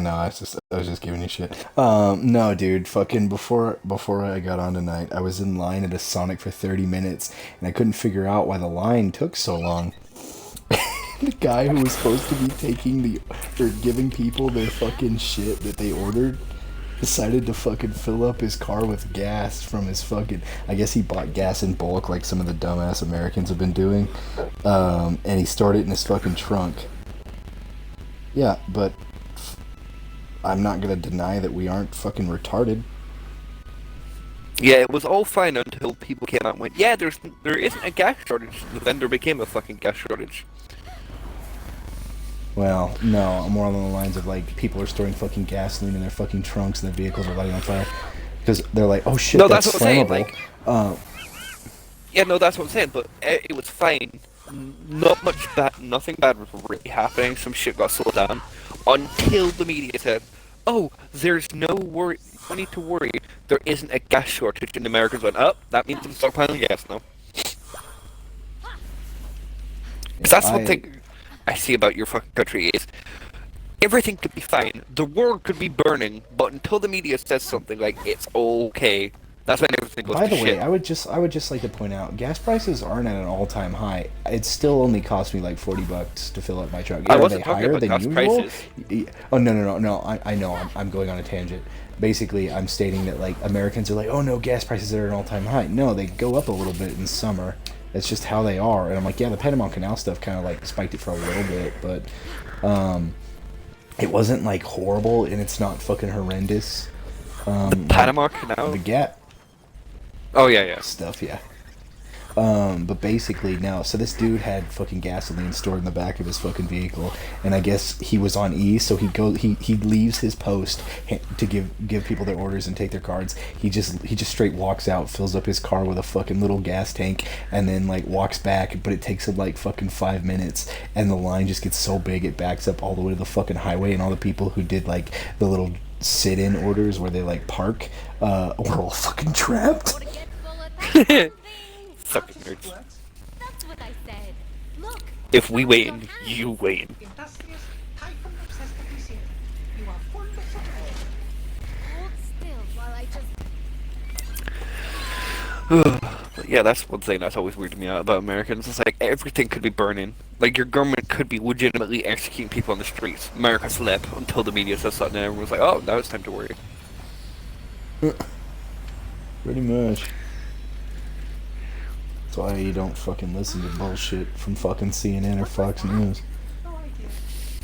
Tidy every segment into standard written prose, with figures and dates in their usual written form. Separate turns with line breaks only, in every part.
know. I was just giving you shit. No, dude. Fucking before I got on tonight, I was in line at a Sonic for 30 minutes, and I couldn't figure out why the line took so long. The guy who was supposed to be taking or giving people their fucking shit that they ordered decided to fucking fill up his car with gas from his fucking. I guess he bought gas in bulk, like some of the dumbass Americans have been doing, and he stored it in his fucking trunk. Yeah, but I'm not gonna deny that we aren't fucking retarded.
Yeah, it was all fine until people came out and went, yeah, there isn't a gas shortage. Then there became a fucking gas shortage.
Well, no, more along the lines of like people are storing fucking gasoline in their fucking trunks and their vehicles are lighting on fire because they're like, oh shit,
No,
that's
that's what I'm saying,
flammable.
like- Yeah, no, that's what I'm saying, but it was fine. Not much bad, nothing bad was really happening. Some shit got slowed down until the media said, "Oh, there's no need to worry. There isn't a gas shortage." And the Americans went, "Oh, that means I'm stockpiling gas now." Because that's one thing I see about your fucking country is everything could be fine. The world could be burning, but until the media says something like it's okay, that's when everything goes
By
to
the way,
shit.
I would just like to point out, gas prices aren't at an all-time high. It still only cost me like $40 to fill up my truck.
I
Are
wasn't
they
talking
higher
about
than
gas
usual?
prices.
Oh no! I know I'm going on a tangent. Basically, I'm stating that like Americans are like, oh no, gas prices are at an all-time high. No, they go up a little bit in summer. That's just how they are. And I'm like, yeah, the Panama Canal stuff kind of like spiked it for a little bit, but it wasn't like horrible, and it's not fucking horrendous.
Panama Canal.
The Gap
Oh yeah.
stuff, yeah. But basically now, so this dude had fucking gasoline stored in the back of his fucking vehicle, and I guess he was on E, so he leaves his post to give people their orders and take their cards. He just straight walks out, fills up his car with a fucking little gas tank, and then like walks back. But it takes him like fucking 5 minutes, and the line just gets so big it backs up all the way to the fucking highway, and all the people who did like the little sit-in orders where they like park were all fucking trapped.
Fucking nerds.
That's what I said. Look.
If we win, you win.
Industrious, typhoon-obsessed aficionado. You are full of surprise.
Hold still while I just.
But yeah, that's one thing that's always weirded me out about Americans. It's like everything could be burning. Like your government could be legitimately executing people on the streets. America slept until the media says something, and everyone's like, "Oh, now it's time to worry."
Pretty much. That's why you don't fucking listen to bullshit from fucking CNN or Fox News.
No idea.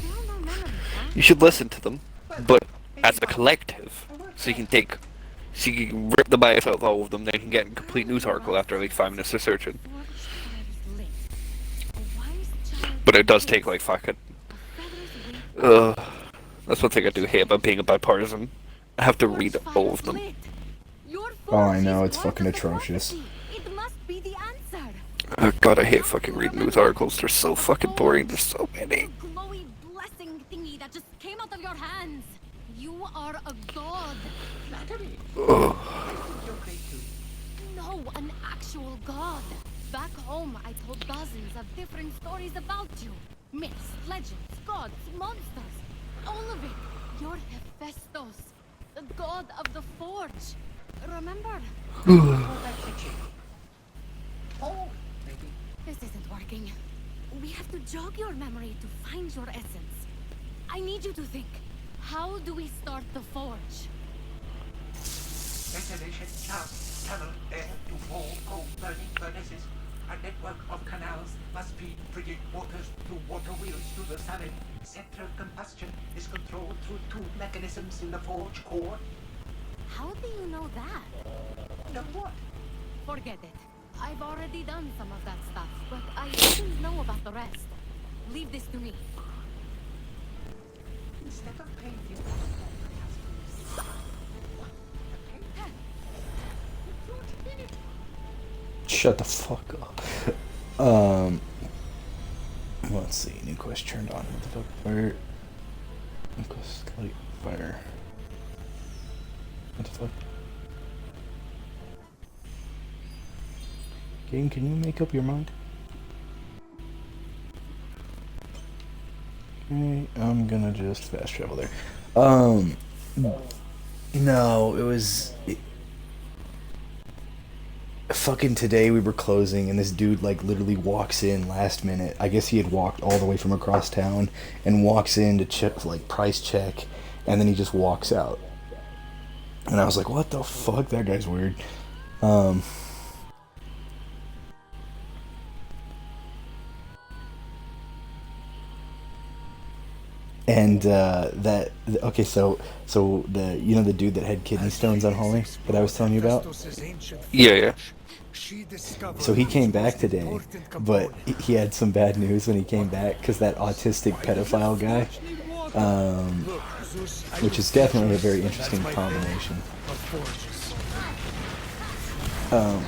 No memory, huh?
You should listen to them, but as a collective, so you can rip the bias out of all of them. Then you can get a complete news article after like 5 minutes of searching.
What child lit? A wise child
But it does
lit.
take like fucking.
A feather's wing.
That's one thing I do hate about being a bipartisan. I have to read all of them.
Oh, I know, it's fucking atrocious.
It must be the answer.
Oh god, I hate fucking reading news articles. They're so fucking boring. There's so many.
The glowy blessing thingy that just came out of your hands. You are a god.
Flattery.
Ugh.
You're great too.
No, an actual god. Back home, I told dozens of different stories about you. Myths, legends, gods, monsters. All of it. You're Hephaestus, the god of the forge. Remember?
All that fiction. Oh, maybe.
This isn't working. We have to jog your memory to find your essence. I need you to think. How do we start the forge?
Ventilation, shaft, tunnel, air to four coal burning furnaces. A network of canals must feed frigid waters through water wheels to the sun. Central combustion is controlled through two mechanisms in the forge core.
How do you know that?
Know what?
Forget it. I've already done some of that stuff, but I didn't know about the rest. Leave this to me.
Instead of painting,
Shut the fuck up. Let's see. New quest turned on. What the fuck? Fire. New quest light fire. What the fuck? Game, can you make up your mind? Okay, I'm gonna just fast travel there. Um, no, it was fucking today we were closing and this dude like literally walks in last minute. I guess he had walked all the way from across town and walks in to check like price check and then he just walks out. And I was like, "What the fuck? That guy's weird." Um and that okay, so the the dude that had kidney stones on Holly that I was telling you about?
Yeah, yeah.
So he came back today, but he had some bad news when he came back because that autistic pedophile guy, um, which is definitely a very interesting combination. Um,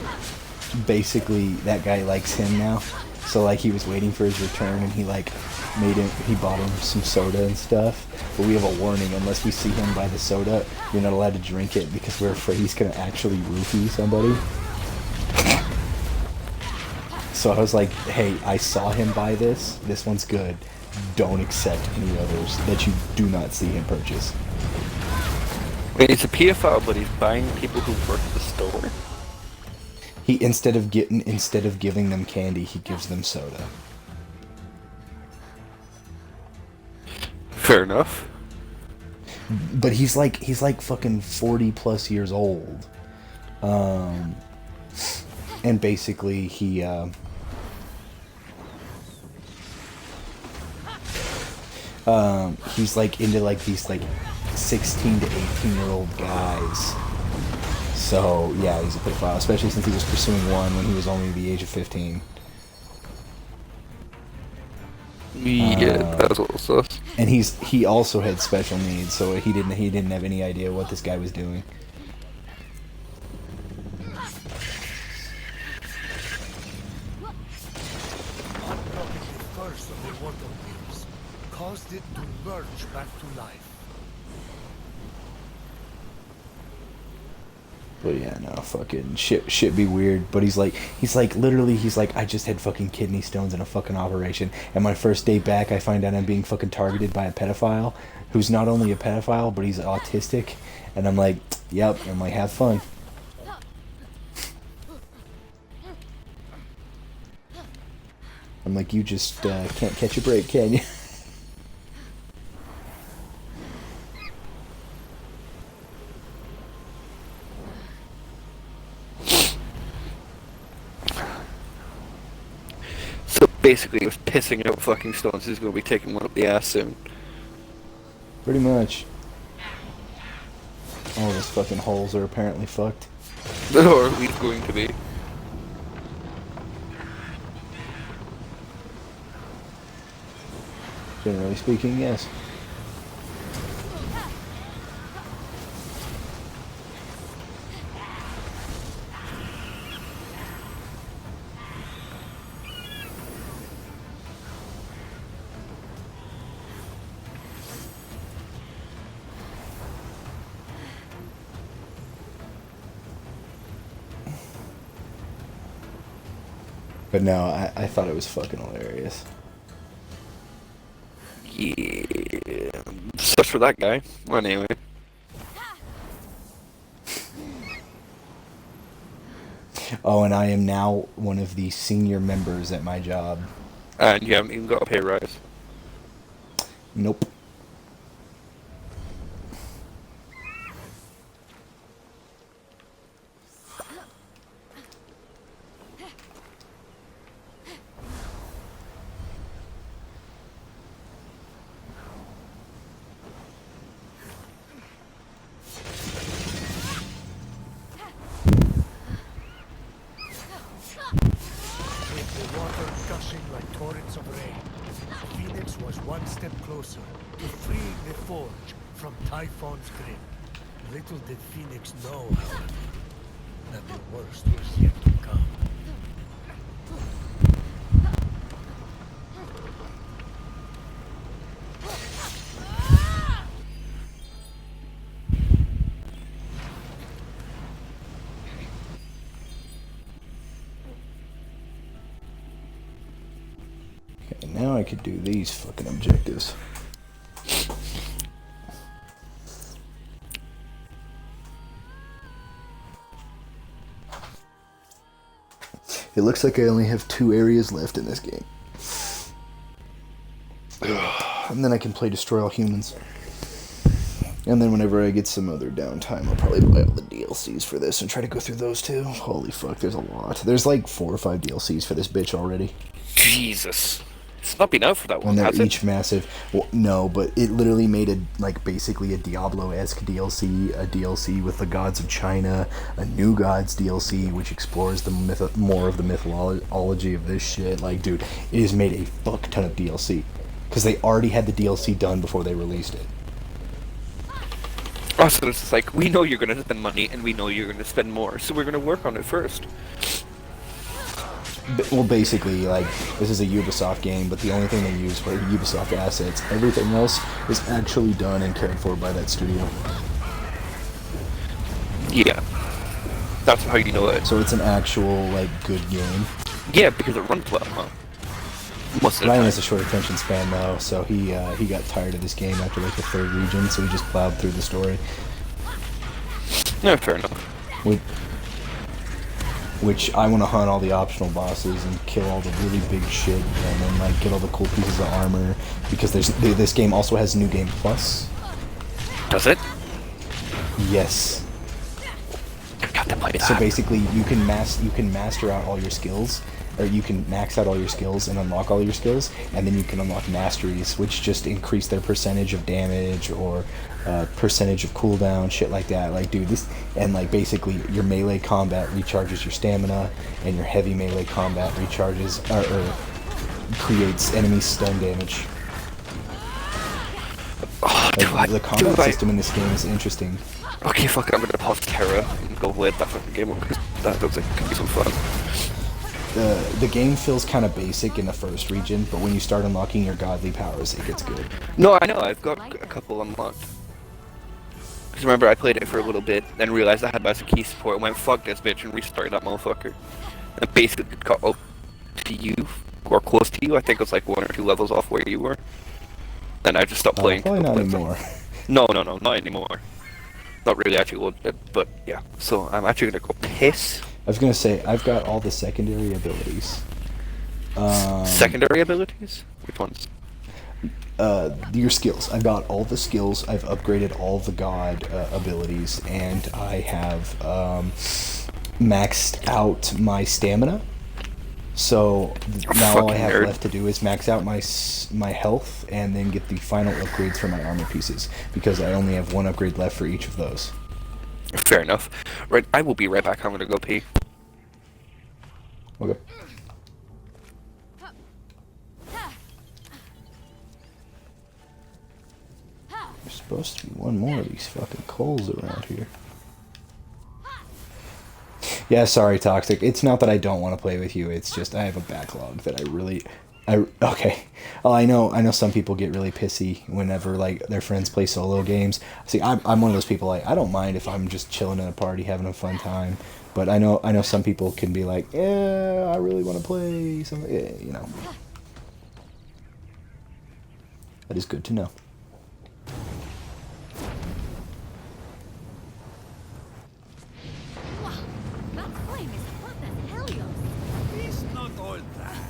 Basically, that guy likes him now. So like he was waiting for his return, and he bought him some soda and stuff. But we have a warning: unless we see him buy the soda, you're not allowed to drink it because we're afraid he's gonna actually roofie somebody. So I was like, hey, I saw him buy this. This one's good. Don't accept any others that you do not see him purchase.
Wait, he's a pedophile, but he's buying people who work at the store?
He instead of giving them candy, he gives them soda.
Fair enough.
But he's like fucking 40 plus years old. And basically he's like into like these like 16 to 18-year-old guys. So yeah, he's a pedophile, especially since he was pursuing one when he was only the age of 15.
Yeah, that's a little sus.
And he also had special needs, so he didn't have any idea what this guy was doing.
Unblocking the first of the water wheels caused it to merge back to life.
But yeah, no, fucking shit be weird. But he's like literally, I just had fucking kidney stones in a fucking operation, and my first day back, I find out I'm being fucking targeted by a pedophile, who's not only a pedophile, but he's autistic, and I'm like, yep, I'm like, have fun. I'm like, you just can't catch a break, can you?
So basically, he was pissing out fucking stones. He's gonna be taking one up the ass soon.
Pretty much. All those fucking holes are apparently fucked.
Or at least going to be.
Generally speaking, yes. But no, I thought it was fucking hilarious.
Yeah. Such for that guy. Well, anyway.
Oh, and I am now one of the senior members at my job.
And you haven't even got a pay rise.
Nope.
With the water gushing like torrents of rain, Phoenix was one step closer to freeing the Forge from Typhon's grip. Little did Phoenix know, however, that the worst was yet to come.
Okay, now I could do these fucking objectives. It looks like I only have 2 areas left in this game. And then I can play Destroy All Humans. And then whenever I get some other downtime, I'll probably buy all the DLCs for this and try to go through those too. Holy fuck, there's a lot. There's like 4 or 5 DLCs for this bitch already.
Jesus. It's not been out for that
And
long,
they're
has it?
each massive. Well, no, but it literally made a basically a Diablo-esque DLC, a DLC with the gods of China, a New Gods DLC which explores the more of the mythology of this shit. Like, dude, it has made a fuck ton of DLC because they already had the DLC done before they released it.
Oh, so it's just like, we know you're gonna spend money, and we know you're gonna spend more, so we're gonna work on it first.
Well, basically, like, this is a Ubisoft game, but the only thing they use were Ubisoft assets. Everything else is actually done and cared for by that studio.
Yeah. That's how you know it.
So it's an actual, like, good game.
Yeah, because it runs well, huh? Most of the
Ryan
time.
has a short attention span, though, so he got tired of this game after, like, the 3rd region, so he just plowed through the story.
Yeah, fair enough.
Which I want to hunt all the optional bosses and kill all the really big shit, and then, like, get all the cool pieces of armor, because this game also has New Game Plus.
Does it?
Yes.
I got to play that.
So basically, you can master out all your skills, or you can max out all your skills and unlock all your skills, and then you can unlock masteries, which just increase their percentage of damage or percentage of cooldown, shit like that. Like, dude, this, and like basically your melee combat recharges your stamina, and your heavy melee combat recharges or creates enemy stun damage.
Oh,
Like, the combat system in this game is interesting.
Okay, fuck it, I'm gonna pause Terra and go with that fucking game because that looks like it could be some fun.
The game feels kind of basic in the first region, but when you start unlocking your godly powers, it gets good.
No, I know, I've got a couple unlocked. Because remember, I played it for a little bit, then realized I had master key support, and went, fuck this bitch, and restarted that motherfucker. And basically it got up to you, or close to you, I think it was like 1 or 2 levels off where you were. Then I just stopped playing.
Probably not anymore.
No, not anymore. Not really, actually, a little bit, but yeah. So I'm actually gonna go piss.
I was gonna say, I've got all the secondary abilities.
Secondary abilities? Which ones?
Your skills. I've got all the skills. I've upgraded all the god abilities, and I have maxed out my stamina. So now all I
Fucking
have
nerd.
left to do is max out my health, and then get the final upgrades for my armor pieces, because I only have 1 upgrade left for each of those.
Fair enough. Right, I will be right back. I'm gonna go pee.
Okay. There's supposed to be 1 more of these fucking coals around here. Yeah, sorry, Toxic. It's not that I don't want to play with you. It's just I have a backlog that okay. Well, I know some people get really pissy whenever, like, their friends play solo games. See, I'm one of those people, like, I don't mind if I'm just chilling in a party having a fun time. But I know some people can be like, yeah, I really want to play something, you know. That is good to know.
Wow, that flame is hot as Helios.
It's not all that.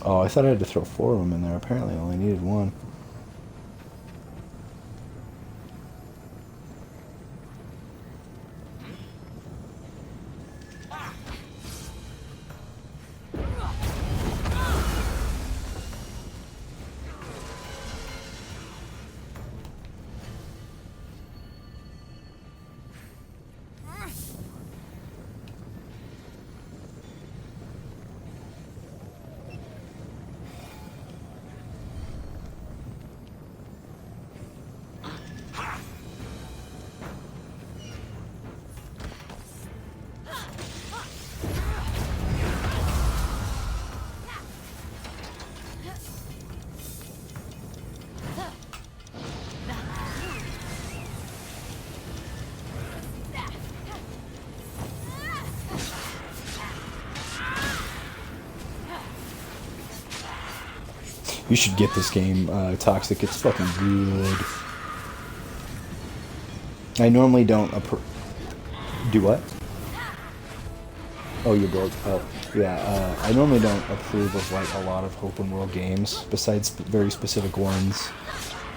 Oh, I thought I had to throw 4 of them in there. Apparently I only needed 1. You should get this game, Toxic. It's fucking good. I normally don't do what? Oh, you're broke. Oh, yeah. I normally don't approve of like a lot of open world games, besides very specific ones.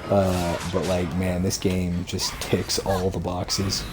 But like, man, this game just ticks all the boxes.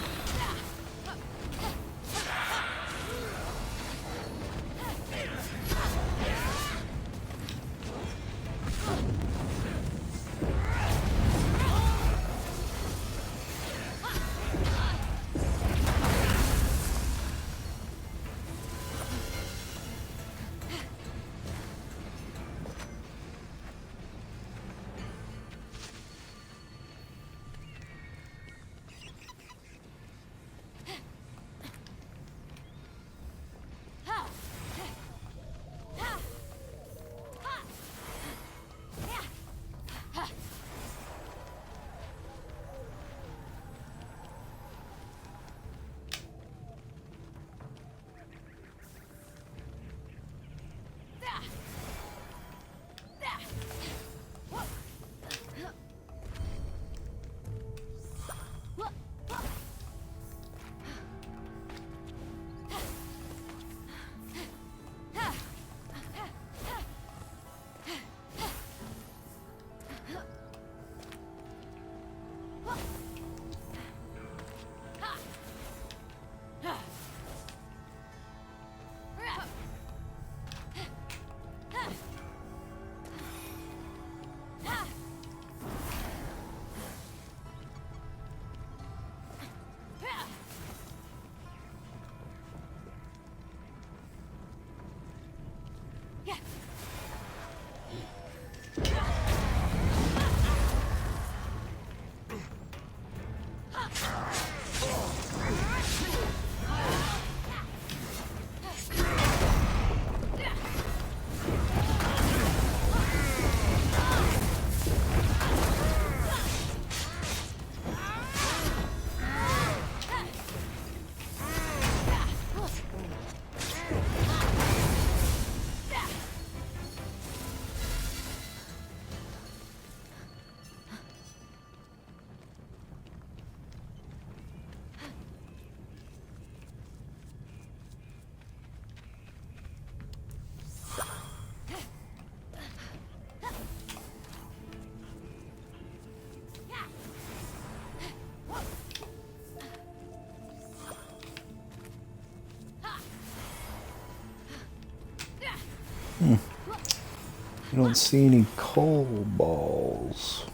I don't see any coal balls.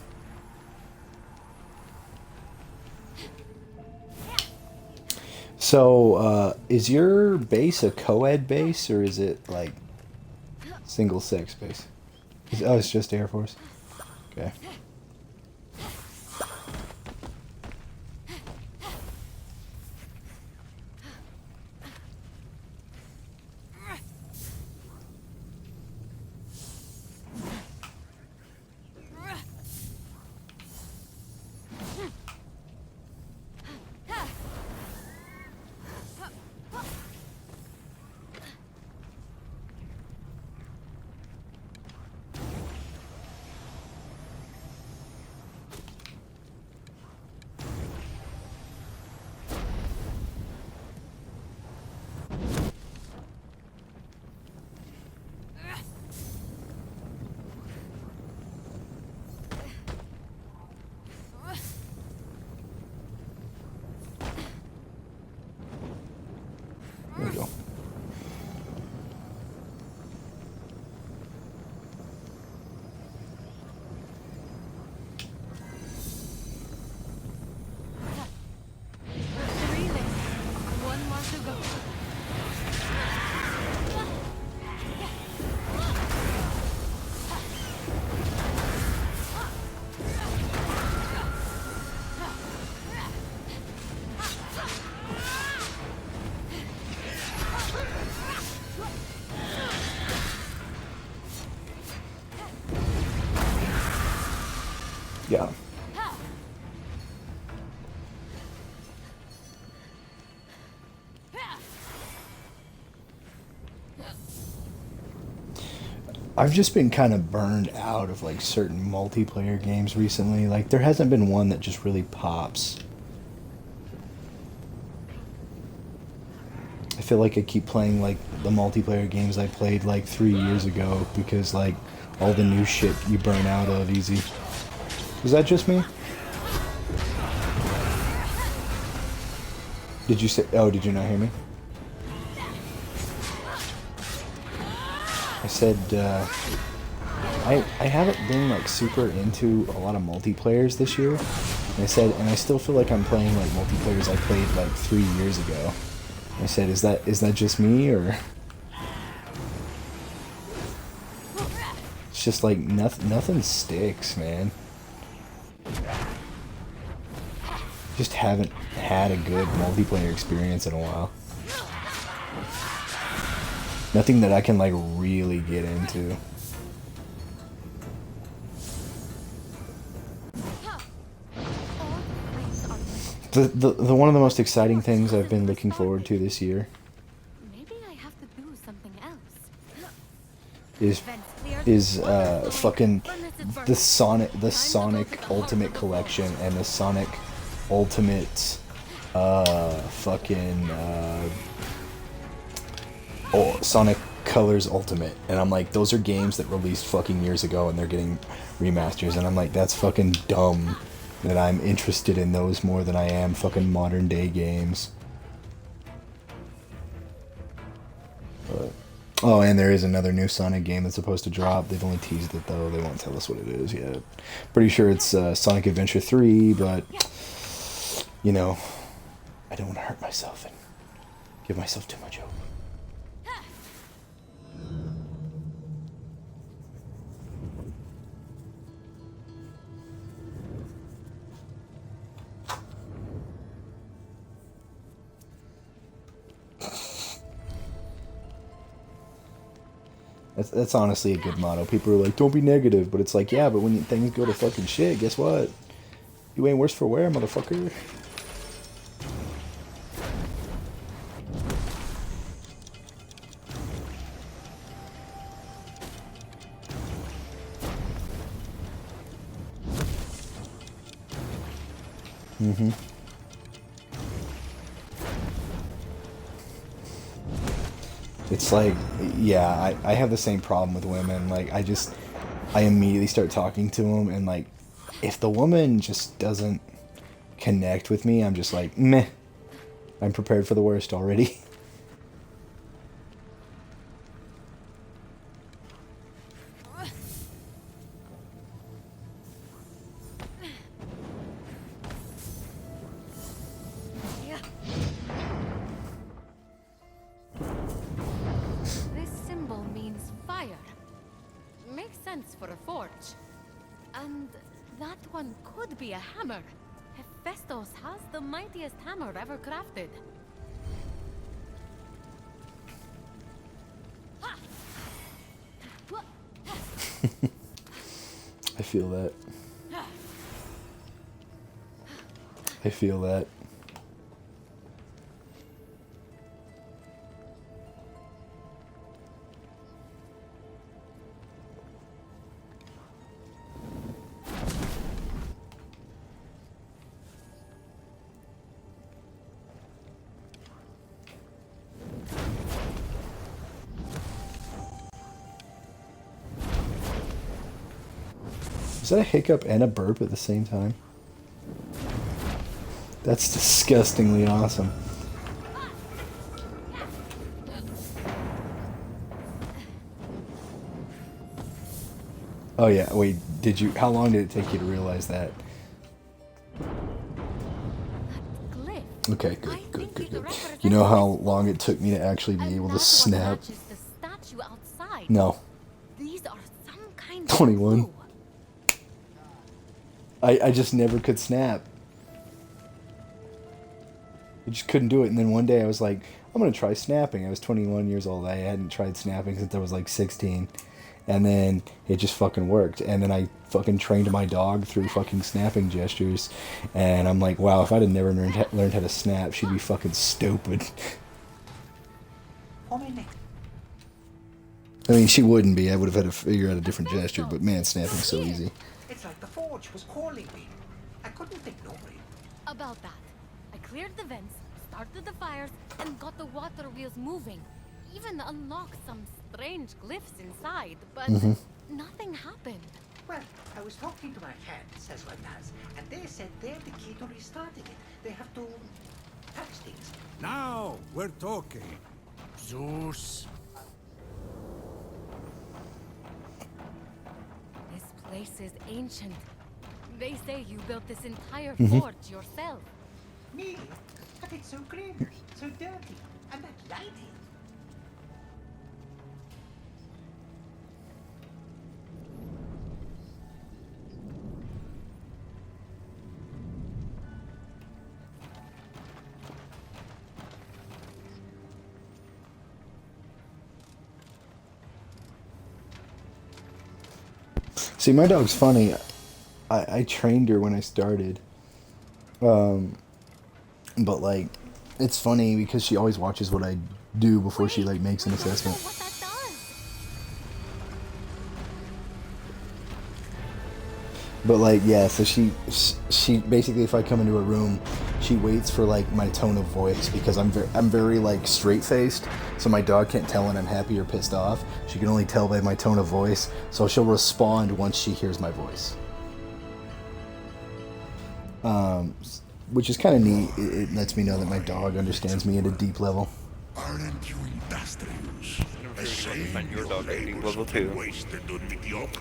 So, is your base a co-ed base, or is it, like, single-sex base? Oh, it's just Air Force? Okay. There we go.
Really? One more to go.
Yeah. I've just been kind of burned out of like certain multiplayer games recently. Like there hasn't been one that just really pops. I feel like I keep playing like the multiplayer games I played like 3 years ago because like all the new shit you burn out of easy. Is that just me? Did you say? Oh, did you not hear me? I said I haven't been like super into a lot of multiplayers this year. And I said, and I still feel like I'm playing like multiplayers I played like 3 years ago. I said, is that just me, or it's just like nothing sticks, man. Just haven't had a good multiplayer experience in a while. Nothing that I can like really get into. The one of the most exciting things I've been looking forward to this year
Maybe I have to do something else.
is fucking the Sonic Ultimate Collection and the Sonic Ultimate Sonic Colors Ultimate. And I'm like, those are games that released fucking years ago and they're getting remasters, and I'm like, that's fucking dumb that I'm interested in those more than I am fucking modern day games. But, oh, and there is another new Sonic game that's supposed to drop. They've only teased it though. They won't tell us what it is yet. Pretty sure it's Sonic Adventure 3, but you know, I don't want to hurt myself and give myself too much hope. That's honestly a good motto. People are like, don't be negative, but it's like, yeah, but when things go to fucking shit, guess what? You ain't worse for wear, motherfucker. Mm-hmm. It's like, yeah, I have the same problem with women. Like, I immediately start talking to them, and like, if the woman just doesn't connect with me, I'm just like, meh. I'm prepared for the worst already.
This symbol means fire. Makes sense for a forge. And that one could be a hammer. Hephaestus has the mightiest hammer ever crafted.
I feel that. I feel that. Is that a hiccup and a burp at the same time? That's disgustingly awesome. Oh yeah, wait, how long did it take you to realize that?
Glyph.
Okay, good. You know how long it took me to actually be able to snap?
The statue outside.
No.
These are some kind
21.
of glue.
I just never could snap. I just couldn't do it. And then one day I was like, I'm going to try snapping. I was 21 years old. I hadn't tried snapping since I was like 16. And then it just fucking worked. And then I fucking trained my dog through fucking snapping gestures. And I'm like, wow, if I'd have never learned how to snap, she'd be fucking stupid. I mean, she wouldn't be. I would have had to figure out a different gesture, but man, snapping's so easy.
It's like the forge was calling me. I couldn't ignore it.
About that, I cleared the vents, started the fires, and got the water wheels moving. Even unlocked some strange glyphs inside, but nothing happened.
Well, I was talking to my hands, as one does, and they said they're the key to restarting it. They have to touch things.
Now we're talking. Zeus.
This place is ancient. They say you built this entire forge yourself.
Me? But it's so grim, so dirty, and that lighting.
See, my dog's funny. I trained her when I started. But like, it's funny because she always watches what I do before she like makes an assessment.
What that does?
But like, yeah, so she basically, if I come into a room, she waits for like my tone of voice because I'm very like straight faced, so my dog can't tell when I'm happy or pissed off. She can only tell by my tone of voice, so she'll respond once she hears my voice. Which is kind of neat. It lets me know that my dog understands me at a deep level.
Aren't you industrious?
I'm sure you understand your dog at deep level too.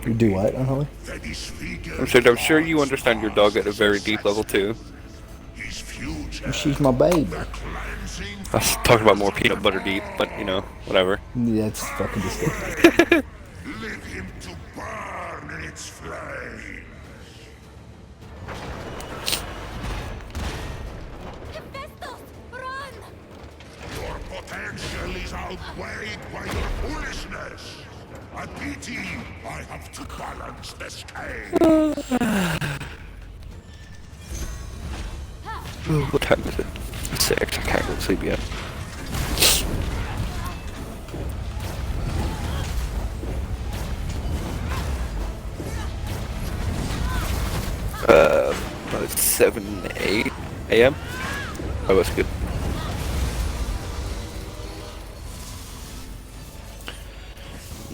You do what, Unholy?
I'm sure you understand your dog at a very deep level too.
She's my baby.
I was talking about more peanut butter deep, but you know, whatever.
Yeah, it's fucking disgusting.
Leave him to burn in its flame.
Hephaestus, run!
Your potential is outweighed by your foolishness. A pity I have to balance the scale.
Ooh, what time is it? It's 6. I can't go to sleep yet. About 7, 8 a.m. Oh, that's good.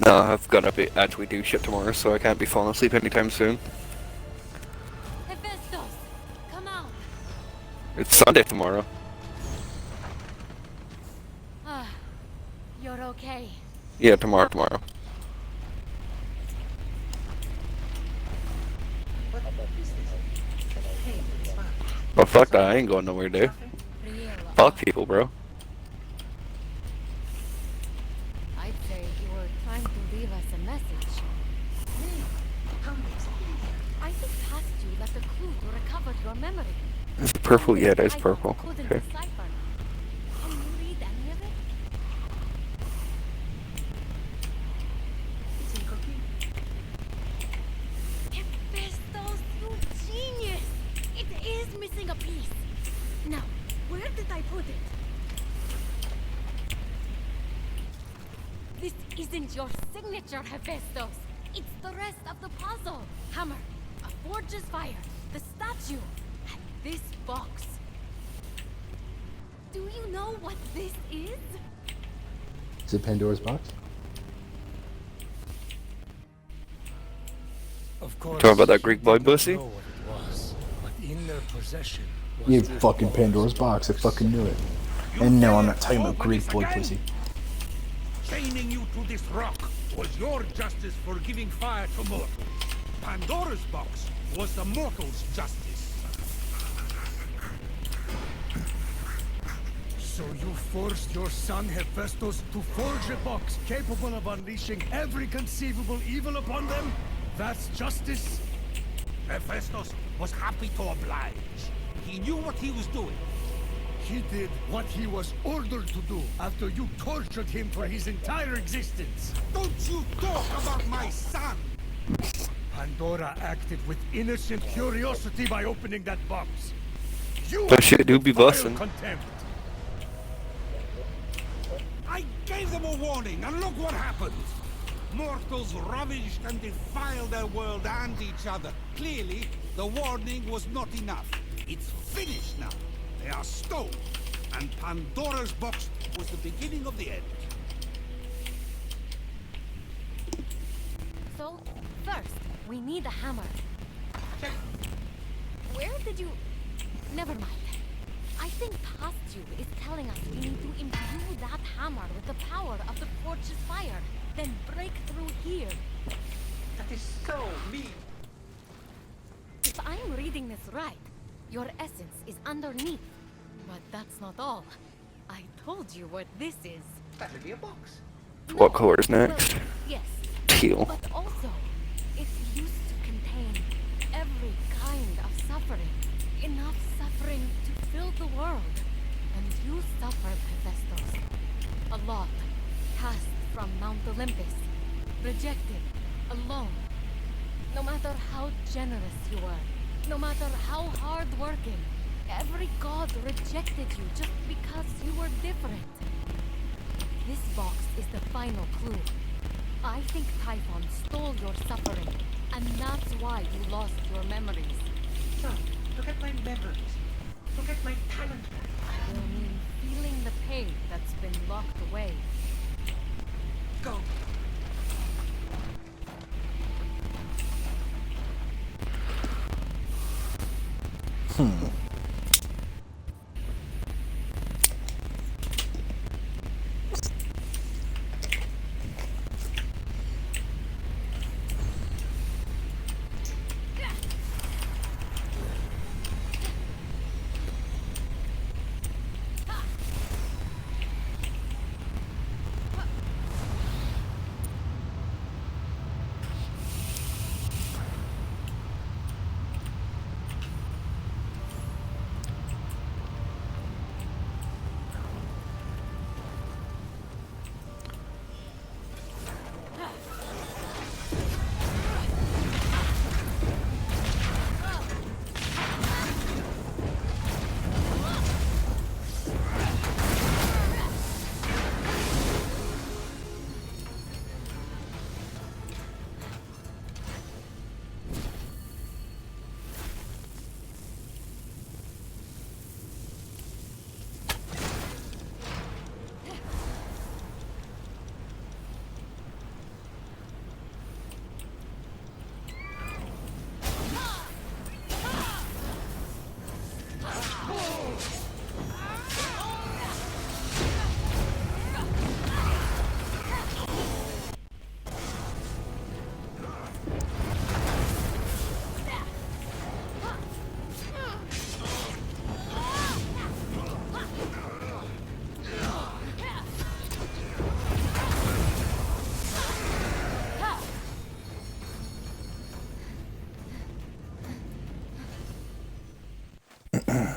No, I've got to actually do shit tomorrow, so I can't be falling asleep anytime soon.
Hephaestus, come out!
It's Sunday tomorrow.
Ah, you're okay.
Yeah, tomorrow.
What is this? Hey, it's fine.
Well, fuck that, I ain't going nowhere, dude.
Real.
Fuck people, bro.
I'd say you were trying to leave us a message.
Hey, how makes it easier?
I think past you left a clue to recover your memory.
It's purple, yeah, it is purple.
Couldn't
Okay.
decipher. Can you read any of it?
It's in cooking.
Hephaestus, you genius! It is missing a piece. Now, where did I put it? This isn't your signature, Hephaestus. It's the rest of the puzzle. Hammer, a forge's fire, the statue, and this box. Do you know what this is?
Is it Pandora's box?
Of course.
Talking about that Greek boy
you
pussy?
know what it was, but in their possession was
You
this
fucking
box.
Pandora's box. I fucking knew it. And no, I'm not talking about Greek boy pussy.
Chaining you to this rock was your justice for giving fire to mortal. Pandora's box was the mortal's justice. So you forced your son Hephaestus to forge a box capable of unleashing every conceivable evil upon them? That's justice? Hephaestus was happy to oblige. He knew what he was doing. He did what he was ordered to do after you tortured him for his entire existence. Don't you talk about my son! Pandora acted with innocent curiosity by opening that box. You
That shit do
acted
be
with vile
bussin'.
contempt. I gave them a warning, and look what happened.
Mortals ravaged and defiled their world and each other. Clearly, the warning was not enough. It's finished now. They are stoned. And Pandora's box was the beginning of the end.
So, first, we need a hammer. Where did you... Never mind. I think past you is telling us we need to imbue that hammer with the power of the forge's fire, then break through here.
That is so mean.
If I'm reading this right, your essence is underneath. But that's not all. I told you what this is.
That would be a box.
What color is next?
Well, yes,
Teal.
but also, it's used to contain every kind of suffering. Enough suffering to fill the world. And you suffered, Hephaestus. A lot. Cast from Mount Olympus. Rejected. Alone. No matter how generous you were. No matter how hard-working. Every god rejected you just because you were different. This box is the final clue. I think Typhon stole your suffering, and that's why you lost your memories.
No, forget my memories. Forget my talent.
Will mean feeling the pain that's been locked away.
Go.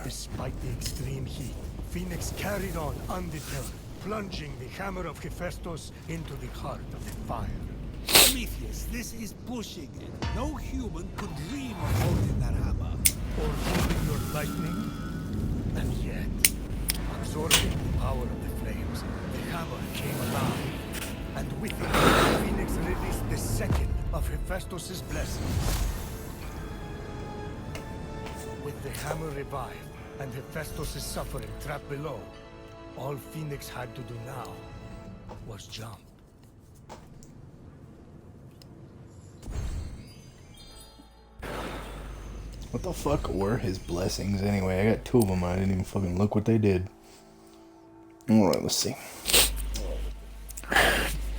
Despite the extreme heat, Phoenix carried on undeterred, plunging the hammer of Hephaestus into the heart of the fire.
Prometheus, this is pushing it. No human could dream of holding that hammer.
Or holding your lightning. And yet, absorbing the power of the flames, the hammer came alive. And with it, Phoenix released the second of Hephaestus' blessings. With the hammer revived, and Hephaestus' suffering trapped below, all Phoenix had to do now was jump.
What the fuck were his blessings anyway? I got two of them. I didn't even fucking look what they did. Alright, let's see.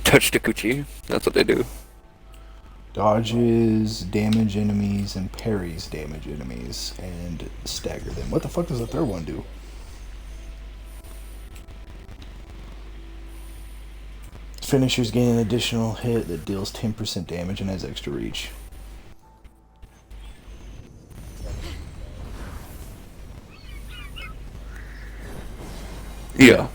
Touch the coochie. That's what they do.
Dodges, damage enemies, and parries damage enemies, and stagger them. What the fuck does the third one do? Finishers gain an additional hit that deals 10% damage and has extra reach.
Yeah.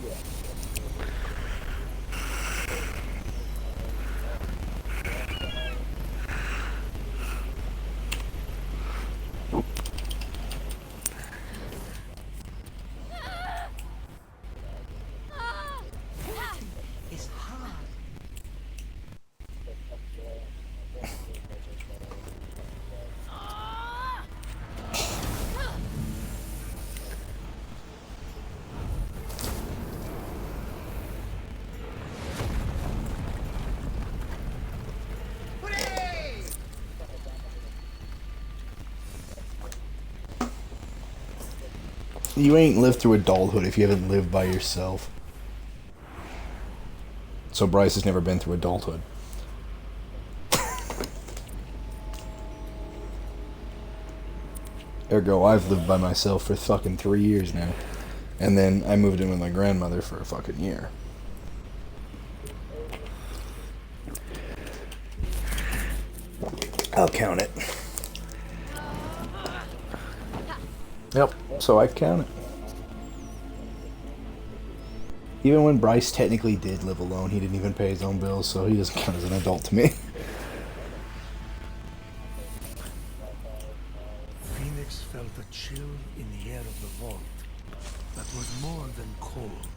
It's hard.
You ain't lived through adulthood if you haven't lived by yourself. So Bryce has never been through adulthood. Ergo, I've lived by myself for fucking 3 years now. And then I moved in with my grandmother for a fucking year. I'll count it. Yep, so I count it. Even when Bryce technically did live alone, he didn't even pay his own bills, so he doesn't count as an adult to me.
Phoenix felt a chill in the air of the vault that was more than cold.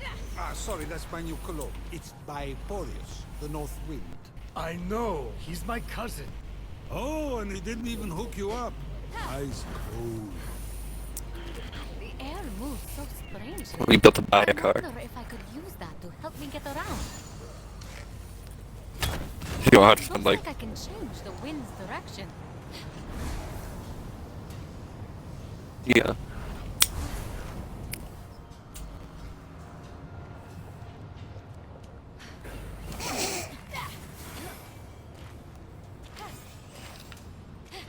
Sorry, that's my new cologne. It's by Boreas, the North Wind.
I know, he's my cousin.
Oh, and he didn't even hook you up. Ice cold.
The air moves so strangely.
We built a buy
I
a car.
wonder if I could use that to help me get around.
You know how to
Looks
sound
like
like.
I can change the wind's direction.
Yeah.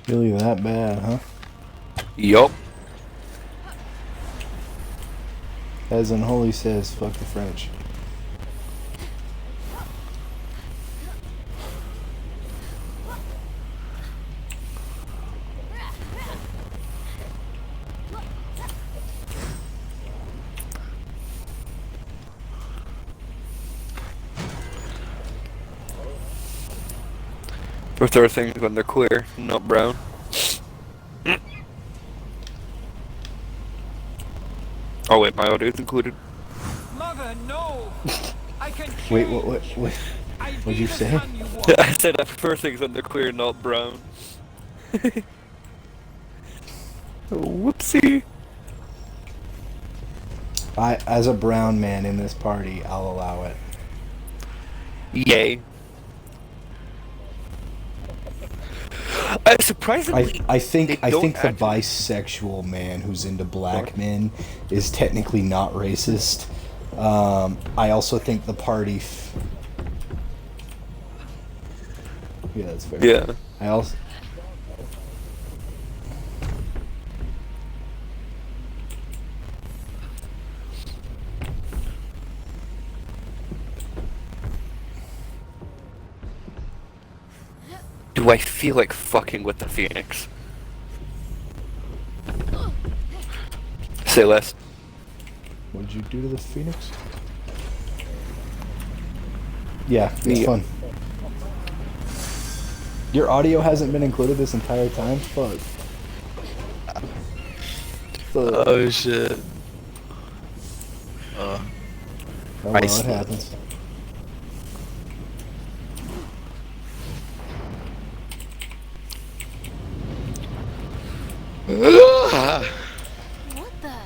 Really that bad, huh?
Yup.
As Unholy says, fuck the French.
But there are things when they're clear, not brown. Oh wait, my audio is included.
Mother, no! I can
Wait,
change.
what'd you say?
I said I prefer things when they're clear, not brown. Whoopsie.
As a brown man in this party, I'll allow it.
Yay. Surprisingly,
I think
they don't
the
actually-
bisexual man who's into black men is technically not racist. I also think the party. Yeah, that's fair.
Yeah.
I also.
Do I feel like fucking with the Phoenix? Say less.
What did you do to the Phoenix? Yeah, it's
Yeah.
fun. Your audio hasn't been included this entire time? Fuck.
Oh shit.
Oh, well, it
Iceland.
happens.
What the?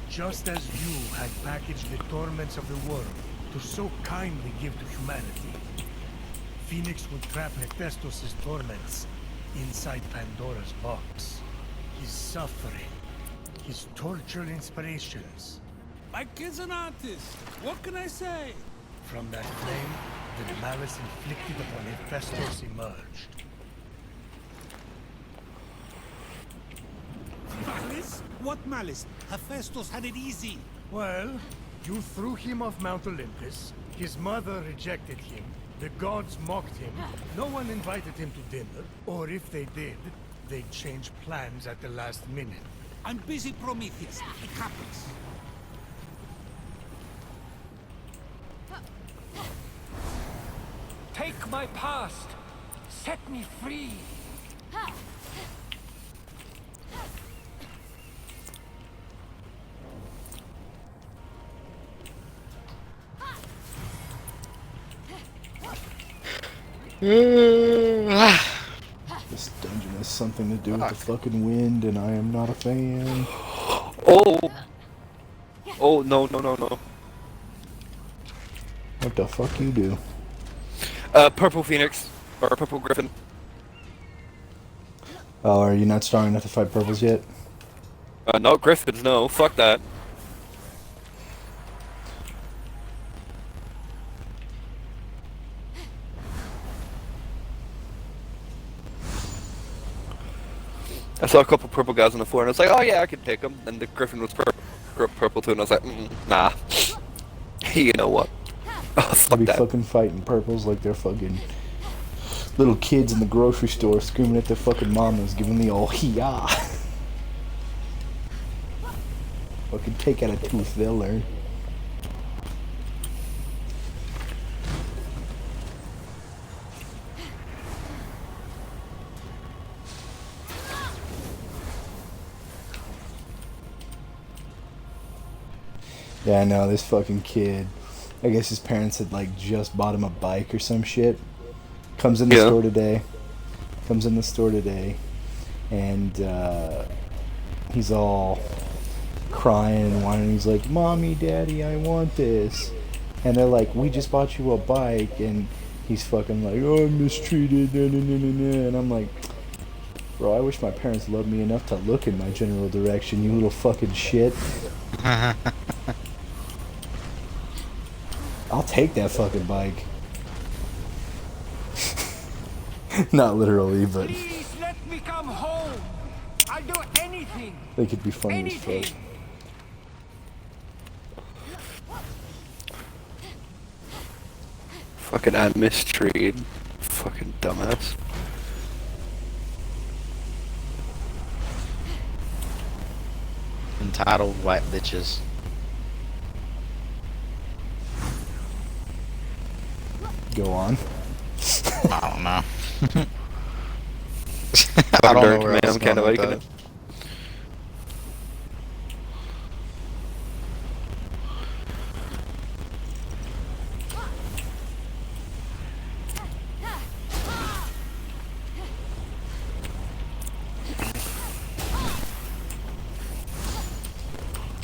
Just as you had packaged the torments of the world to so kindly give to humanity, Phoenix would trap Hephaestus' torments inside Pandora's box. His suffering, his tortured inspirations.
My kid's an artist. What can I say?
From that flame, the malice inflicted upon Hephaestus emerged.
Malice? What malice? Hephaestus had it easy.
Well, you threw him off Mount Olympus. His mother rejected him. The gods mocked him. No one invited him to dinner. Or if they did, they changed plans at the last minute.
I'm busy, Prometheus. It happens.
Take my past. Set me free.
This dungeon has something to do with the fucking wind, and I am not a fan.
Oh. Oh no no no no.
What the fuck you do?
Purple Phoenix or Purple Griffin.
Oh, are you not strong enough to fight purples yet?
No Griffins. No, fuck that. I saw a couple purple guys on the floor, and I was like, oh yeah, I can take them. And the Griffin was purple too, and I was like, nah. You know what? Oh,
I'll
fuck
be
that.
fucking fighting purples like they're fucking little kids in the grocery store screaming at their fucking mamas, giving the old hee-yah. Fucking take out a tooth, they'll learn. Yeah, I know, this fucking kid. I guess his parents had like just bought him a bike or some shit. Comes in the
Yeah.
store today. And he's all crying and whining. He's like, "Mommy, Daddy, I want this." And they're like, "We just bought you a bike." And he's fucking like, "Oh, I'm mistreated. Nah, nah, nah, nah, nah." And I'm like, bro, I wish my parents loved me enough to look in my general direction, you little fucking shit. I'll take that fucking bike. Not literally, but
Please let me come home. I'll do anything.
they could be funny as
Anything.
fuck.
Fucking I'm mistreated. Fucking dumbass.
Entitled white bitches.
Go on.
I don't know.
I
don't know
learned,
where
man.
I was
I'm kind of
going with
liking
that.
it.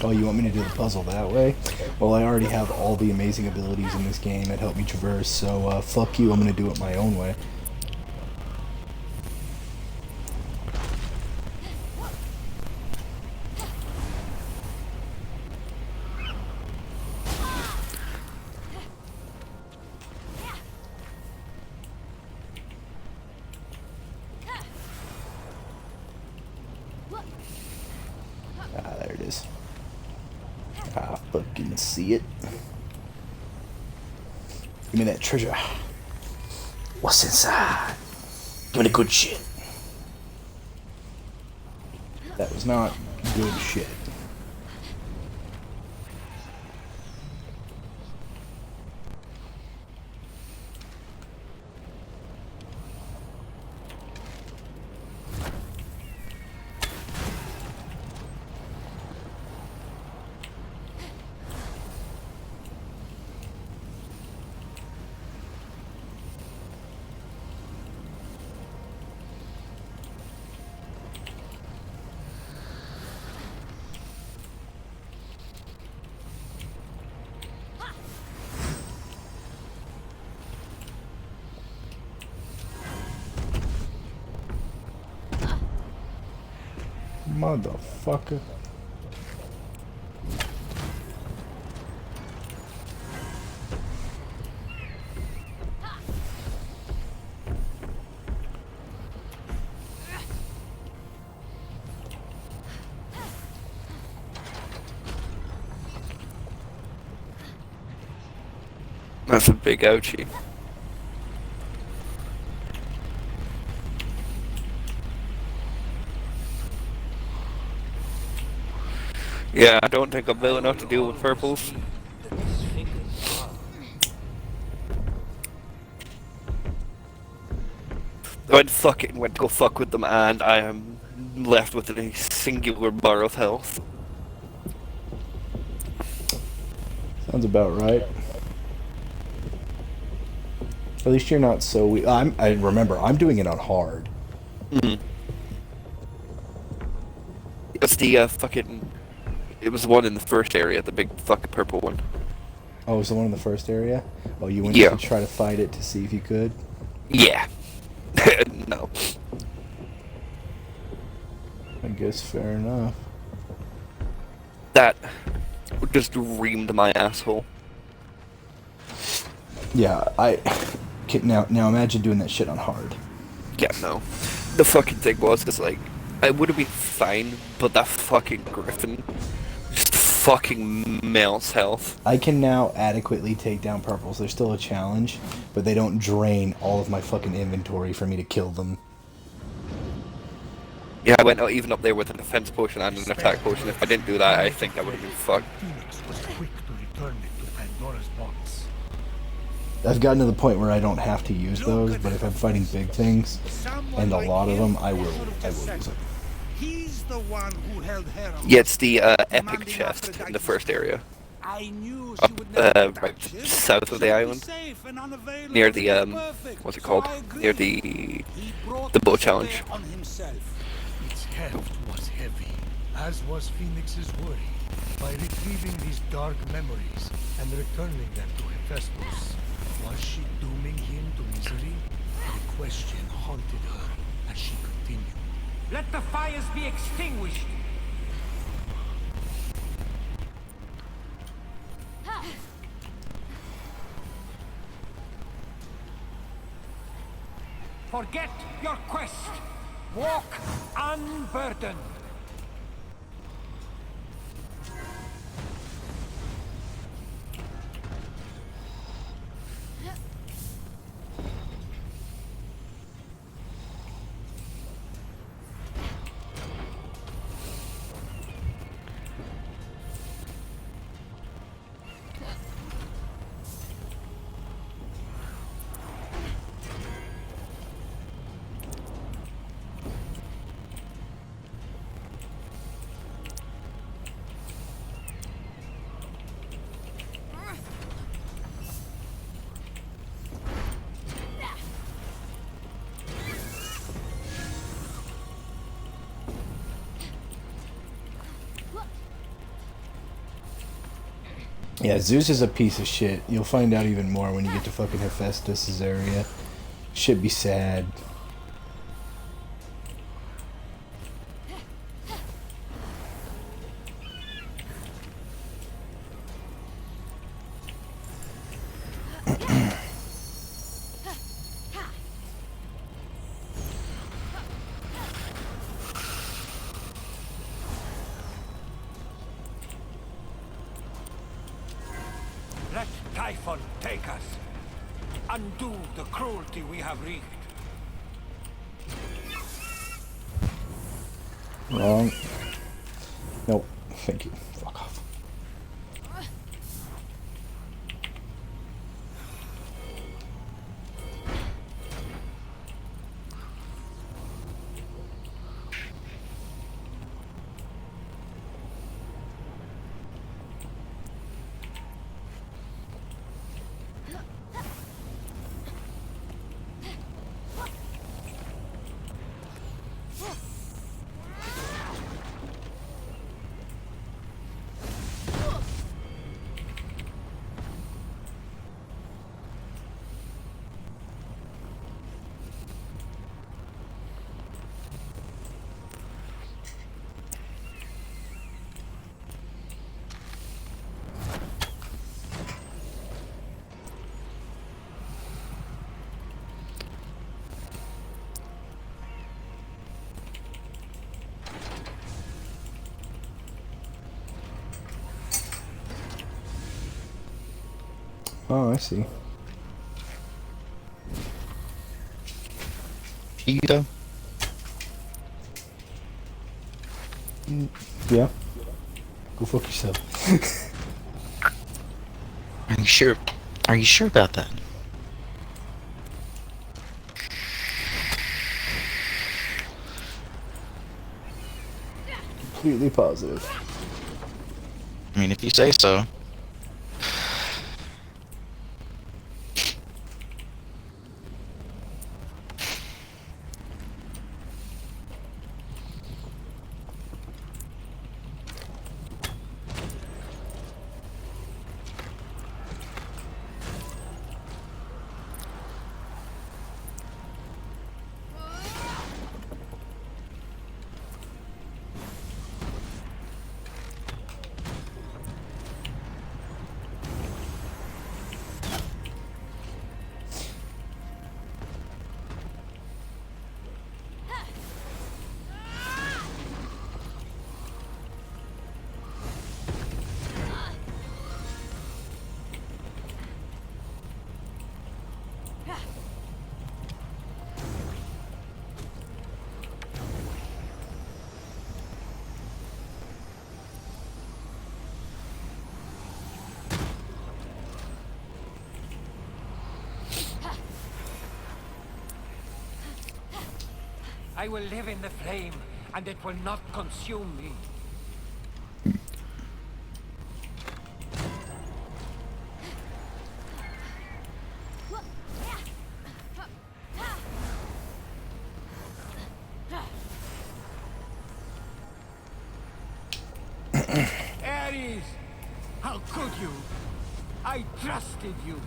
Oh, you want me to do the puzzle that way? Well, I already have all the amazing abilities in this game that help me traverse, so fuck you, I'm gonna do it my own way. Ah, there it is. I fucking see it. Give me that treasure. What's inside? Give me the good shit. That was not good shit. Motherfucker.
That's a big ouchie. Yeah, I don't think I'm well enough to deal with purples. I went to go fuck with them, and I am left with a singular bar of health.
Sounds about right. At least you're not so weak. I remember, I'm doing it on hard.
It's the fucking. It was the one in the first area, the big fucking purple one.
Oh, it was the one in the first area? Oh, you went
Yeah.
to try to fight it to see if you could?
Yeah. No.
I guess fair enough.
That just reamed my asshole.
Yeah, now imagine doing that shit on hard.
Yeah, no. The fucking thing was, it's like, I would have been fine, but that fucking griffin just fucking melts health.
I can now adequately take down purples. They're still a challenge, but they don't drain all of my fucking inventory for me to kill them.
Yeah, I went out even up there with a defense potion and an attack potion. If I didn't do that, I think I would have been fucked.
Phoenix was quick to return it to Pandora's box.
I've gotten to the point where I don't have to use those, but if I'm fighting big things, and a lot of them, I will use it.
He's the one who held her.
Yeah, it's the epic chest in the first area.
I knew she
Up,
would never
right
touch it.
south of the
She'd be
island.
safe and unavailable
Near the,
to be perfect.
what's it
So
called?
I agreed.
Near the
He brought
boat
this
challenge.
affair on himself.
Its heft was heavy, as was Phoenix's worry. By retrieving these dark memories and returning them to Hephaestus, was she dooming him to misery? The question haunted her as she continued.
Let the fires be extinguished. Forget your quest. Walk unburdened.
Yeah, Zeus is a piece of shit. You'll find out even more when you get to fucking Hephaestus' area. Should be sad.
Let Typhon take us. Undo the cruelty we have wreaked.
Wrong. Nope. Thank you. Fuck off. Oh, I see.
You though?
Yeah. Go fuck yourself.
Are you sure? Are you sure about that?
Completely positive.
I mean, if you say so.
I will live in the flame, and it will not consume me. Ares! How could you? I trusted you.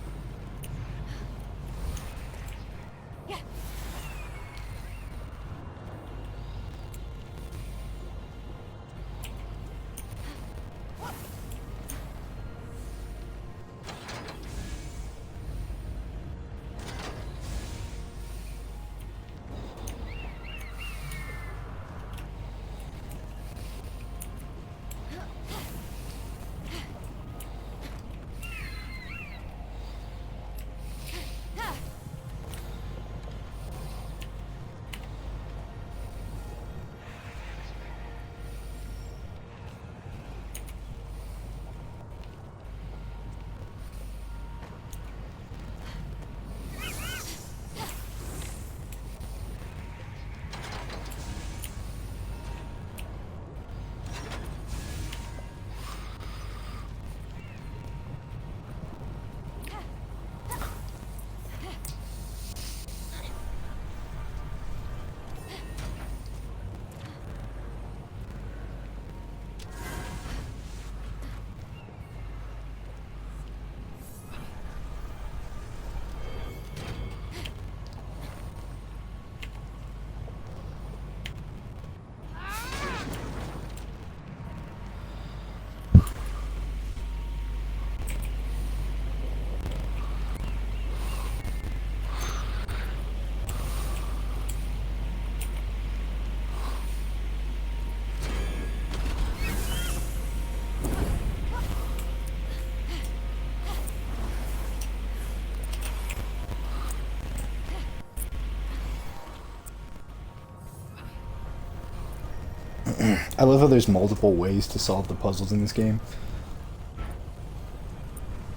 I love how there's multiple ways to solve the puzzles in this game.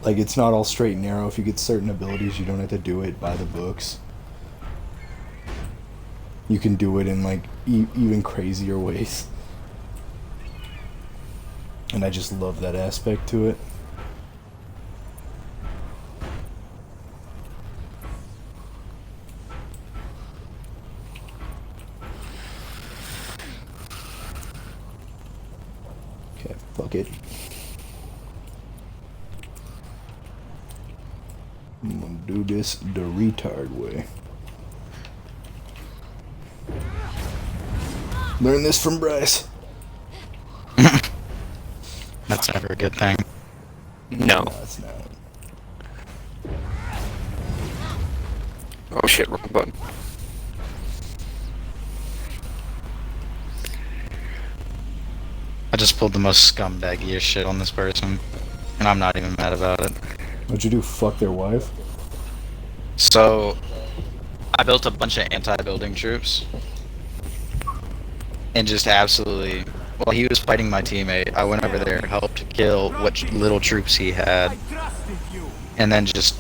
Like, it's not all straight and narrow. If you get certain abilities, you don't have to do it by the books. You can do it in, like, even crazier ways. And I just love that aspect to it. Okay, fuck it. I'm gonna do this the retard way. Learn this from Bryce.
That's never a good thing.
No.
No, it's not.
Oh shit, wrong button.
I just pulled the most scumbaggiest shit on this person, and I'm not even mad about it.
What'd you do? Fuck their wife?
So, I built a bunch of anti-building troops, and just absolutely, while he was fighting my teammate, I went over there and helped kill what little troops he had,
I trusted you.
and then just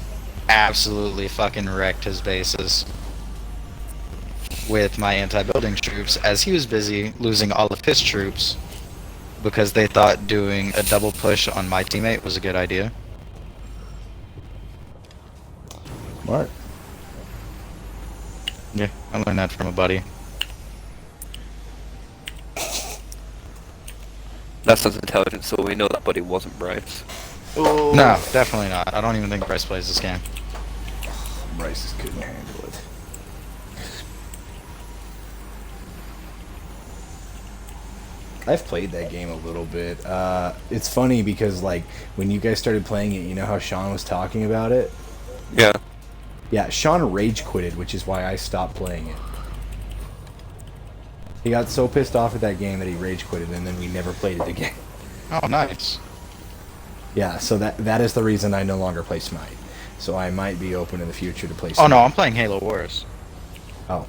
absolutely fucking wrecked his bases with my anti-building troops, as he was busy losing all of his troops because they thought doing a double push on my teammate was a good idea.
Smart.
Yeah, I learned that from a buddy.
That sounds intelligent, so we know that buddy wasn't Bryce.
Oh.
No, definitely not. I don't even think Bryce plays this game.
Bryce just couldn't handle it. I've played that game a little bit. It's funny because, like, when you guys started playing it, you know how Sean was talking about it?
Yeah.
Yeah, Sean rage quitted, which is why I stopped playing it. He got so pissed off at that game that he rage quitted, and then we never played it again.
Oh, nice.
Yeah, so that is the reason I no longer play Smite. So I might be open in the future to play Smite.
Oh no, I'm playing Halo Wars.
Oh.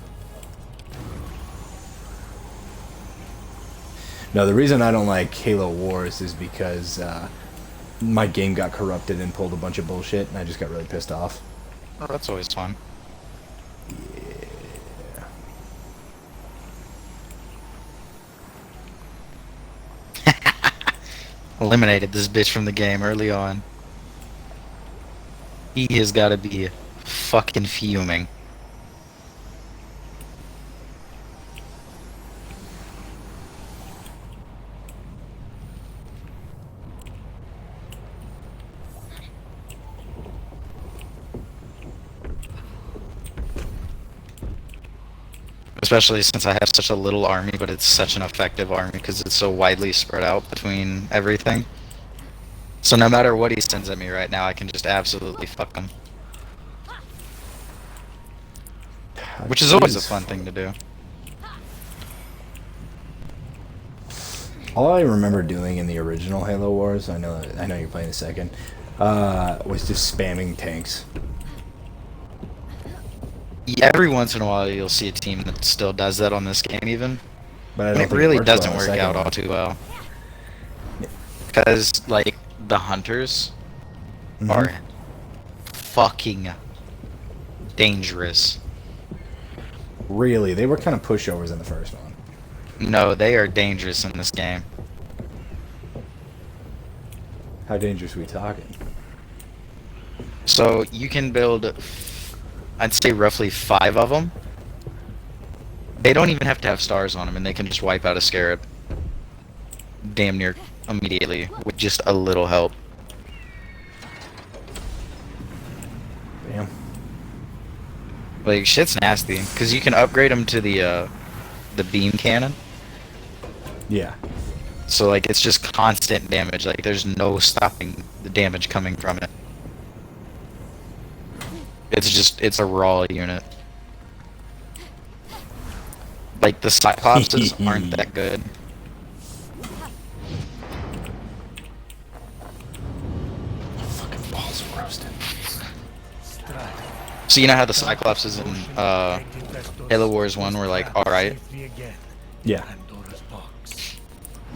No, the reason I don't like Halo Wars is because my game got corrupted and pulled a bunch of bullshit, and I just got really pissed off.
Oh, that's always fun.
Yeah.
Eliminated this bitch from the game early on. He has got to be fucking fuming. Especially since I have such a little army, but it's such an effective army because it's so widely spread out between everything. So no matter what he sends at me right now, I can just absolutely fuck him. Which is always a fun thing to do.
All I remember doing in the original Halo Wars, I know you're playing the second, was just spamming tanks.
Every once in a while, you'll see a team that still does that on this game, even.
But I don't
And it
think
really
works well
doesn't
in the
work
second
out
one.
all too well. Because, like, the hunters are fucking dangerous.
Really, they were kind of pushovers in the first one.
No, they are dangerous in this game.
How dangerous are we talking?
So you can build, I'd say roughly 5 of them. They don't even have to have stars on them, and they can just wipe out a scarab damn near immediately with just a little help.
Damn.
Like, shit's nasty, because you can upgrade them to the beam cannon.
Yeah.
So, like, it's just constant damage. Like, there's no stopping the damage coming from it. It's a raw unit. Like, the Cyclopses aren't that good.
Fucking balls roasted.
So, you know how the Cyclopses in Halo Wars 1 were, like, alright?
Yeah.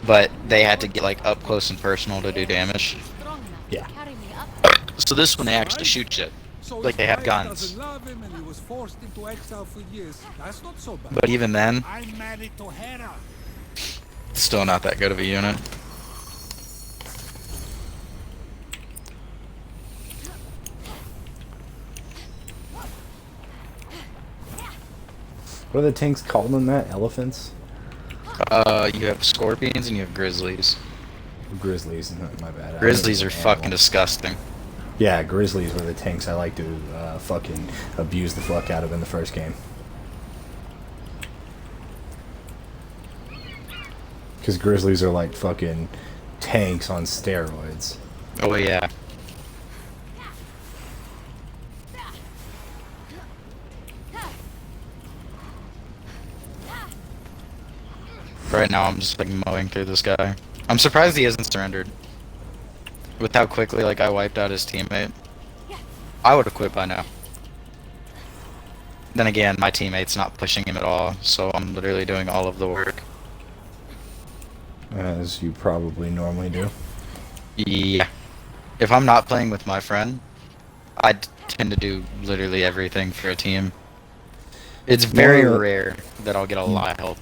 But they had to get, like, up close and personal to do damage.
Strong enough
Yeah.
to carry me up.
So this one, they actually shoot shit.
So
Like, they
if
have
Ryan
guns.
doesn't love him and he was forced into exile for years, that's not so bad.
But even then,
I'm married to Hera.
still not that good of a unit.
What are the tanks called in that? Elephants?
You have Scorpions and you have Grizzlies.
Grizzlies. My bad.
Grizzlies
I
are
don't know.
fucking disgusting.
Yeah, Grizzlies were the tanks I like to fucking abuse the fuck out of in the first game. Because Grizzlies are like fucking tanks on steroids.
Oh yeah. Right now I'm just like mowing through this guy. I'm surprised he hasn't surrendered. With how quickly like I wiped out his teammate. I would have quit by now. Then again, my teammate's not pushing him at all, so I'm literally doing all of the work.
As you probably normally do.
Yeah. If I'm not playing with my friend, I tend to do literally everything for a team. It's very
Well,
rare that I'll get a lot of help.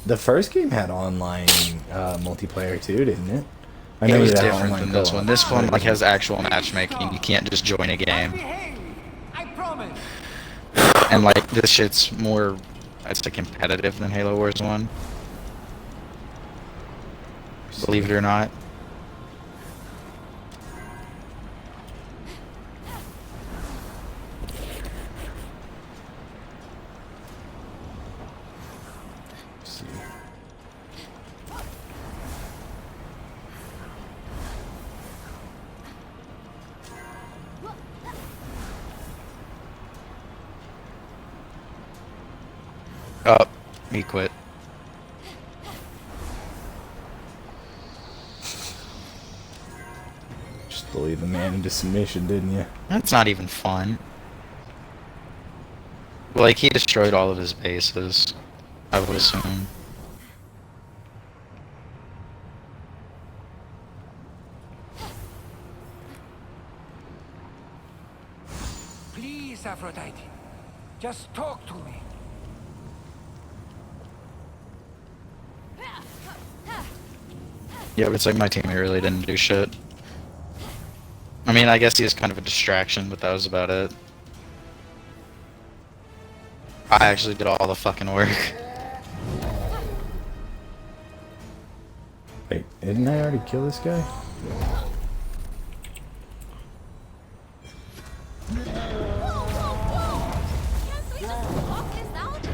The first game had online multiplayer too, didn't it? I
It was
it had
different
online
than this
co-op.
one. This one like has actual matchmaking. You can't just join a game.
I promise.
And like this shit's more, I'd say, competitive than Halo Wars 1. Believe it or not.
Let's see.
Oh, he quit.
Just bully the man into submission, didn't you?
That's not even fun. Like, he destroyed all of his bases, I would assume.
Please, Aphrodite. Just talk to me.
Yeah, but it's like my teammate really didn't do shit. I mean, I guess he was kind of a distraction, but that was about it. I actually did all the fucking work.
Wait, didn't I already kill this guy?
Whoa, whoa, whoa! Can't we just walk this out?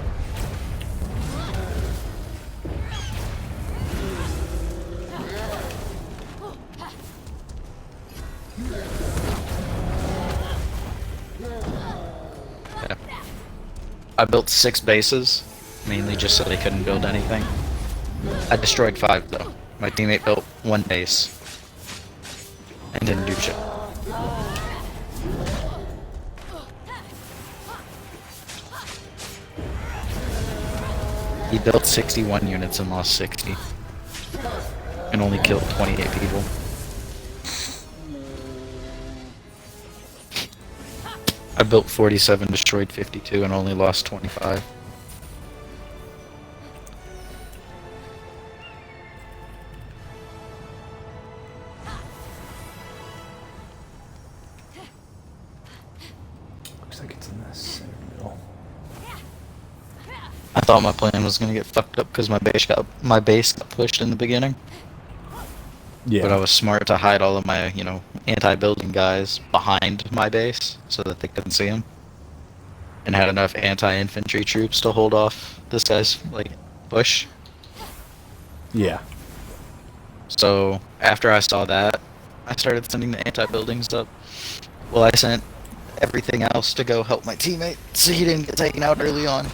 Yeah. I built 6 bases, mainly just so they couldn't build anything. I destroyed 5 though. My teammate built 1 base and didn't do shit. He built 61 units and lost 60. And only killed 28 people. I built 47, destroyed 52, and only lost 25.
Looks like it's in the center middle.
I thought my plan was gonna get fucked up because my base got pushed in the beginning.
Yeah.
But I was smart to hide all of my, you know, anti-building guys behind my base so that they couldn't see him. And had enough anti-infantry troops to hold off this guy's, like, push.
Yeah.
So, after I saw that, I started sending the anti-buildings up. Well, I sent everything else to go help my teammate so he didn't get taken out early on.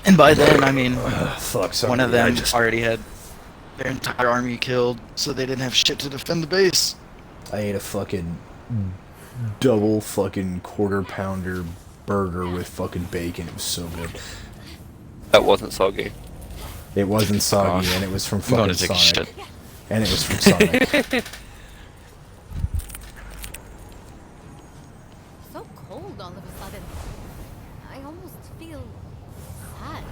And by then, I mean,
Fuck, sorry.
one of them
I just-
already had their entire army killed, so they didn't have shit to defend the base.
I ate a fucking double fucking quarter pounder burger with fucking bacon. It was so good.
That wasn't soggy.
It wasn't soggy, and it was from
I'm going
fucking
to take a
Sonic.
shit.
And it was from Sonic.
So cold all of a sudden. I almost feel sad.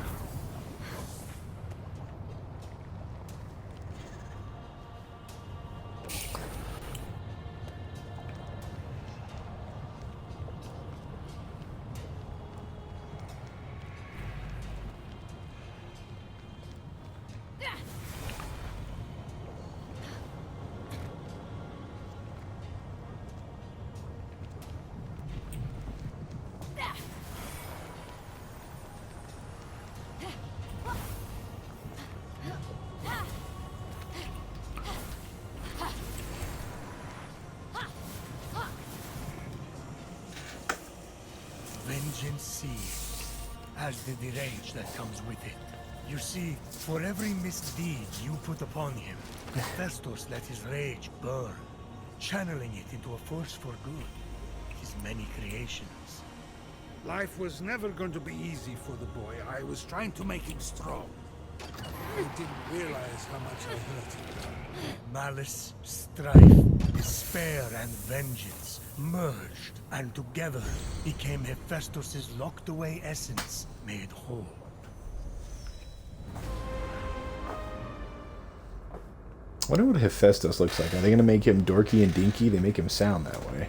Vengeance sees, as did the rage that comes with it. You see, for every misdeed you put upon him, Hephaestus let his rage burn, channeling it into a force for good. His many creations.
Life was never going to be easy for the boy. I was trying to make him strong. I didn't realize how much I hurt him.
Malice, strife, despair, and vengeance merged, and together became Hephaestus's locked-away essence, made whole.
I wonder what Hephaestus looks like. Are they gonna make him dorky and dinky? They make him sound that way.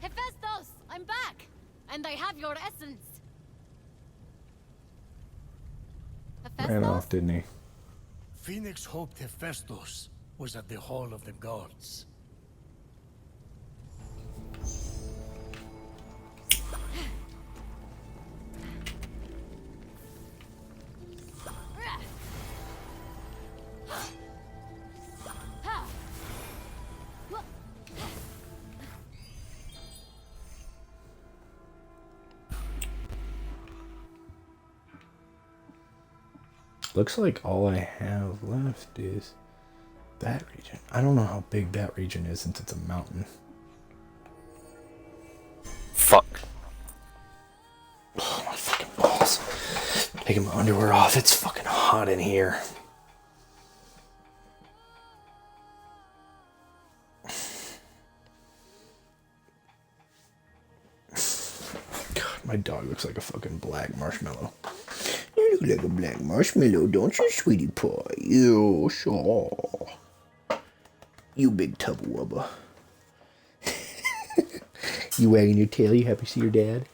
Hephaestus, I'm back! And I have your essence!
Ran
Hephaestus?
off, didn't he?
Phoenix hoped Hephaestus was at the Hall of the Gods.
Looks like all I have left is that region. I don't know how big that region is since it's a mountain.
Fuck.
Oh, my fucking balls. Taking my underwear off. It's fucking hot in here. God, my dog looks like a fucking black marshmallow. You look like a black marshmallow, don't you, sweetie pie? You sure. You big tub wubba. You wagging your tail? You happy to see your dad?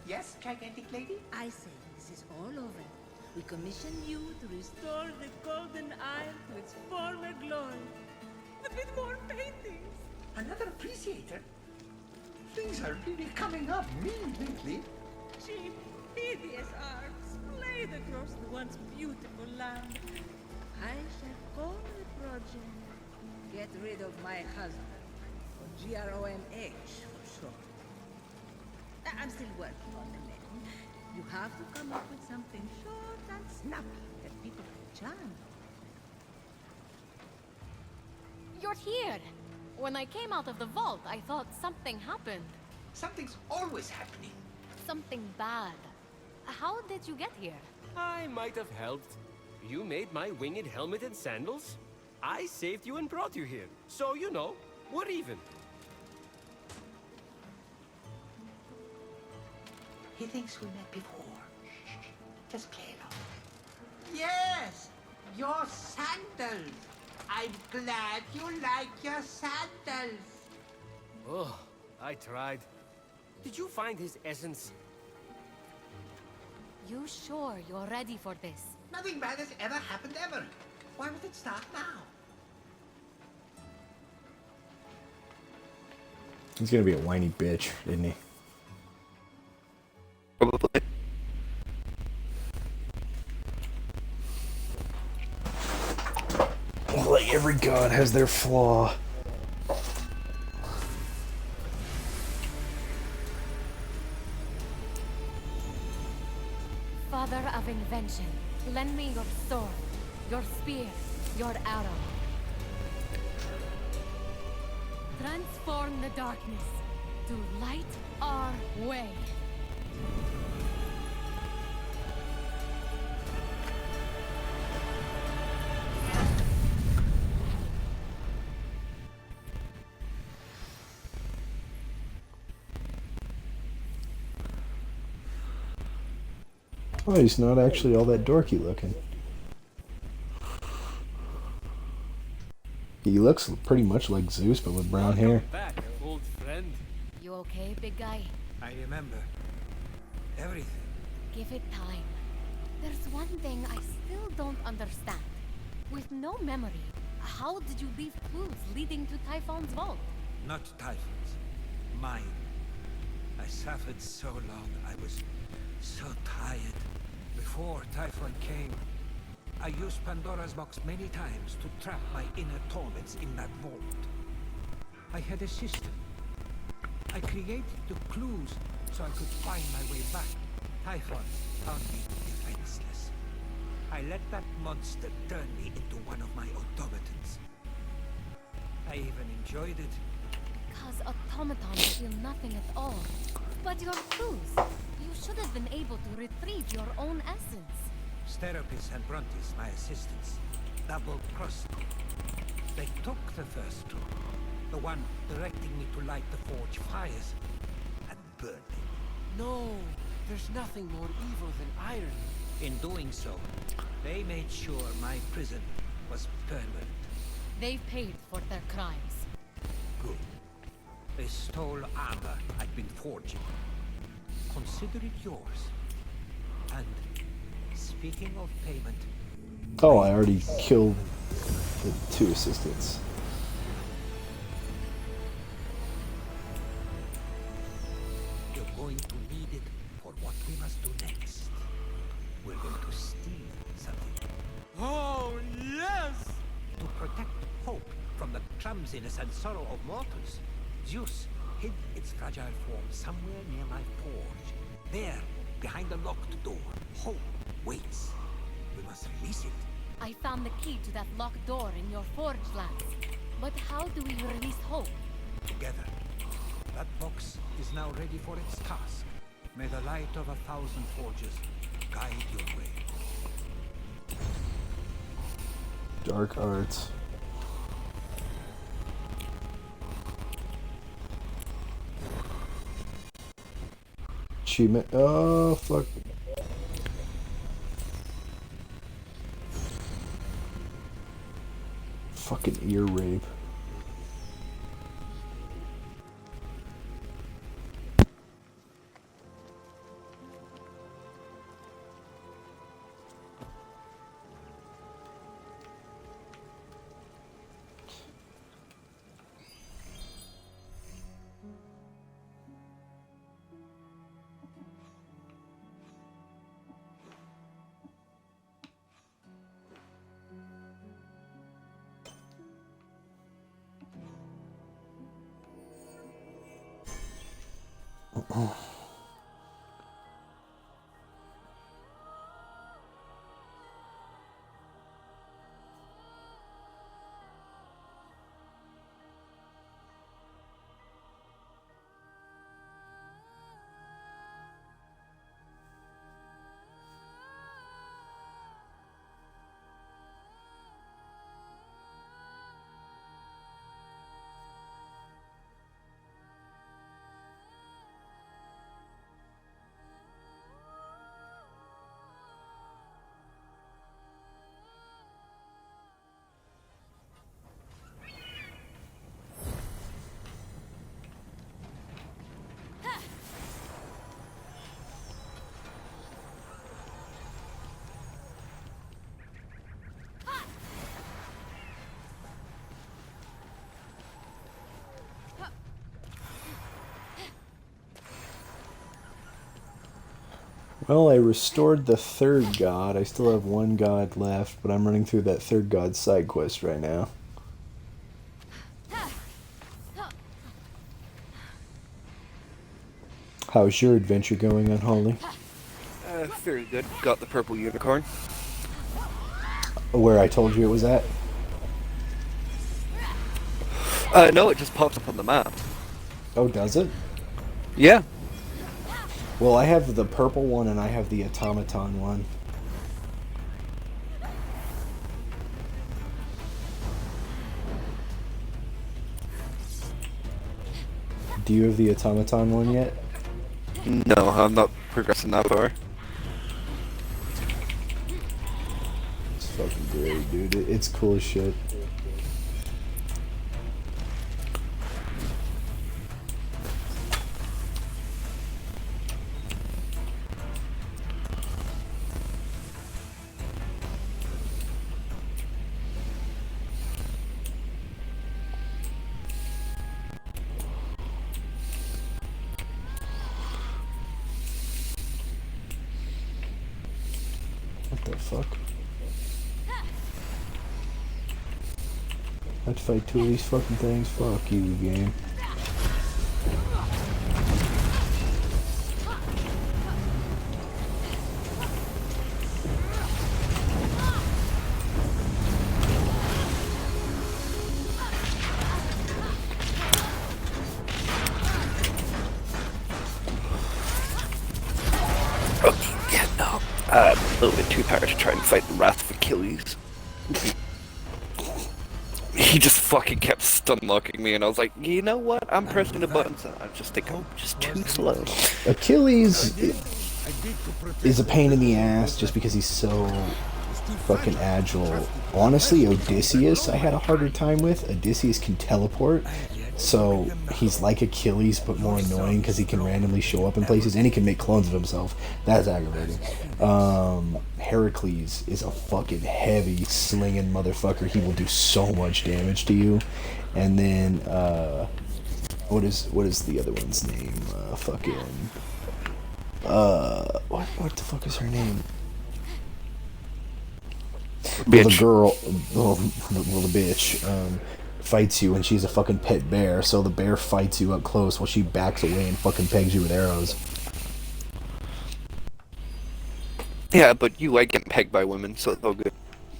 Yes, gigantic lady?
I say this is all over. We commission you to restore the Golden Isle to its former glory. A bit more paintings.
Another appreciator? Things are really coming up mean lately.
Cheap, hideous art splayed across the once beautiful land. I shall call the project Get Rid of My Husband, or GROMH for short. I'm still working on the name. You have to come up with something short and snappy that people can chant.
You're here! When I came out of the vault, I thought something happened.
Something's always happening.
Something bad. How did you get here?
I might have helped. You made my winged helmet and sandals. I saved you and brought you here. So, you know, we're even.
He thinks we met before. Shh, just play it off. Yes! Your sandals! I'm glad you like your sandals!
Oh, I tried. Did you find his essence?
You sure you're ready for this?
Nothing bad has ever happened ever. Why would it start now?
He's gonna be a whiny bitch, isn't he?
Probably.
Like every god has their flaw.
Father of invention, lend me your sword, your spear, your arrow. Transform the darkness to light our way.
Oh, he's not actually all that dorky looking. He looks pretty much like Zeus, but with brown hair.
Back, old friend.
You okay, big guy?
I remember everything.
Give it time. There's one thing I still don't understand. With no memory, how did you leave clues leading to Typhon's vault?
Not Typhon's. Mine. I suffered so long, I was so tired. Before Typhon came, I used Pandora's box many times to trap my inner torments in that vault. I had a system. I created the clues so I could find my way back. Typhon found me defenseless. I let that monster turn me into one of my automatons. I even enjoyed it.
Cause automatons feel nothing at all. But your clues, you should have been able to retrieve your own essence.
Steropis and Brontis, my assistants, double-crossed me. They took the first two, the one directing me to light the forge fires, and burn me.
No, there's nothing more evil than iron.
In doing so, they made sure my prison was permanent.
They've paid for their crimes.
Good. They stole armor I'd been forging. Consider it yours. And speaking of payment...
Oh, I already killed the two assistants.
going to need it for what we must do next. We're going to steal something.
Oh, yes!
To protect hope from the clumsiness and sorrow of mortals, Zeus hid its fragile form somewhere near my forge. There, behind the locked door, hope waits. We must release it.
I found the key to that locked door in your forge, Lance. But how do we release hope?
Together. That box is now ready for its task. May the light of 1,000 forges guide your way.
Dark arts. Achievement. Oh, fuck. Fucking ear rape. Well, I restored the third god. I still have one god left, but I'm running through that third god side quest right now. How's your adventure going, Unholy?
Very good. Got the purple unicorn.
Where I told you it was at?
No, it just pops up on the map.
Oh, does it?
Yeah.
Well, I have the purple one and I have the automaton one. Do you have the automaton one yet?
No, I'm not progressing that far.
It's fucking great, dude. It's cool as shit. What the fuck? I'd fight two of these fucking things. Fuck you, game.
Yeah, no. I'm a little bit too tired to try and fight the Wrath of Achilles. He just fucking kept stun-locking me, and I was like, you know what? I'm pressing the buttons, and I just think I'm just too slow.
Achilles is a pain in the ass just because he's so fucking agile. Honestly, Odysseus I had a harder time with. Odysseus can teleport, so he's like Achilles but more annoying because he can randomly show up in places and he can make clones of himself. That's aggravating. Heracles is a fucking heavy slinging motherfucker. He will do so much damage to you. And then What is the other one's name? What the fuck is her name? Well, the girl, well, the bitch, fights you, and she's a fucking pet bear. So the bear fights you up close while she backs away and fucking pegs you with arrows.
Yeah, but you like getting pegged by women, so it's all good.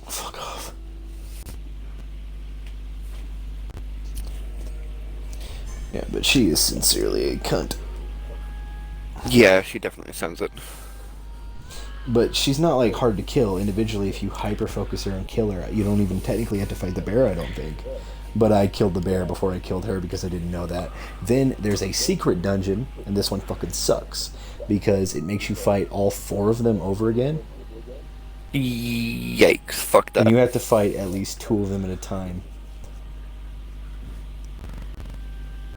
Fuck off. Yeah, but she is sincerely a cunt.
Yeah, she definitely sounds it.
But she's not like hard to kill individually. If you hyper focus her and kill her, you don't even technically have to fight the bear, I don't think. But I killed the bear before I killed her because I didn't know that. Then there's a secret dungeon, and this one fucking sucks because it makes you fight all 4 of them over again.
Yikes, fuck that.
And you have to fight at least 2 of them at a time.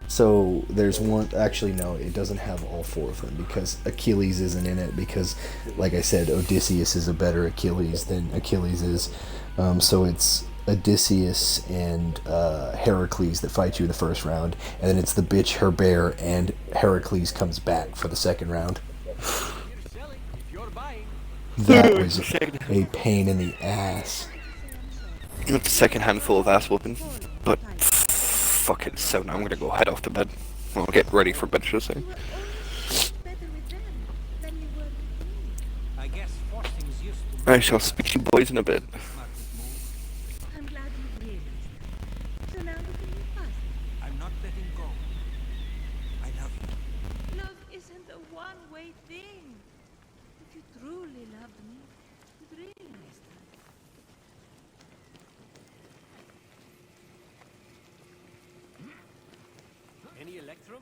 So there's one, actually no, it doesn't have all 4 of them because Achilles isn't in it because, like I said, Odysseus is a better Achilles than Achilles is. So it's Odysseus and Heracles that fight you in the first round, and then it's the bitch, her bear, and Heracles comes back for the second round. That was a pain in the ass.
It's a second handful of ass whooping, but fuck it, so now I'm gonna go head off to bed. I'll get ready for bed, should I say. I shall speak to you boys in a bit.
I'm glad you realized that. So now you can move fast.
I'm not letting go. I love you.
Love isn't a one-way thing. If you truly loved me, you'd realize that.
Any Electrum?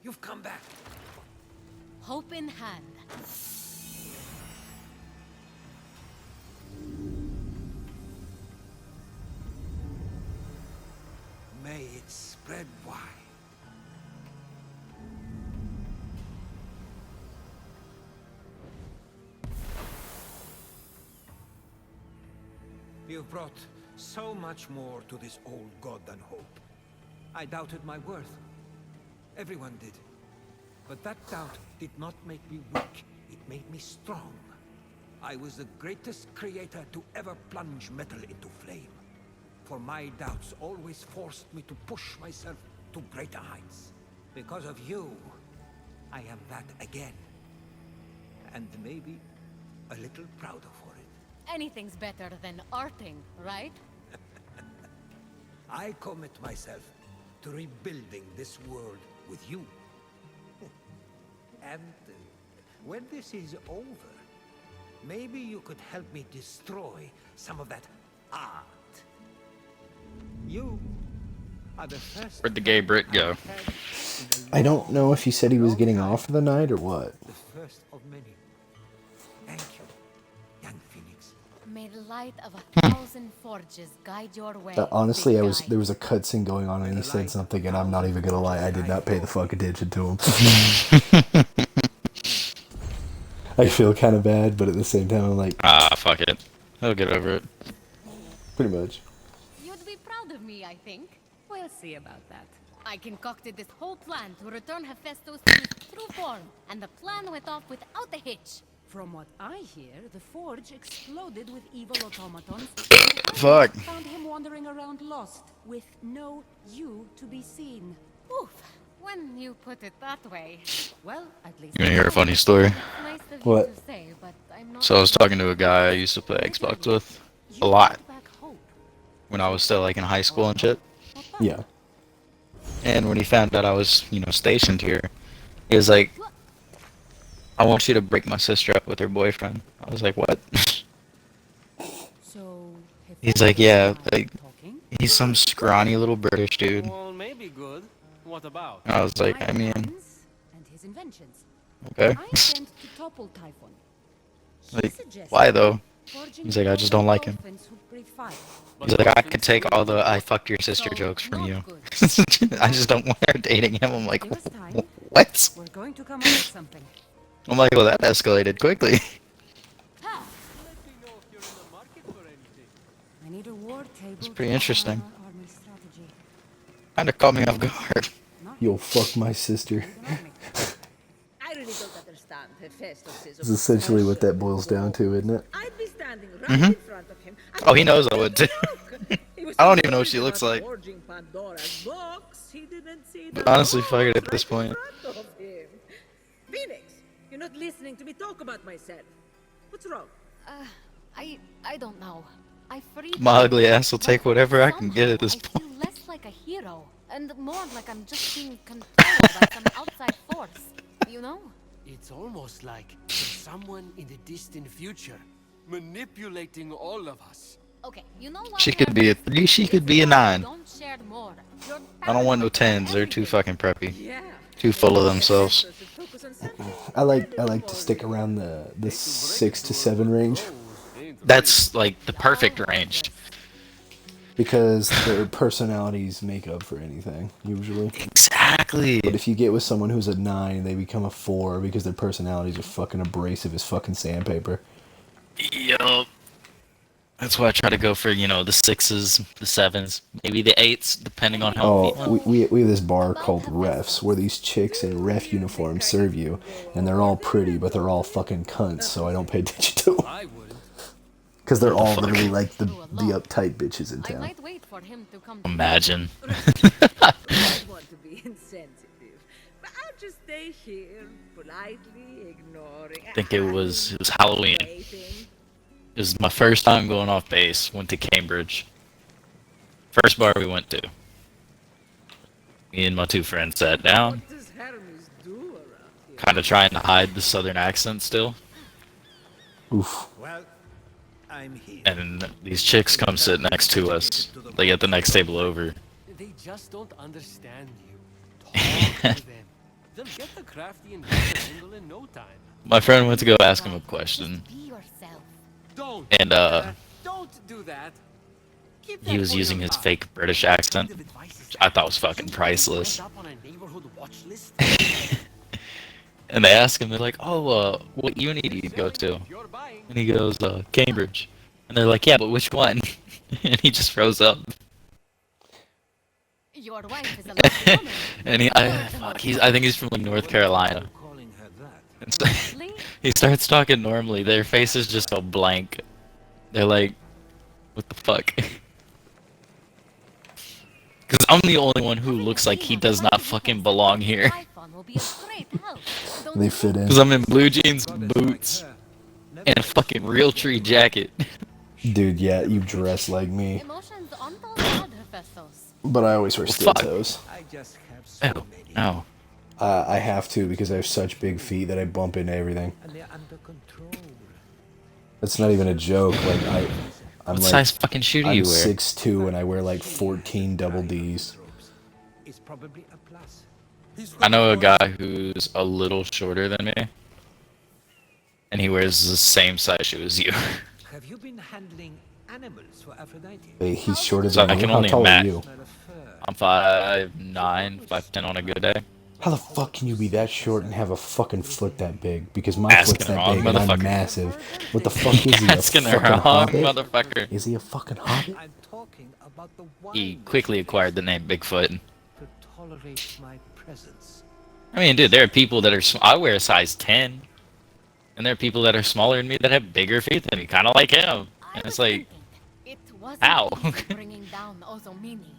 You've come back.
Hope in hand.
May it spread wide. You've brought so much more to this old god than hope. I doubted my worth. Everyone did. But that doubt did not make me weak. It made me strong. I was the greatest creator to ever plunge metal into flame. For my doubts always forced me to push myself to greater heights. Because of you, I am that again. And maybe a little prouder for it.
Anything's better than arting, right?
I commit myself to rebuilding this world with you. And when this is over, maybe you could help me destroy some of that art. You are the first.
Where'd the gay Brit go?
I don't know if he said he was getting off for the night or what.
The first of many. Thank you, young Phoenix.
May the light of 1,000 forges guide your way.
Honestly,
big guy.
there was a cutscene going on and he said something, and I'm not even gonna lie, I did not pay the fuck attention to him. I feel kind of bad, but at the same time, I'm like,
fuck it. I'll get over it.
Pretty much.
You'd be proud of me, I think.
We'll see about that.
I concocted this whole plan to return Hephaestus to his true form, and the plan went off without a hitch.
From what I hear, the forge exploded with evil automatons.
Fuck.
Found him wandering around lost, with no you to be seen.
Oof. When you put it that way.
Well, at least.
You wanna hear a funny story?
Nice of
What?
you to say, but I'm not.
So I was talking to a guy I used to play Xbox with a lot when I was still like in high school and shit.
Yeah.
And when he found out I was, stationed here, he was like, I want you to break my sister up with her boyfriend. I was like, what?
So,
He's like, yeah, like, he's some scrawny little British dude.
Well, maybe good. What about?
I was like, I mean,
and his inventions.
okay.
I intend to topple Typhon.
Like, why though? He's like, I just don't like him. He's like, I could take all the I fucked your sister jokes from you. I just don't want her dating him. I'm like, what?
We're going to come up with something.
I'm like, well, that escalated quickly.
I need a war table.
It's pretty interesting. Kinda caught me off guard.
Yo, fuck my sister.
I really don't understand Hephaestus'
Is essentially what that boils down to, isn't it?
I'd be standing right in front of him. and
Oh, he knows I would too.
he was
I don't
so
even know what
worried
she looks
about
like.
forging Pandora's box, he didn't see
But
the
honestly,
box
fuck it at this
right in
point.
front of him. Phoenix, you're not listening to me talk about myself. What's wrong?
I don't know. I freed
My
him,
ugly ass will
but
take whatever I can get at this
somehow I
point.
feel less like a hero and more like I'm just being controlled by some outside force. You know?
It's almost like there's someone in the distant future manipulating all of us.
Okay, you know what?
She could be a 3, she could be a 9.
Don't share more. You're
I don't want no
paranoid
10s, they're too fucking preppy.
Yeah.
Too full of themselves.
Hephaestus should focus on something.
I like to stick around the 6 to 7 range
That's like the perfect range.
because their personalities make up for anything usually.
Exactly.
But if you get with someone who's a 9, they become a 4 because their personalities are fucking abrasive as fucking sandpaper.
Yup. That's why I try to go for, you know, the 6s, the 7s, maybe the 8s, depending on how I'm feeling.
We have this bar called Refs where these chicks in ref uniforms serve you, and they're all pretty, but they're all fucking cunts, so I don't pay attention to them.
I wouldn't.
Because they're all
fuck?
literally like the uptight bitches in
I
town.
might wait for him to come. to
Imagine.
I want to be insensitive, but I'll just stay here, politely ignoring.
I think it was Halloween.
Waiting.
It was my first time going off base. Went to Cambridge. First bar we went to. Me and my 2 friends sat down,
What does Hermes do around here?
kind of trying to hide the southern accent still.
Oof.
Well, I'm here.
And these chicks come sit next to us. They get the next table over.
They just don't understand you. Talk to them. They'll get the crafty and angle in no time.
My friend went to go ask him a question,
Be yourself.
Don't.
and
Don't do that. Keep
he
that
was
for
using
your
his
mouth.
fake British accent,
Bit of advice is
which I thought was fucking priceless.
End up on a neighborhood watch list.
And they ask him, they're like, "Oh, what uni do you go to?"
You're buying.
And he goes, "Cambridge." And they're like, "Yeah, but which one?" And he just froze up.
Your wife is a lucky woman.
And I think he's from like North Carolina.
Calling her that.
And so he starts talking normally. Their faces just go blank. They're like, "What the fuck?" Because I'm the only one who looks like he does not fucking belong here.
iPhone will be a great help. Don't
They
you
fit in.
Because I'm in blue jeans, boots, and a fucking real tree jacket.
Dude, yeah, you dress like me.
Emotions aren't all bad, Hephaestus.
But I always wear steel
fuck.
toes.
I just have so
Oh,
many.
no.
I have to because I have such big feet that I bump into everything.
And they're under control.
That's not even a joke. Like I'm
What
like
size fucking shoe do
I'm
you wear?
6'2" and I wear like 14 double Ds.
It's probably a plus.
I know a guy who's a little shorter than me, and he wears the same size shoe as you.
Have you been handling animals for Aphrodite?
Wait, he's shorter
So
than
I
me.
can
How
only
tall are
imagine.
you?
Not a fur.
I'm 5'9", 5'10" on a good day.
How the fuck can you be that short and have a fucking foot that big? Because my
Asking
foot's
the
that
wrong
big and I'm
motherfucker.
massive. What the fuck is he? A
Asking the
fucking
wrong
hobbit?
motherfucker.
Is he a fucking hobbit?
I'm talking about the
He
wine
quickly acquired the name Bigfoot.
to tolerate my presence.
I mean, dude, there are people that are. I wear a size 10, and there are people that are smaller than me that have bigger feet than me, kind of like him. And it's like,
It wasn't
Ow.
easy bringing down Ozomini.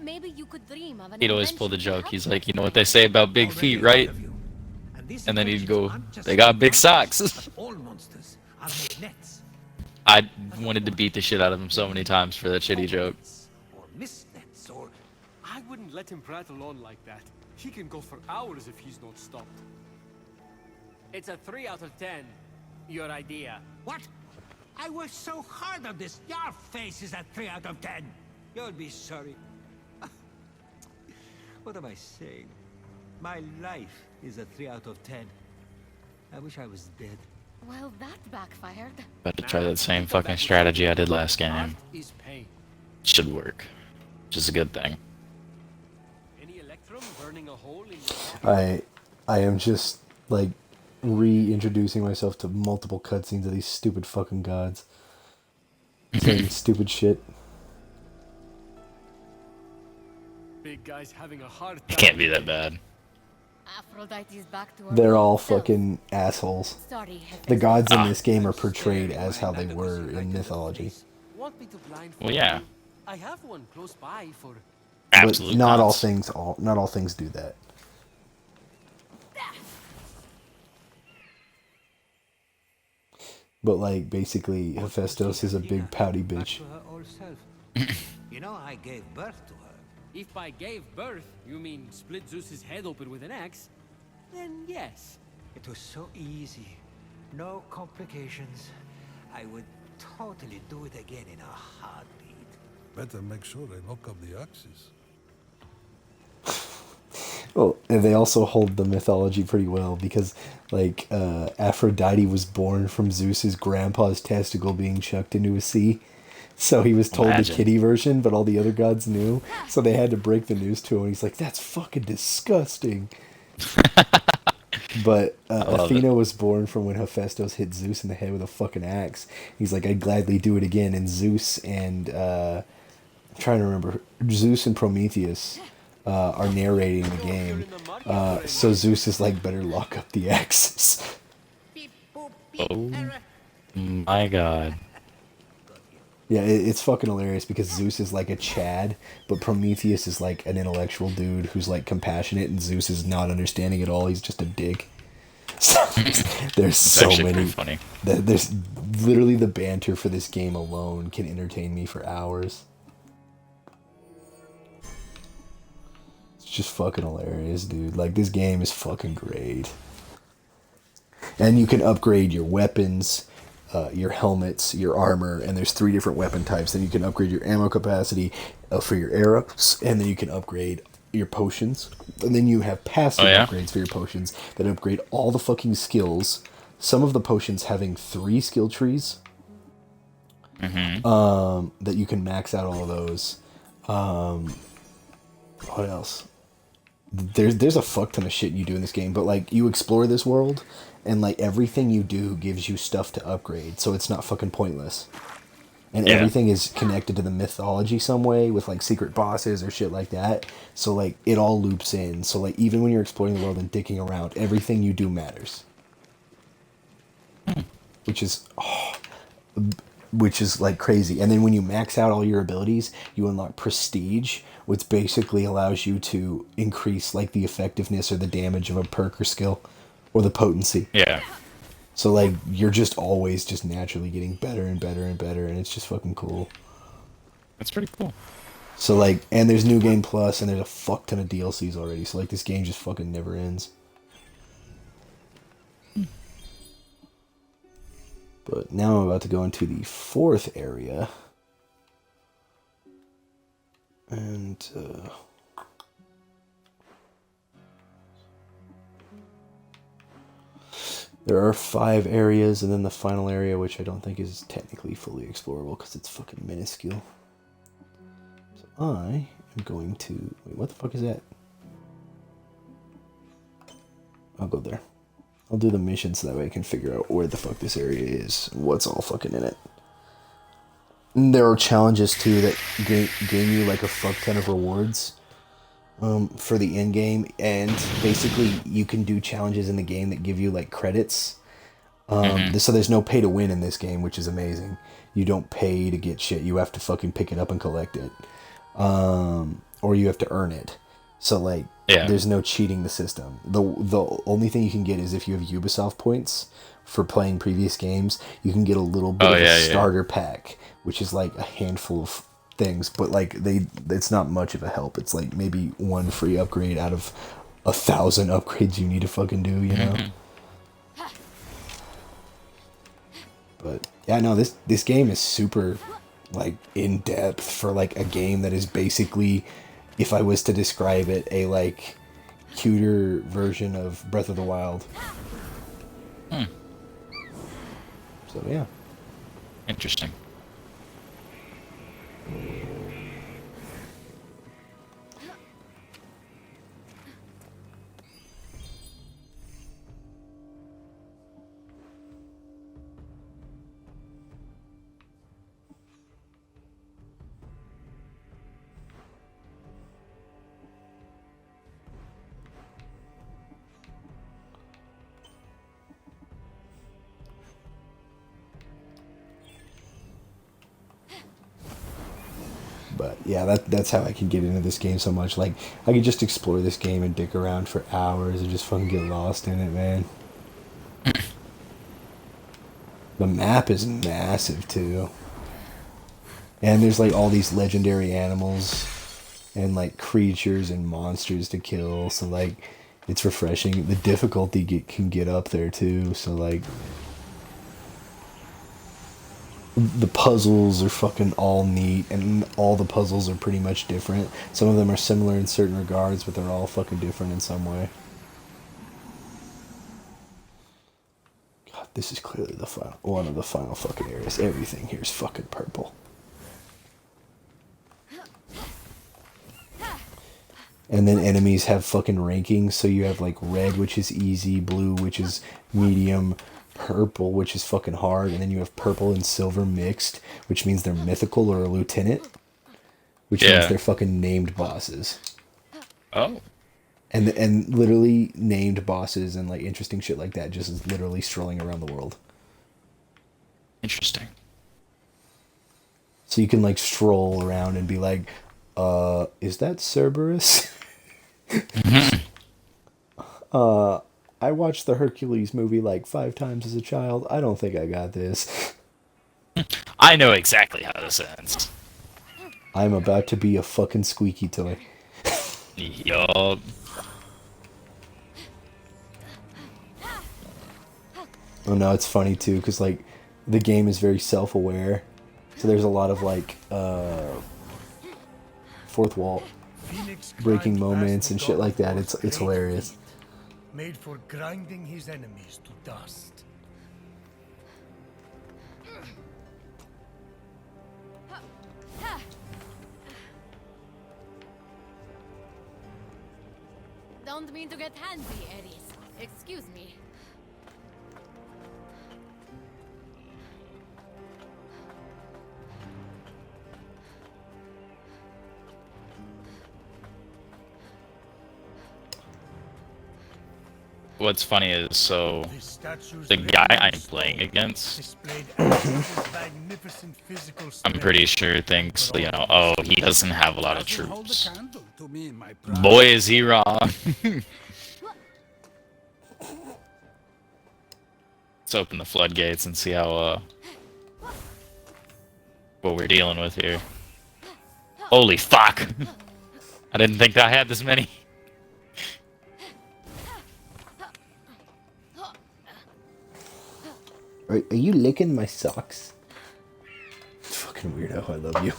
Maybe you could dream of an
he'd always pull the
invention to
joke. He's
help
like,
us
you know what
fight
they say about big feet, right? And then he'd go, they got big socks.
All monsters are made nets
I wanted to beat the shit out of him so many times for that shitty joke.
or mist nets or
I wouldn't let him prattle on like that. He can go for hours if he's not stopped. It's a 3 out of 10. Your idea.
What? I worked so hard on this. Your face is a 3 out of 10.
you'll be sorry. What am I saying? My life is a 3 out of 10. I wish I was dead.
Well, that backfired.
About to try that same fucking strategy I did last
Art
game.
is pain.
Should work, which is a good thing.
Any electrum burning a hole in your
I am just like reintroducing myself to multiple cutscenes of these stupid fucking gods. Saying stupid shit.
big guy's having a hard time.
It can't be that bad.
Aphrodite's back to her
They're all
old self.
fucking assholes.
Sorry,
The
Hephaestus.
gods in
Ah.
this game are portrayed as how they were in mythology.
Want me to blindfold
Well, yeah.
you? I have one close by for.
Absolute
But not
nonsense.
not all things do that. But like basically Hephaestus is a big pouty
Back
bitch.
to her old self. You know, I gave birth to her.
If by gave birth you mean split Zeus's head open with an axe, then yes.
It was so easy. No complications. I would totally do it again in a heartbeat.
Better make sure they knock up the axes.
Well, and they also hold the mythology pretty well because, like, Aphrodite was born from Zeus's grandpa's testicle being chucked into a sea. So he was told
Imagine.
the kiddie version, but all the other gods knew. So they had to break the news to him. He's like, "That's fucking disgusting." But
love
Athena was born from when Hephaestus hit Zeus in the head with a fucking axe. He's like, "I'd gladly do it again." And Zeus and I'm trying to remember, Zeus and Prometheus are narrating the game. So Zeus is like, "Better lock up the axes."
Oh my god.
Yeah, it's fucking hilarious because Zeus is like a Chad, but Prometheus is like an intellectual dude who's like compassionate, and Zeus is not understanding at all. He's just a dick. So there's so
actually
many.
pretty funny.
There's literally the banter for this game alone can entertain me for hours. It's just fucking hilarious, dude. Like, this game is fucking great. And you can upgrade your weapons, your helmets, your armor, and there's 3 different weapon types. Then you can upgrade your ammo capacity for your arrows, and then you can upgrade your potions. And then you have passive upgrades for your potions that upgrade all the fucking skills. Some of the potions having 3 skill trees. That you can max out all of those. What else? There's a fuck ton of shit you do in this game, but like you explore this world, and like everything you do gives you stuff to upgrade, so it's not fucking pointless. And everything is connected to the mythology some way with like secret bosses or shit like that. So like it all loops in. So like even when you're exploring the world and dicking around, everything you do matters. Which is like crazy. And then when you max out all your abilities, you unlock prestige, which basically allows you to increase like the effectiveness or the damage of a perk or skill, or the potency.
Yeah.
So like you're just always just naturally getting better and better and better, and it's just fucking cool.
That's pretty cool.
So like, and there's New Game Plus, and there's a fuck ton of DLCs already. So like this game just fucking never ends. But now I'm about to go into the 4th area. And, there are 5 areas, and then the final area, which I don't think is technically fully explorable, because it's fucking minuscule. So I am going to... Wait, what the fuck is that? I'll go there. I'll do the mission so that way I can figure out where the fuck this area is, what's all fucking in it. And there are challenges too that gain you like a fuck ton of rewards for the end game, and basically you can do challenges in the game that give you like credits. So there's no pay to win in this game, which is amazing. You don't pay to get shit. You have to fucking pick it up and collect it, or you have to earn it. So like, there's no cheating the system. The only thing you can get is if you have Ubisoft points for playing previous games. You can get a little bit of a starter pack, which is like a handful of things, but like it's not much of a help. It's like maybe 1 free upgrade out of 1,000 upgrades you need to fucking do, you know. But yeah, no, this game is super like in depth for like a game that is basically, if I was to describe it, a like cuter version of Breath of the Wild. So yeah.
Interesting.
Yeah, that's how I can get into this game so much. Like, I could just explore this game and dick around for hours and just fucking get lost in it, man. The map is massive, too. And there's, like, all these legendary animals and, like, creatures and monsters to kill. So, like, it's refreshing. The difficulty can get up there, too. So, like, the puzzles are fucking all neat, and all the puzzles are pretty much different. Some of them are similar in certain regards, but they're all fucking different in some way. God, this is clearly the final, one of the final fucking areas. Everything here is fucking purple. And then enemies have fucking rankings, so you have like red, which is easy, blue, which is medium, purple, which is fucking hard, and then you have purple and silver mixed, which means they're mythical or a lieutenant, which means they're fucking named bosses.
Oh.
And literally named bosses and like interesting shit like that just is literally strolling around the world.
Interesting.
So you can like stroll around and be like, is that Cerberus? I watched the Hercules movie like 5 times as a child. I don't think I got this.
I know exactly how this ends.
I'm about to be a fucking squeaky toy.
Yup.
Oh no, it's funny too, because like the game is very self-aware. So there's a lot of like fourth wall breaking moments and shit like that. It's hilarious.
Made for grinding his enemies to dust.
Don't mean to get handsy, Ares. Excuse me.
What's funny is, so, the guy I'm playing against, I'm pretty sure thinks, you know, oh, he doesn't have a lot of troops. Boy, is he wrong. Let's open the floodgates and see how, what we're dealing with here. Holy fuck! I didn't think I had this many.
Are you licking my socks? Fucking weirdo, I love you.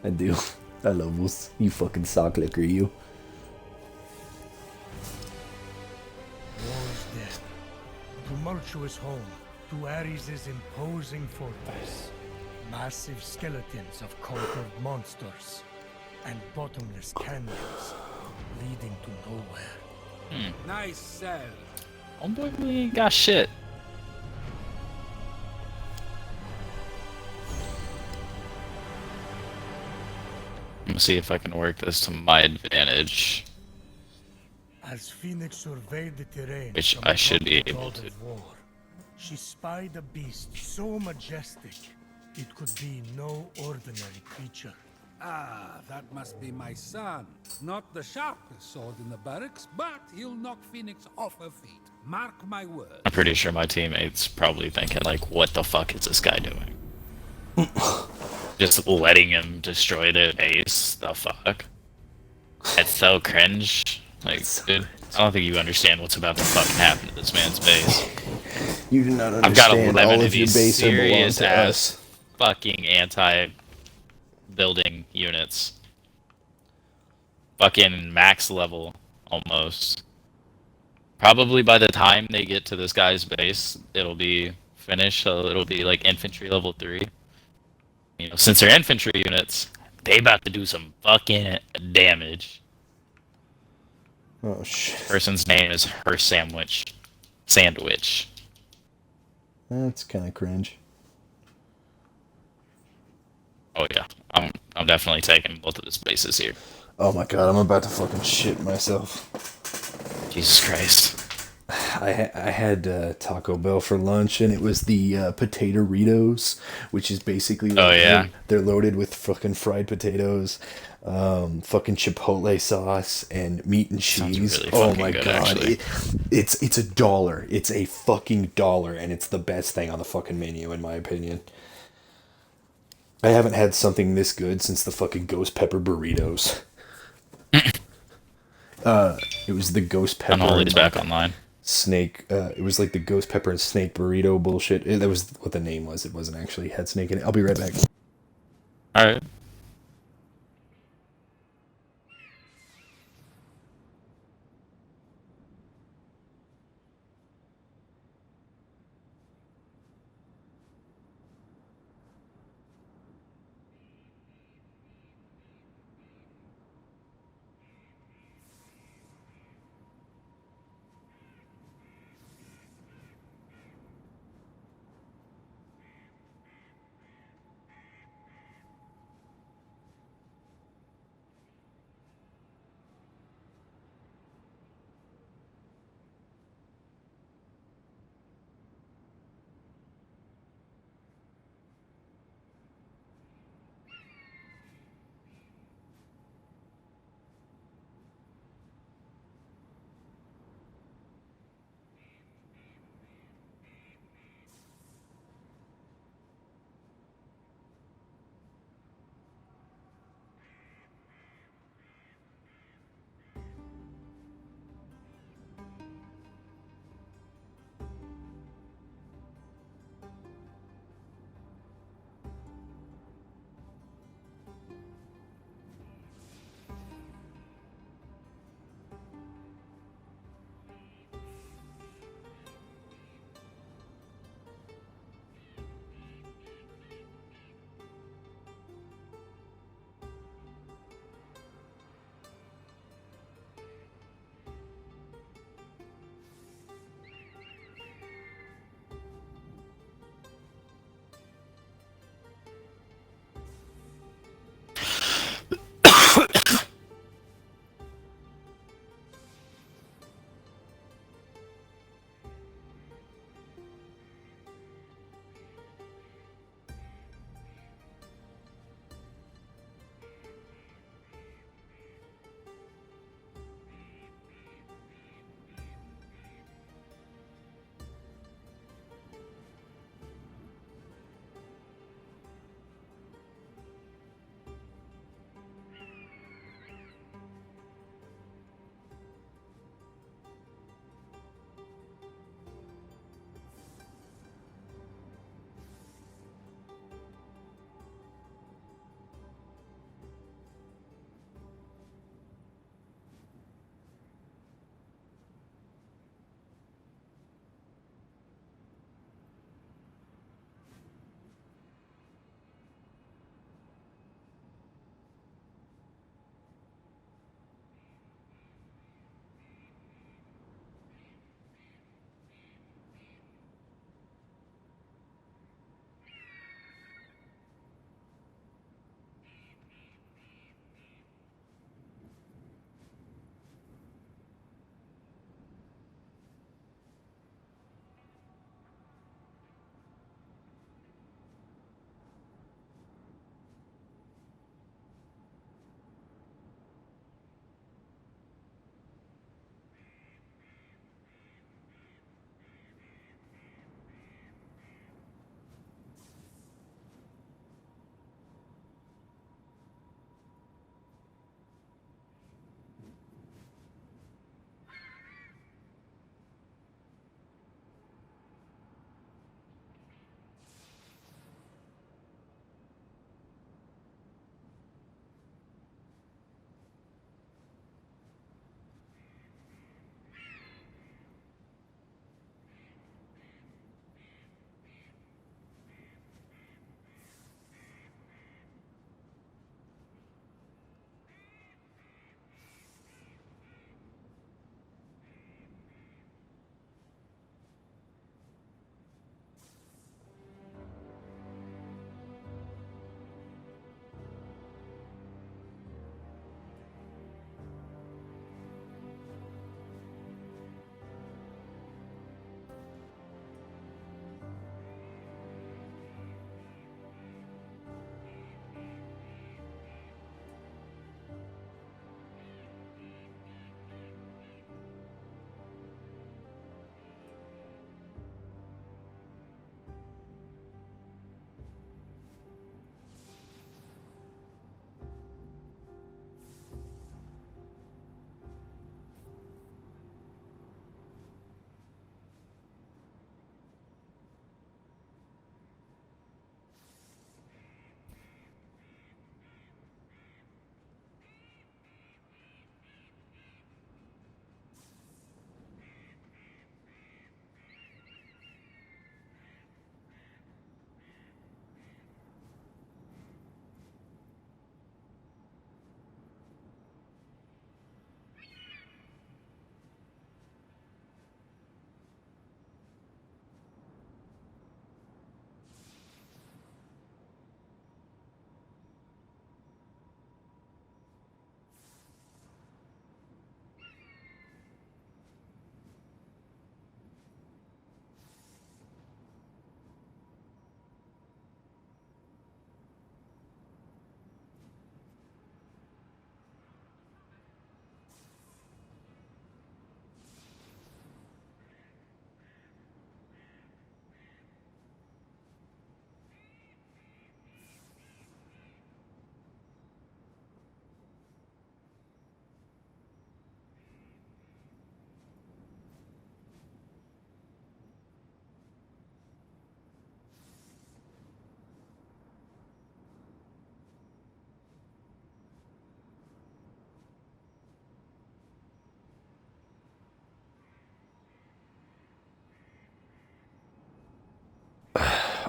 I do. I love you. You fucking sock licker, you.
War's dead. Tumultuous home to Ares' imposing fortress. Massive skeletons of conquered monsters. And bottomless canyons leading to nowhere.
Nice cell.
Oh boy, we ain't got shit. I'm gonna see if I can work this to my advantage.
As Phoenix surveyed the terrain,
Which
from
I should be
above the
able
god
to.
of war, she spied a beast so majestic it could be no ordinary creature.
Ah, that must be my son. Not the sharpest sword in the barracks, but he'll knock Phoenix off her feet. Mark my words.
I'm pretty sure my teammates probably thinking like, what the fuck is this guy doing? Just letting him destroy their base. The fuck? That's so cringe. Like, dude, I don't think you understand what's about to fucking happen to this man's base.
You do not understand.
I've got 11
all
of
of your
these
base belong
serious
to
ass
us.
fucking anti-building units. Fucking max level, almost. Probably by the time they get to this guy's base, it'll be finished, so it'll be like infantry level 3. You know, since they're infantry units, they about to do some fucking damage.
Oh shit.
Person's name is Her Sandwich. Sandwich.
That's kind of cringe.
Oh yeah, I'm definitely taking both of his bases here.
Oh my god, I'm about to fucking shit myself.
Jesus Christ.
I had Taco Bell for lunch, and it was the potato Ritos, which is basically
Oh, yeah.
they're loaded with fucking fried potatoes, fucking chipotle sauce, and meat and
Sounds
cheese.
really
Oh
fucking
my
good,
god,
actually.
it's $1. It's a fucking dollar, and it's the best thing on the fucking menu in my opinion. I haven't had something this good since the fucking ghost pepper burritos. It was the ghost pepper.
Unholy's
and,
back
like,
online.
snake. It was like the ghost pepper and snake burrito bullshit. That was what the name was. It wasn't actually had snake in it. I'll be right back.
Alright.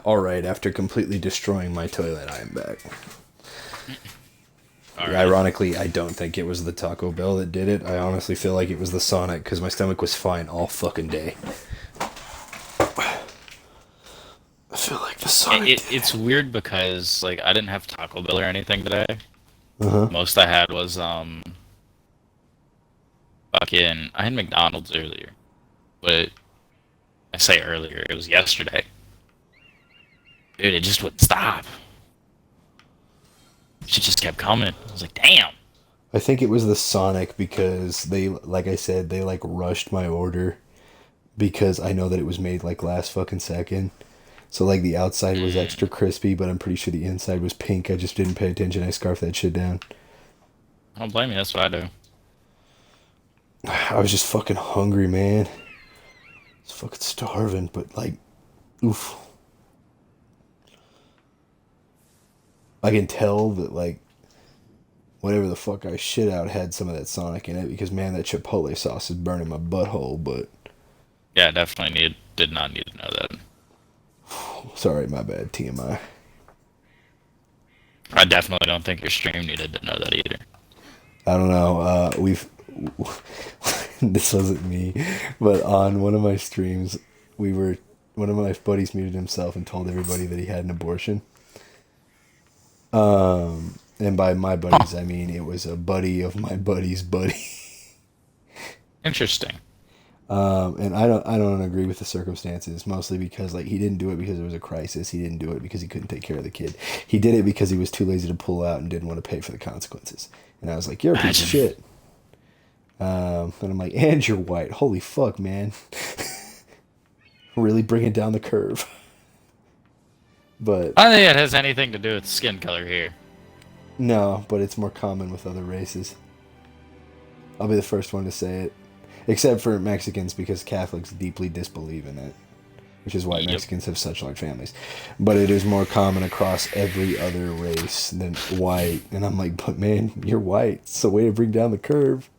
Alright, after completely destroying my toilet, I am back.
Alright.
Ironically, I don't think it was the Taco Bell that did it. I honestly feel like it was the Sonic, because my stomach was fine all fucking day. I feel like the Sonic
It's weird because, like, I didn't have Taco Bell or anything today.
Uh-huh.
Most I had was, fucking, I had McDonald's earlier. But, I say earlier, it was yesterday. Dude, it just wouldn't stop. Shit just kept coming. I was like, damn.
I think it was the Sonic because they, like I said, they like rushed my order because I know that it was made like last fucking second. So like the outside was extra crispy, but I'm pretty sure the inside was pink. I just didn't pay attention. I scarfed that shit down.
I don't blame you, that's what I do.
I was just fucking hungry, man. I was fucking starving, but like, oof. I can tell that like whatever the fuck I shit out had some of that Sonic in it because man, that Chipotle sauce is burning my butthole. But
Yeah, definitely did not need to know that.
Sorry, my bad. TMI.
I definitely don't think your stream needed to know that either.
I don't know. This wasn't me, but on one of my streams, one of my buddies muted himself and told everybody that he had an abortion. And by my buddies, I mean it was a buddy of my buddy's buddy.
Interesting.
And I don't agree with the circumstances, mostly because like he didn't do it because there was a crisis. He didn't do it because he couldn't take care of the kid. He did it because he was too lazy to pull out and didn't want to pay for the consequences. And I was like, you're a piece of shit. And I'm like, and you're white. Holy fuck, man. Really bringing down the curve. But
I don't think it has anything to do with skin color here.
no, but it's more common with other races. I'll be the first one to say it. Except for Mexicans, because Catholics deeply disbelieve in it. Which is why Mexicans have such large families. But it is more common across every other race than white. And I'm like, but man, you're white. It's a way to bring down the curve.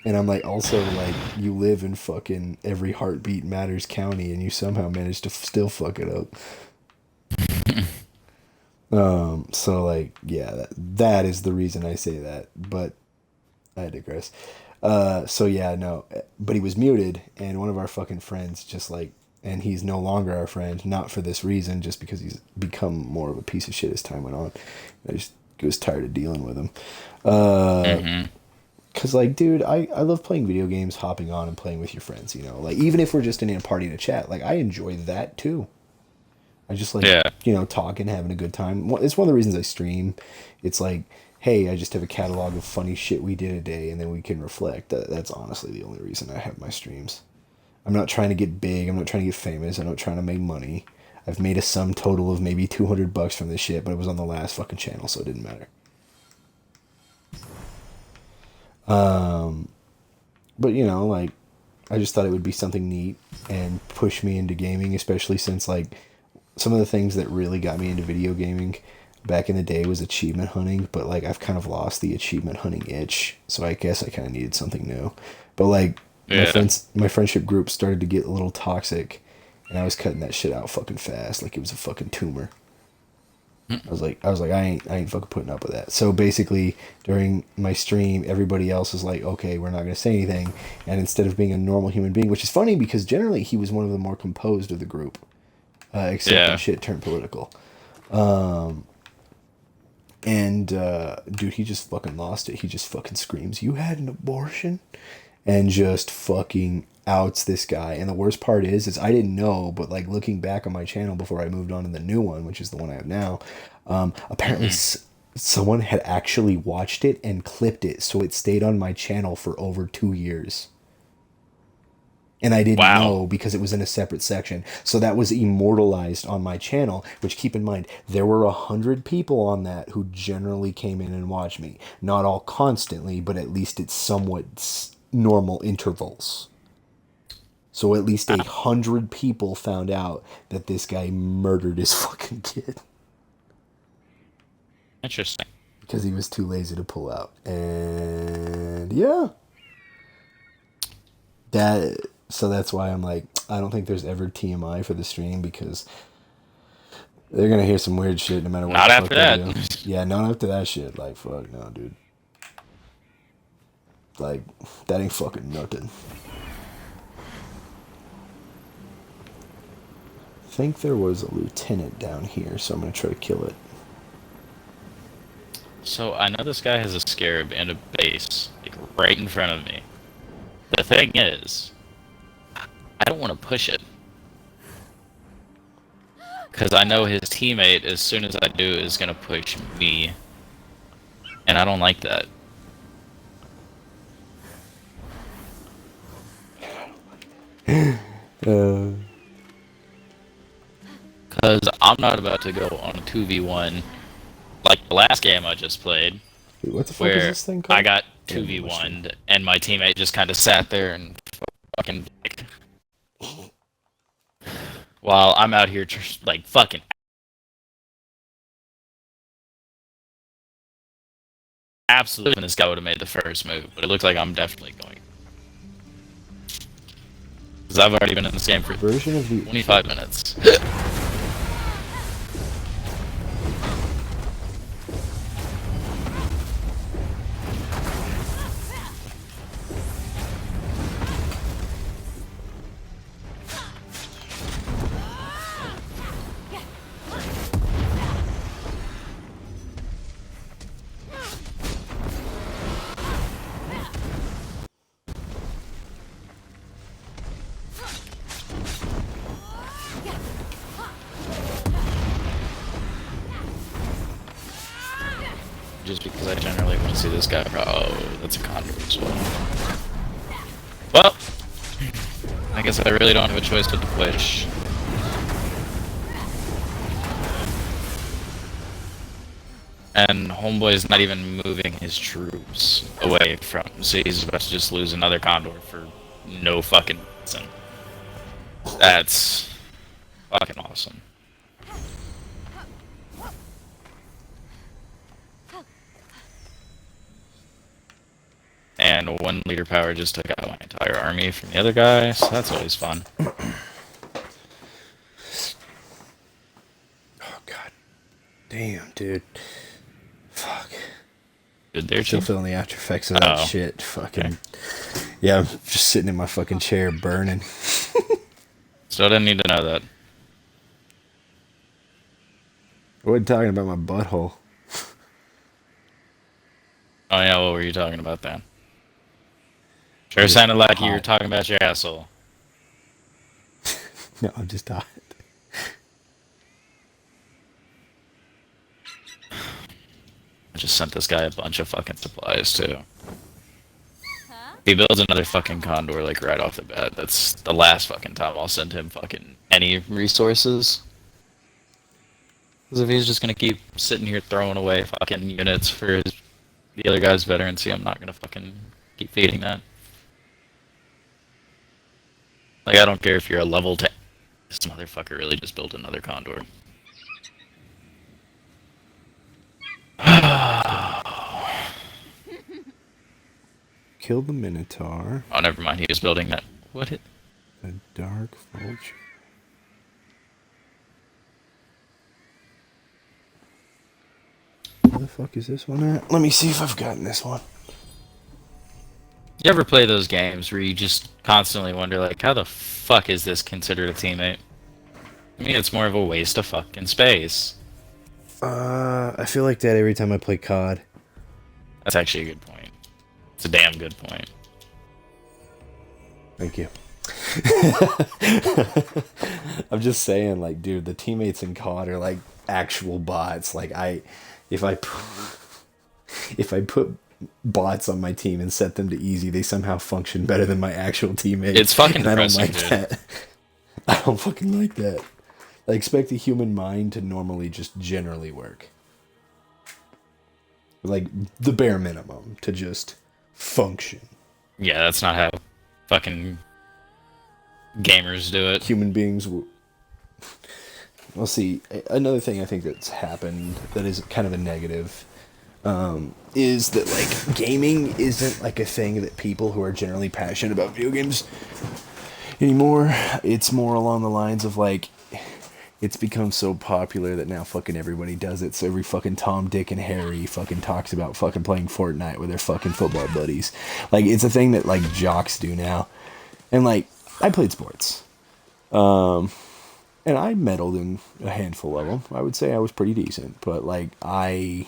And I'm like, also, like, you live in fucking every Heartbeat Matters county and you somehow manage to still fuck it up. So, like, yeah, that is the reason I say that. But I digress. So, yeah, no. But he was muted, and one of our fucking friends just, like, and he's no longer our friend, not for this reason, just because he's become more of a piece of shit as time went on. I just was tired of dealing with him. Because, like, dude, I love playing video games, hopping on and playing with your friends, you know? Like, even if we're just in a party to chat, like, I enjoy that, too. I just like, you know, talking, having a good time. It's one of the reasons I stream. It's like, hey, I just have a catalog of funny shit we did a day, and then we can reflect. That's honestly the only reason I have my streams. I'm not trying to get big. I'm not trying to get famous. I'm not trying to make money. I've made a sum total of maybe $200 from this shit, but it was on the last fucking channel, so it didn't matter. But you know, like, I just thought it would be something neat and push me into gaming, especially since, like, some of the things that really got me into video gaming back in the day was achievement hunting, but, like, I've kind of lost the achievement hunting itch, so I guess I kind of needed something new. But, like, my friendship group started to get a little toxic, and I was cutting that shit out fucking fast, like it was a fucking tumor. I was like, I ain't fucking putting up with that. So basically, during my stream, everybody else is like, okay, we're not gonna say anything. And instead of being a normal human being, which is funny because generally he was one of the more composed of the group, except when shit turned political. Dude, he just fucking lost it. He just fucking screams, "You had an abortion?" And just fucking outs this guy. And the worst part is I didn't know, but like looking back on my channel before I moved on to the new one, which is the one I have now, apparently someone had actually watched it and clipped it, so it stayed on my channel for over 2 years. And I didn't know because it was in a separate section. So that was immortalized on my channel, which, keep in mind, there were 100 people on that who generally came in and watched me. Not all constantly, but at least it's somewhat normal intervals. So at least 100 people found out that this guy murdered his fucking kid.
Interesting.
Because he was too lazy to pull out. And yeah. So that's why I'm like, I don't think there's ever TMI for the stream, because They're gonna hear some weird shit no matter what.
Not
the
after
fuck they
that.
do. Yeah, not after that shit. Like, fuck no, dude. Like, that ain't fucking nothing. I think there was a lieutenant down here, so I'm gonna try to kill it.
So I know this guy has a scarab and a base, like right in front of me. The thing is, I don't want to push it. Because I know his teammate, as soon as I do, is going to push me. And I don't like that. Because I'm not about to go on a 2v1 like the last game I just played.
Wait, what the fuck is
where
this thing called?
I got 2v1'd and my teammate just kind of sat there and fucking while I'm out here like fucking absolutely, this guy would have made the first move, but it looks like I'm definitely going. Because I've already been in this game for
version of the
25 minutes. Just because I generally want to see this guy. Oh, that's a condor as well. Well, I guess I really don't have a choice but to push. And Homeboy's not even moving his troops away from, so he's about to just lose another condor for no fucking reason. That's fucking awesome. And one leader power just took out my entire army from the other guy, so that's always fun.
Oh god. Damn, dude. Fuck.
Good there,
Still
Chief?
feeling the after effects of that
Oh.
shit. Fucking. Yeah, I'm just sitting in my fucking chair burning.
Still didn't need to know that.
I wasn't talking about my butthole.
Oh yeah, what were you talking about then? Sure sounded like you were
hot.
talking about your asshole.
No, I'm just hot.
I just sent this guy a bunch of fucking supplies too. He builds another fucking condor like right off the bat. That's the last fucking time I'll send him fucking any resources. Because if he's just gonna keep sitting here throwing away fucking units for the other guy's veterancy, I'm not gonna fucking keep feeding that. Like, I don't care if you're a level 10. This motherfucker really just built another condor.
Killed the Minotaur.
Oh, never mind. He was building that. What?
The Dark Vulture. Where the fuck is this one at? Let me see if I've gotten this one.
You ever play those games where you just constantly wonder, like, how the fuck is this considered a teammate? I mean, it's more of a waste of fucking space.
I feel like that every time I play COD.
That's actually a good point. It's a damn good point.
Thank you. I'm just saying, like, dude, the teammates in COD are like actual bots. Like, if I put bots on my team and set them to easy, they somehow function better than my actual teammates.
It's fucking
and I don't
depressing,
like
dude.
that. I don't fucking like that. I expect the human mind to normally just generally work. Like, the bare minimum to just function.
Yeah, that's not how fucking gamers do it.
Human beings Well, see, another thing I think that's happened that is kind of a negative is that, like, gaming isn't, like, a thing that people who are generally passionate about video games anymore. It's more along the lines of, like, it's become so popular that now fucking everybody does it. So every fucking Tom, Dick, and Harry fucking talks about fucking playing Fortnite with their fucking football buddies. Like, it's a thing that, like, jocks do now. And, like, I played sports. And I meddled in a handful of them. I would say I was pretty decent. But, like, I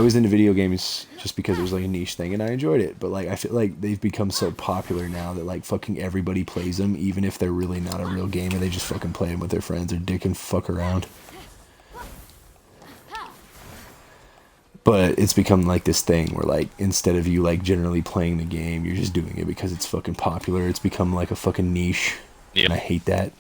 was into video games just because it was like a niche thing and I enjoyed it. But like I feel like they've become so popular now that like fucking everybody plays them, even if they're really not a real gamer. They just fucking play them with their friends or dick and fuck around. But it's become like this thing where like instead of you like generally playing the game, you're just doing it because it's fucking popular. It's become like a fucking niche.
Yep.
And I hate that.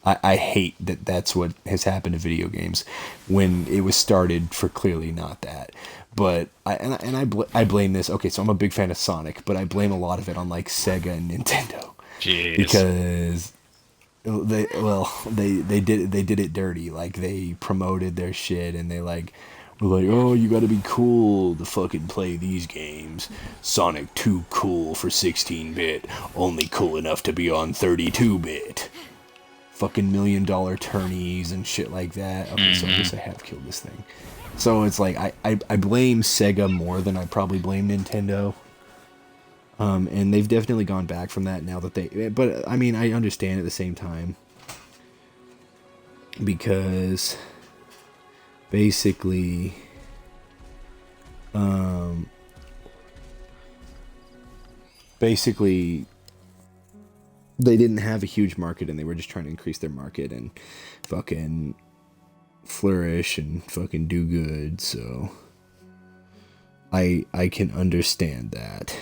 I hate that that's what has happened to video games when it was started for clearly not that. But I blame this. Okay, so I'm a big fan of Sonic, but I blame a lot of it on like Sega and Nintendo.
Jeez.
Because they did it dirty. Like they promoted their shit and they like were like, oh, you gotta be cool to fucking play these games. Sonic too cool for 16-bit, only cool enough to be on 32-bit. Fucking $1 million tourneys and shit like that. Okay, so I guess I have killed this thing. So it's like I blame Sega more than I probably blame Nintendo. And they've definitely gone back from that now that they. But I mean, I understand at the same time because basically, they didn't have a huge market and they were just trying to increase their market and fucking flourish and fucking do good. So I can understand that.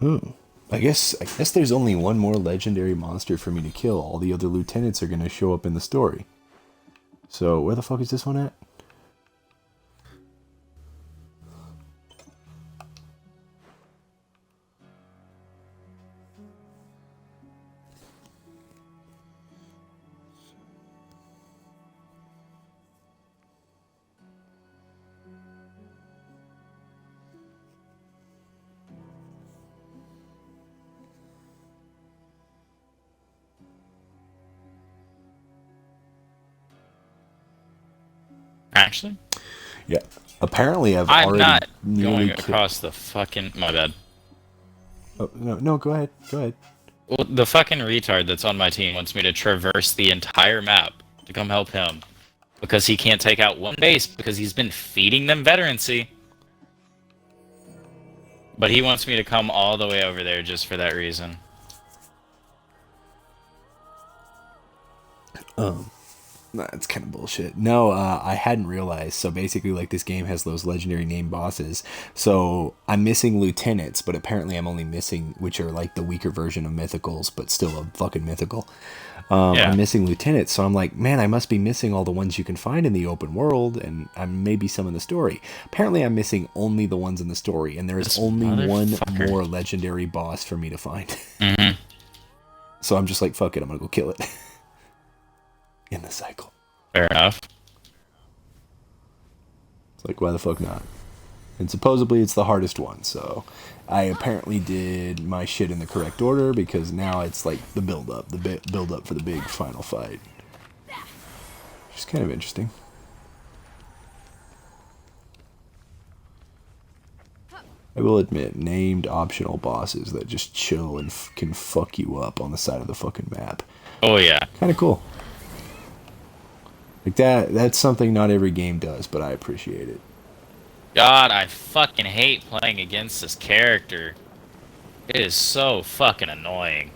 Oh, I guess there's only one more legendary monster for me to kill. All the other lieutenants are gonna show up in the story. So where the fuck is this one at?
Actually?
Yeah. Apparently I'm
not
already
going across the fucking... My bad.
Oh, no, go ahead.
Well, the fucking retard that's on my team wants me to traverse the entire map to come help him. Because he can't take out one base because he's been feeding them veterancy. But he wants me to come all the way over there just for that reason.
That's kind of bullshit. No, I hadn't realized. So basically, like, this game has those legendary name bosses. So I'm missing lieutenants, but apparently I'm only missing, which are like the weaker version of mythicals, but still a fucking mythical. I'm missing lieutenants, so I'm like, man, I must be missing all the ones you can find in the open world, and maybe some in the story. Apparently, I'm missing only the ones in the story, and there is only one more legendary boss for me to find.
Mm-hmm.
So I'm just like, fuck it, I'm gonna go kill it. In the cycle.
Fair enough.
It's like, why the fuck not? And supposedly it's the hardest one, so I apparently did my shit in the correct order because now it's like the build up for the big final fight. Which is kind of interesting. I will admit, named optional bosses that just chill and can fuck you up on the side of the fucking map.
Oh yeah.
Kind of cool. Like that's something not every game does, but I appreciate it.
God, I fucking hate playing against this character. It is so fucking annoying.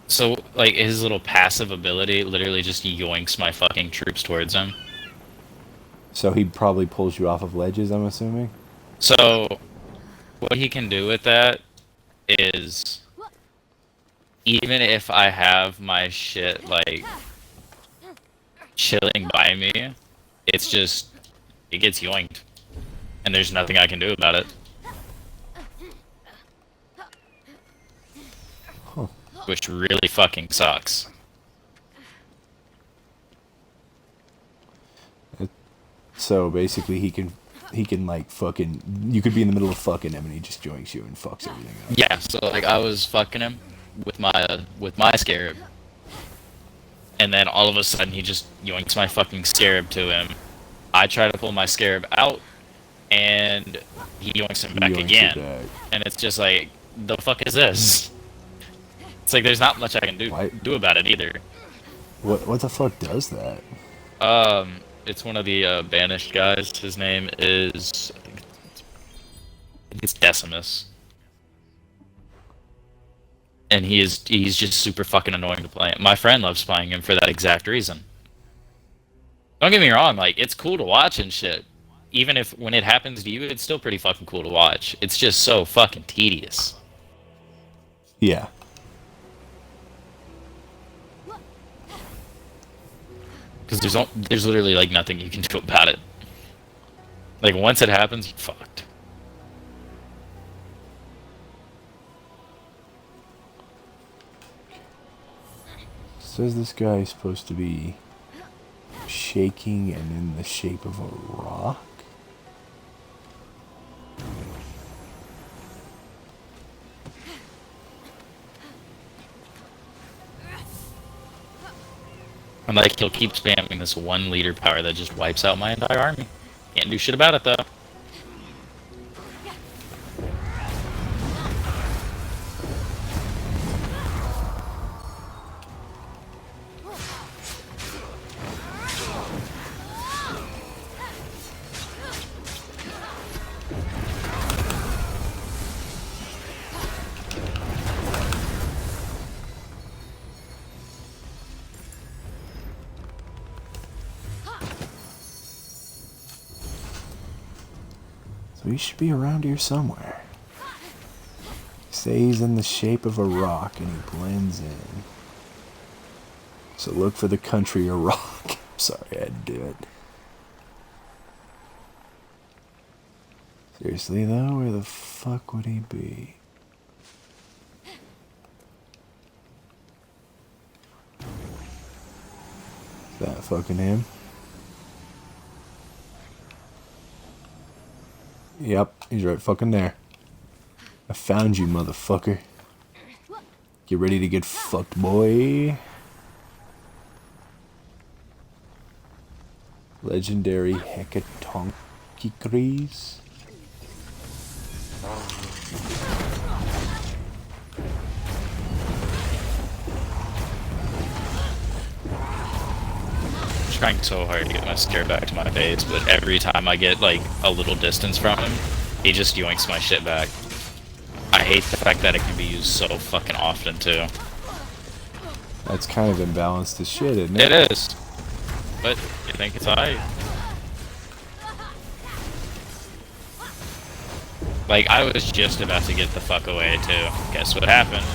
So, like, his little passive ability literally just yoinks my fucking troops towards him.
So he probably pulls you off of ledges, I'm assuming?
So, what he can do with that is even if I have my shit like chilling by me, it's just it gets yoinked, and there's nothing I can do about it.
Huh.
Which really fucking sucks.
So basically, he can like fucking. You could be in the middle of fucking him, and he just joinks you and fucks everything up.
Yeah, so like I was fucking him with my scarab, and then all of a sudden he just yoinks my fucking scarab to him. I try to pull my scarab out, and he yoinks him back
Yoinks it
again.
back.
And it's just like, the fuck is this? It's like there's not much I can do about it either.
What the fuck does that?
It's one of the banished guys. His name is, I think it's Decimus. And he's just super fucking annoying to play. My friend loves playing him for that exact reason. Don't get me wrong, like, it's cool to watch and shit. Even if when it happens to you, it's still pretty fucking cool to watch. It's just so fucking tedious.
Yeah.
Because there's literally like nothing you can do about it. Like once it happens, you're fucked.
Says this guy is supposed to be shaking and in the shape of a rock.
And like he'll keep spamming this 1 liter power that just wipes out my entire army. Can't do shit about it though.
So he should be around here somewhere. Say he's in the shape of a rock and he blends in. So look for the country of rock. Sorry, I had to do it. Seriously though, where the fuck would he be? Is that fucking him? Yep, he's right fucking there. I found you, motherfucker. Get ready to get fucked, boy. Legendary Hecatonchires.
Trying so hard to get my scare back to my base, but every time I get like a little distance from him, he just yoinks my shit back. I hate the fact that it can be used so fucking often too.
That's kind of imbalanced as shit, isn't it?
It is. But you think it's alright? Like, I was just about to get the fuck away too. Guess what happened?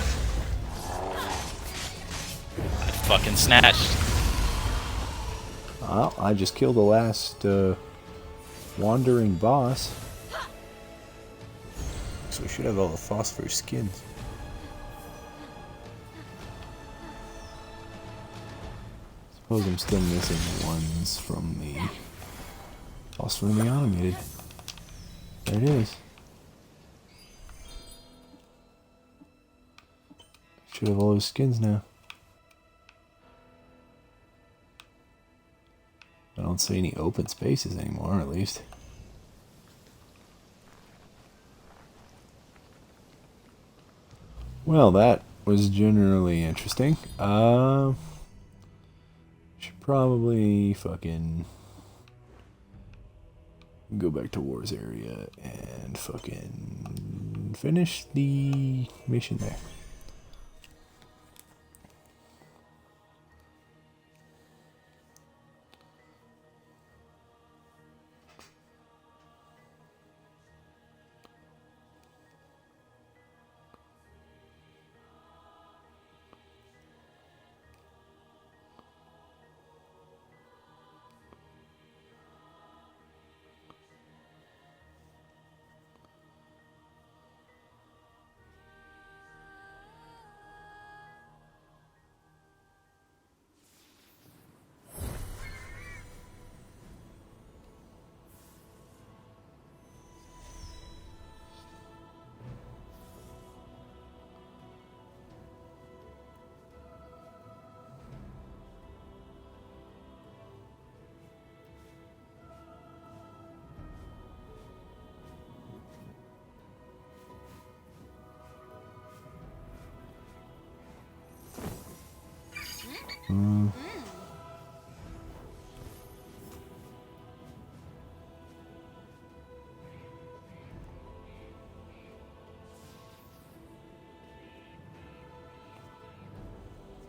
I fucking snatched.
Well, I just killed the last wandering boss. So we should have all the phosphor skins. Suppose I'm still missing ones from the phosphor and the automated. There it is. Should have all those skins now. I don't see any open spaces anymore, at least. Well, that was generally interesting. Should probably fucking go back to War's area and fucking finish the mission there.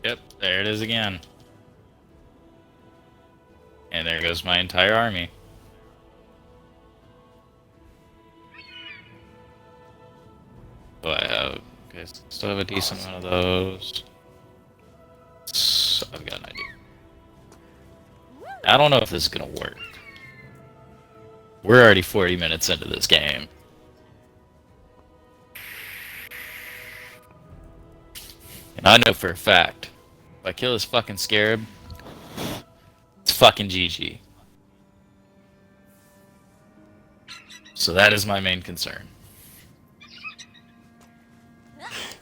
Yep, there it is again. And there goes my entire army. So I have, okay, still have a decent amount of those. So I've got an idea. I don't know if this is gonna work. We're already 40 minutes into this game. And I know for a fact, if I kill this fucking scarab, it's fucking GG. So that is my main concern.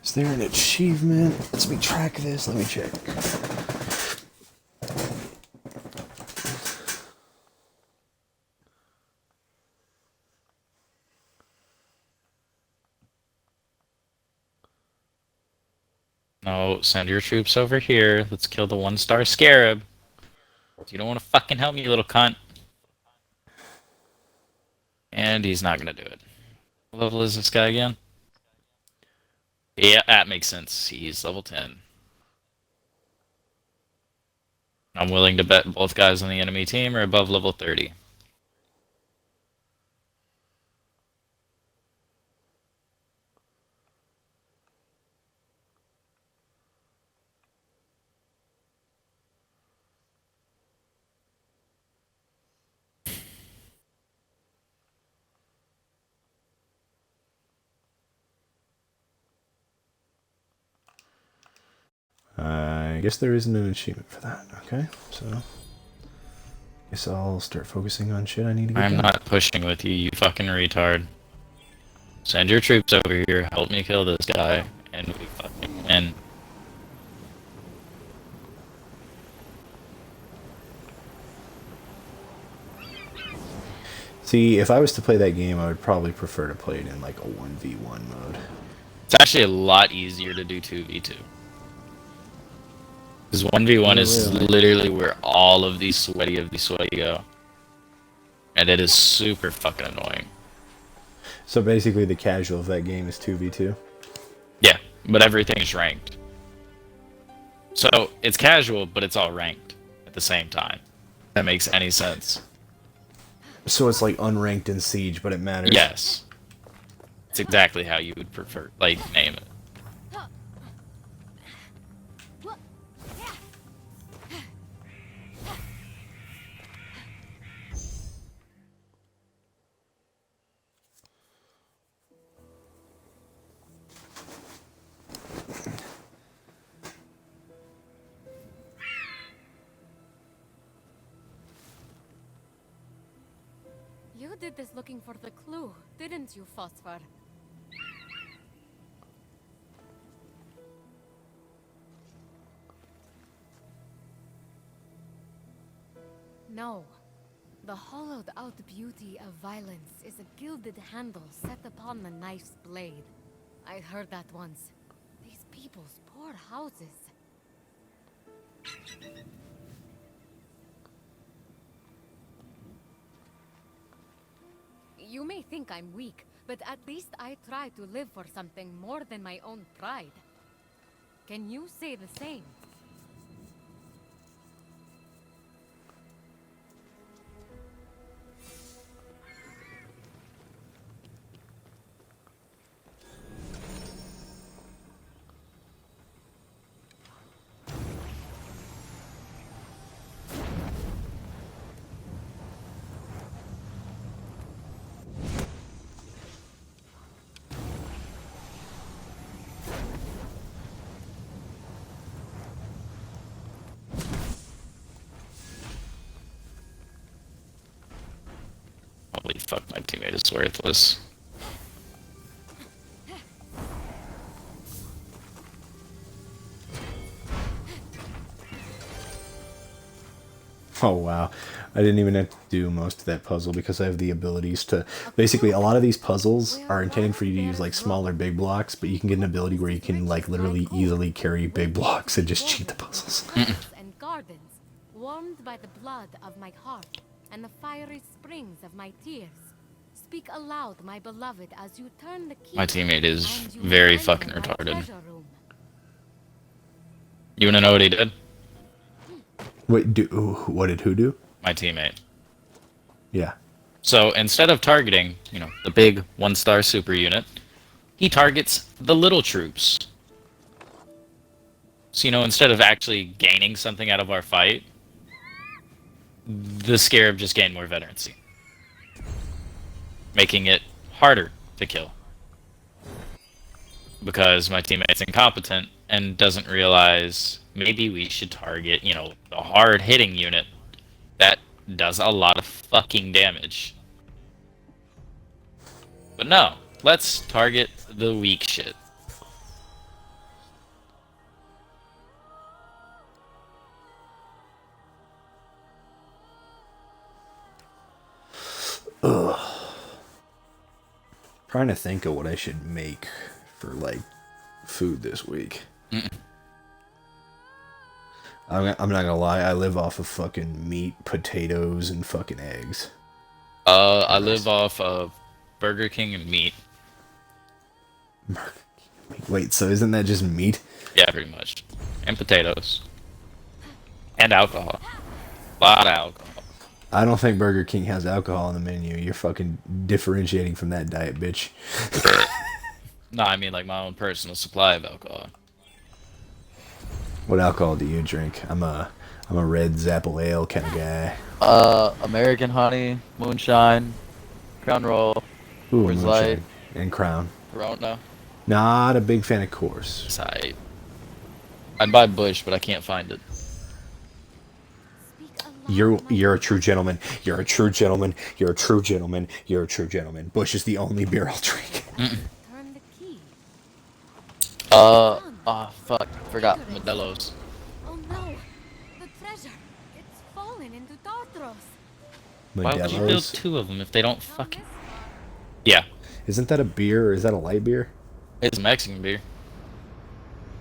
Is there an achievement? Let's me track this. Let me check.
No, send your troops over here. Let's kill the 1-star scarab. You don't want to fucking help me, you little cunt. And he's not gonna do it. What level is this guy again? Yeah, that makes sense. He's level 10. I'm willing to bet both guys on the enemy team are above level 30.
I guess there isn't an achievement for that. Okay, so guess I'll start focusing on shit I need to get
I'm
done.
not pushing with you, you fucking retard. Send your troops over here, help me kill this guy, and we fucking win.
See, if I was to play that game, I would probably prefer to play it in like a 1v1 mode.
It's actually a lot easier to do 2v2. Because 1v1 is literally where all of these sweaty go. And it is super fucking annoying.
So basically the casual of that game is 2v2?
Yeah, but everything's ranked. So, it's casual, but it's all ranked at the same time. If that makes any sense.
So it's like unranked in Siege, but it matters?
Yes. It's exactly how you would prefer, like, name it.
You did this looking for the clue, didn't you, Phosphor? No. The hollowed-out beauty of violence is a gilded handle set upon the knife's blade. I heard that once. These people's poor houses. You may think I'm weak, but at least I try to live for something more than my own pride. Can you say the same?
Holy fuck, my teammate is worthless.
Oh wow, I didn't even have to do most of that puzzle because I have the abilities to... Basically, a lot of these puzzles are intended for you to use like smaller big blocks, but you can get an ability where you can like literally easily carry big blocks and just cheat the puzzles.
And gardens, warmed by the blood of my heart and the fiery springs of my tears. Speak aloud, my beloved, as you turn the key.
My teammate is
and you
very
enter
fucking
my
retarded.
treasure room.
You wanna know what he did?
Wait, what did who do?
My teammate.
Yeah.
So instead of targeting, the big 1-star super unit, he targets the little troops. So, instead of actually gaining something out of our fight, the Scarab just gained more veterancy, making it harder to kill. Because my teammate's incompetent and doesn't realize maybe we should target, the hard-hitting unit that does a lot of fucking damage. But no, let's target the weak shit.
Ugh. Trying to think of what I should make for like food this week. I'm not gonna lie, I live off of fucking meat, potatoes, and fucking eggs.
I live off of Burger King and meat.
Wait, so isn't that just meat?
Yeah, pretty much. And potatoes. And alcohol. A lot of alcohol.
I don't think Burger King has alcohol on the menu. You're fucking differentiating from that diet, bitch.
No, I mean like my own personal supply of alcohol.
What alcohol do you drink? I'm a red Zapple Ale kind of guy.
American honey, moonshine, Crown Royal,
Ooh,
Coors
moonshine.
Light,
And Crown.
Corona.
Not a big fan of Coors.
I'd buy Bush, but I can't find it.
You're a true gentleman. You're a true gentleman. You're a true gentleman. You're a true gentleman. Bush is the only beer I'll drink.
Turn the key.
Fuck, forgot.
Modelo's.
Oh no, the treasure. It's fallen into Tartaros.
Why would you build
Modelo's?
2 of them if they don't fucking... Yeah.
Isn't that a beer or is that a light beer?
It's Mexican beer.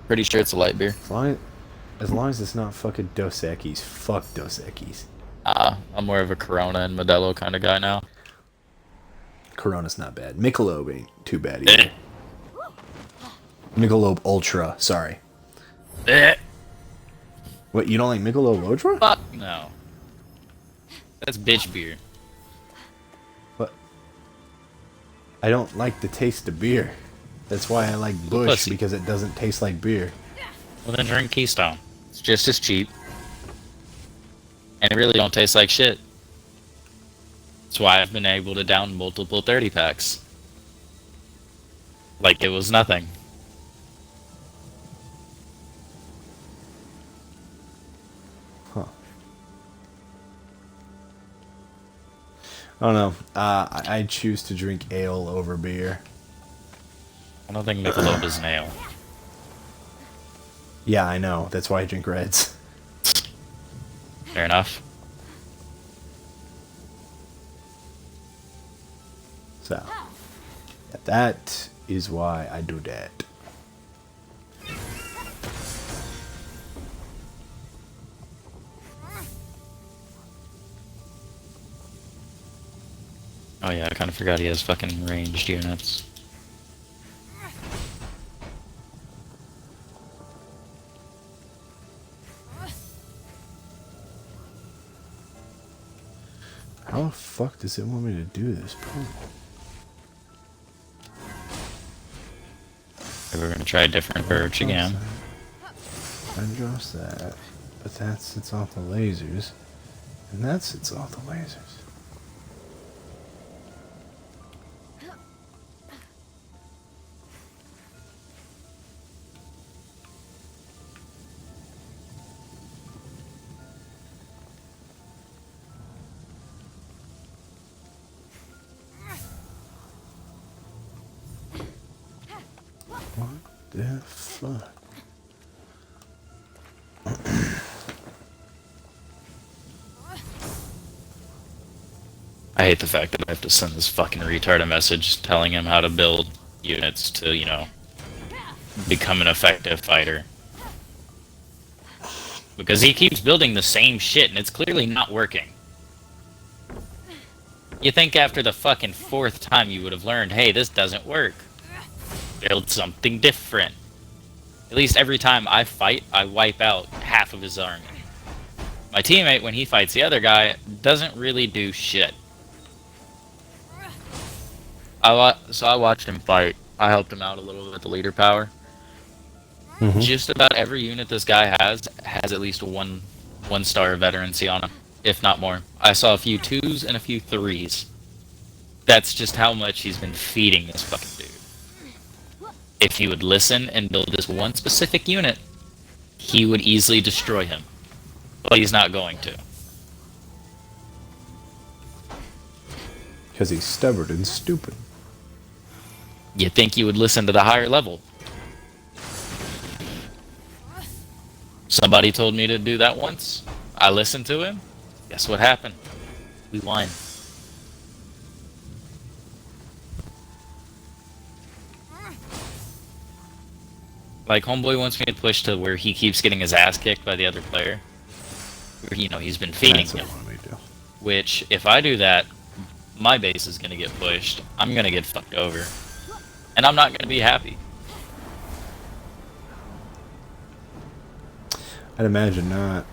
Pretty sure it's a light beer.
As long as it's not fucking Dos Equis. Fuck Dos Equis.
I'm more of a Corona and Modelo kind of guy now.
Corona's not bad. Michelob ain't too bad either. Michelob Ultra, sorry. What, you don't like Michelob Ultra?
Fuck no. That's bitch beer.
What? I don't like the taste of beer. That's why I like Bush,
Pussy.
because it doesn't taste like beer.
Well then drink Keystone. It's just as cheap. And it really don't taste like shit. That's why I've been able to down multiple 30 packs. Like it was nothing.
Huh. I don't know. I choose to drink ale over beer.
I don't think Michelob is an ale.
Yeah, I know. That's why I drink reds.
Fair enough.
So, that is why I do that.
Oh yeah, I kind of forgot he has fucking ranged units.
How the fuck does it want me to do this?
We're gonna try a different approach again.
I drops that, but that sits off the lasers, and that sits off the lasers. What the fuck?
I hate the fact that I have to send this fucking retard a message telling him how to build units to, you know, become an effective fighter. Because he keeps building the same shit and it's clearly not working. You think after the fucking 4th time you would have learned, hey, this doesn't work. Build something different. At least every time I fight, I wipe out half of his army. My teammate, when he fights the other guy, doesn't really do shit. So I watched him fight. I helped him out a little bit with the leader power.
Mhm.
Just about every unit this guy has at least one star veterancy on him, if not more. I saw a few 2s and a few 3s. That's just how much he's been feeding this fucking dude. If he would listen and build this one specific unit, he would easily destroy him. But he's not going to.
Because he's stubborn and stupid.
You'd think he would listen to the higher level. Somebody told me to do that once. I listened to him. Guess what happened? We won. Like, homeboy wants me to push to where he keeps getting his ass kicked by the other player. Where, you know, he's been feeding
That's
him.
what I want me to do.
Which, if I do that, my base is gonna get pushed. I'm gonna get fucked over. And I'm not gonna be happy.
I'd imagine not.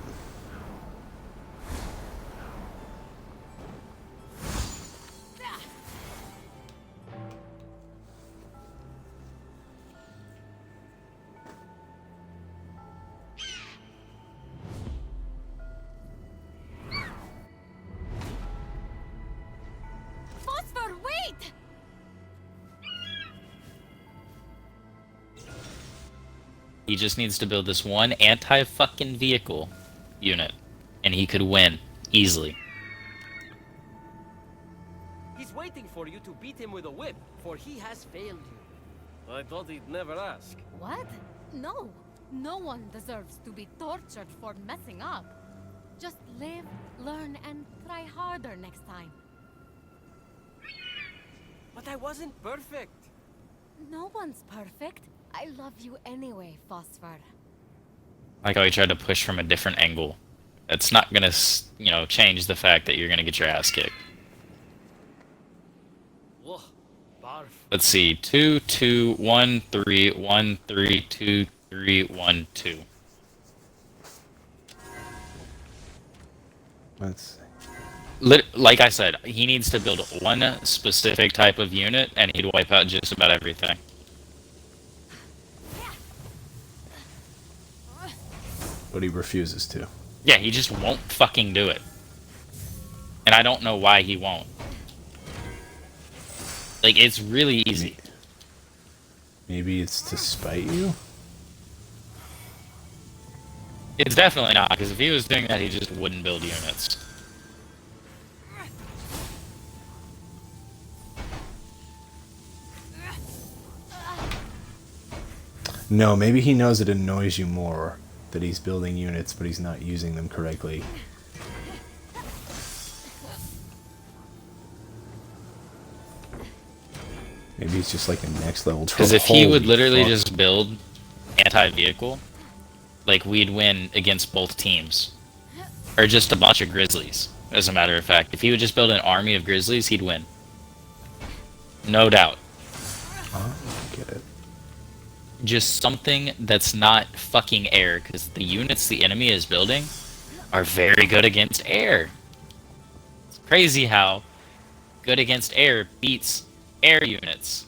Phosphor, wait!
He just needs to build this one anti-fucking vehicle unit, and he could win easily.
He's waiting for you to beat him with a whip, for he has failed you. I thought he'd never ask.
What? No. No one deserves to be tortured for messing up. Just live, learn, and try harder next time.
But I wasn't perfect.
No one's perfect. I love you anyway, Phosphor.
Like how he tried to push from a different angle. That's not gonna, you know, change the fact that you're gonna get your ass kicked.
Whoa, barf.
Let's see, 2, 2, 1, 3, 1, 3, 2, 3, 1, 2.
Let's
Like I said, he needs to build one specific type of unit, and he'd wipe out just about everything.
But he refuses to.
Yeah, he just won't fucking do it. And I don't know why he won't. Like, it's really easy.
Maybe it's to spite you?
It's definitely not, because if he was doing that, he just wouldn't build units.
No, maybe he knows it annoys you more that he's building units, but he's not using them correctly. Maybe he's just like a next level troll.
Because if he would
Holy
literally
fuck.
just build anti-vehicle, like, we'd win against both teams. Or just a bunch of grizzlies, as a matter of fact. If he would just build an army of grizzlies, he'd win. No doubt.
I get it.
Just something that's not fucking air, because the units the enemy is building are very good against air. It's crazy how good against air beats air units.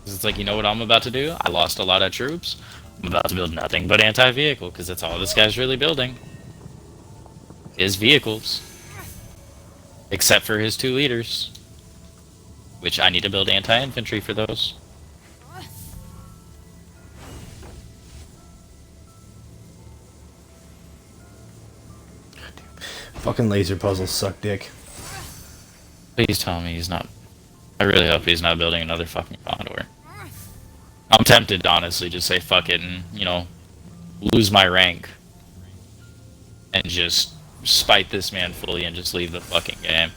It's like, you know what I'm about to do? I lost a lot of troops. I'm about to build nothing but anti-vehicle, because that's all this guy's really building. Is vehicles. Except for his 2 leaders. Which I need to build anti-infantry for those.
Fucking laser puzzles suck dick.
Please tell me he's not... I really hope he's not building another fucking Condor. I'm tempted to honestly just say fuck it and, you know, lose my rank. and just spite this man fully and just leave the fucking game.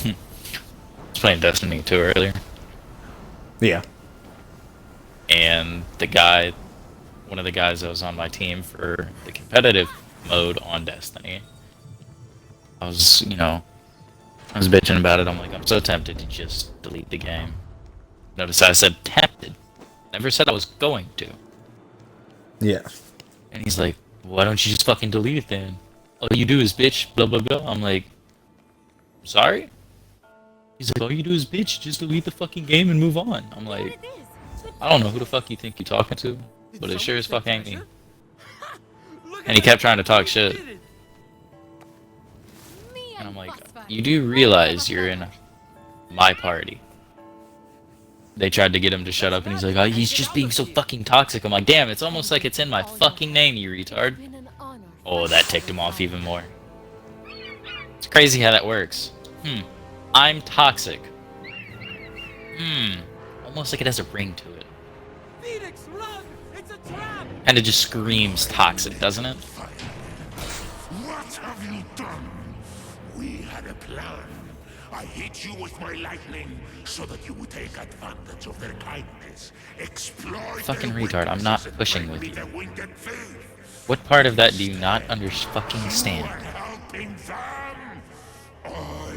I was playing Destiny 2 earlier.
Yeah.
And one of the guys that was on my team for the competitive mode on Destiny, I was bitching about it. I'm like, I'm so tempted to just delete the game. Notice I said tempted. Never said I was going to.
Yeah.
And he's like, why don't you just fucking delete it then? All you do is bitch, blah blah blah. I'm like, sorry? He's like, all you do is bitch, just delete the fucking game and move on. I'm like, I don't know who the fuck you think you're talking to, but it sure as fuck ain't me. And he kept trying to talk shit. And I'm like, you do realize you're in my party. They tried to get him to shut up, and he's like, oh, he's just being so fucking toxic. I'm like, damn, it's almost like it's in my fucking name, you retard. Oh, that ticked him off even more. It's crazy how that works. I'm toxic. Almost like it has a ring to it.
Phoenix, run! It's a trap!
And it just screams toxic, doesn't it?
What have you done? We had a plan. I hit you with my lightning so that you would take advantage of their kindness. Exploit
Fucking
their
retard, I'm not
weaknesses and
pushing
bring
with
me
you.
their winged faith.
What part of that do you not fucking stand?
You are helping them. I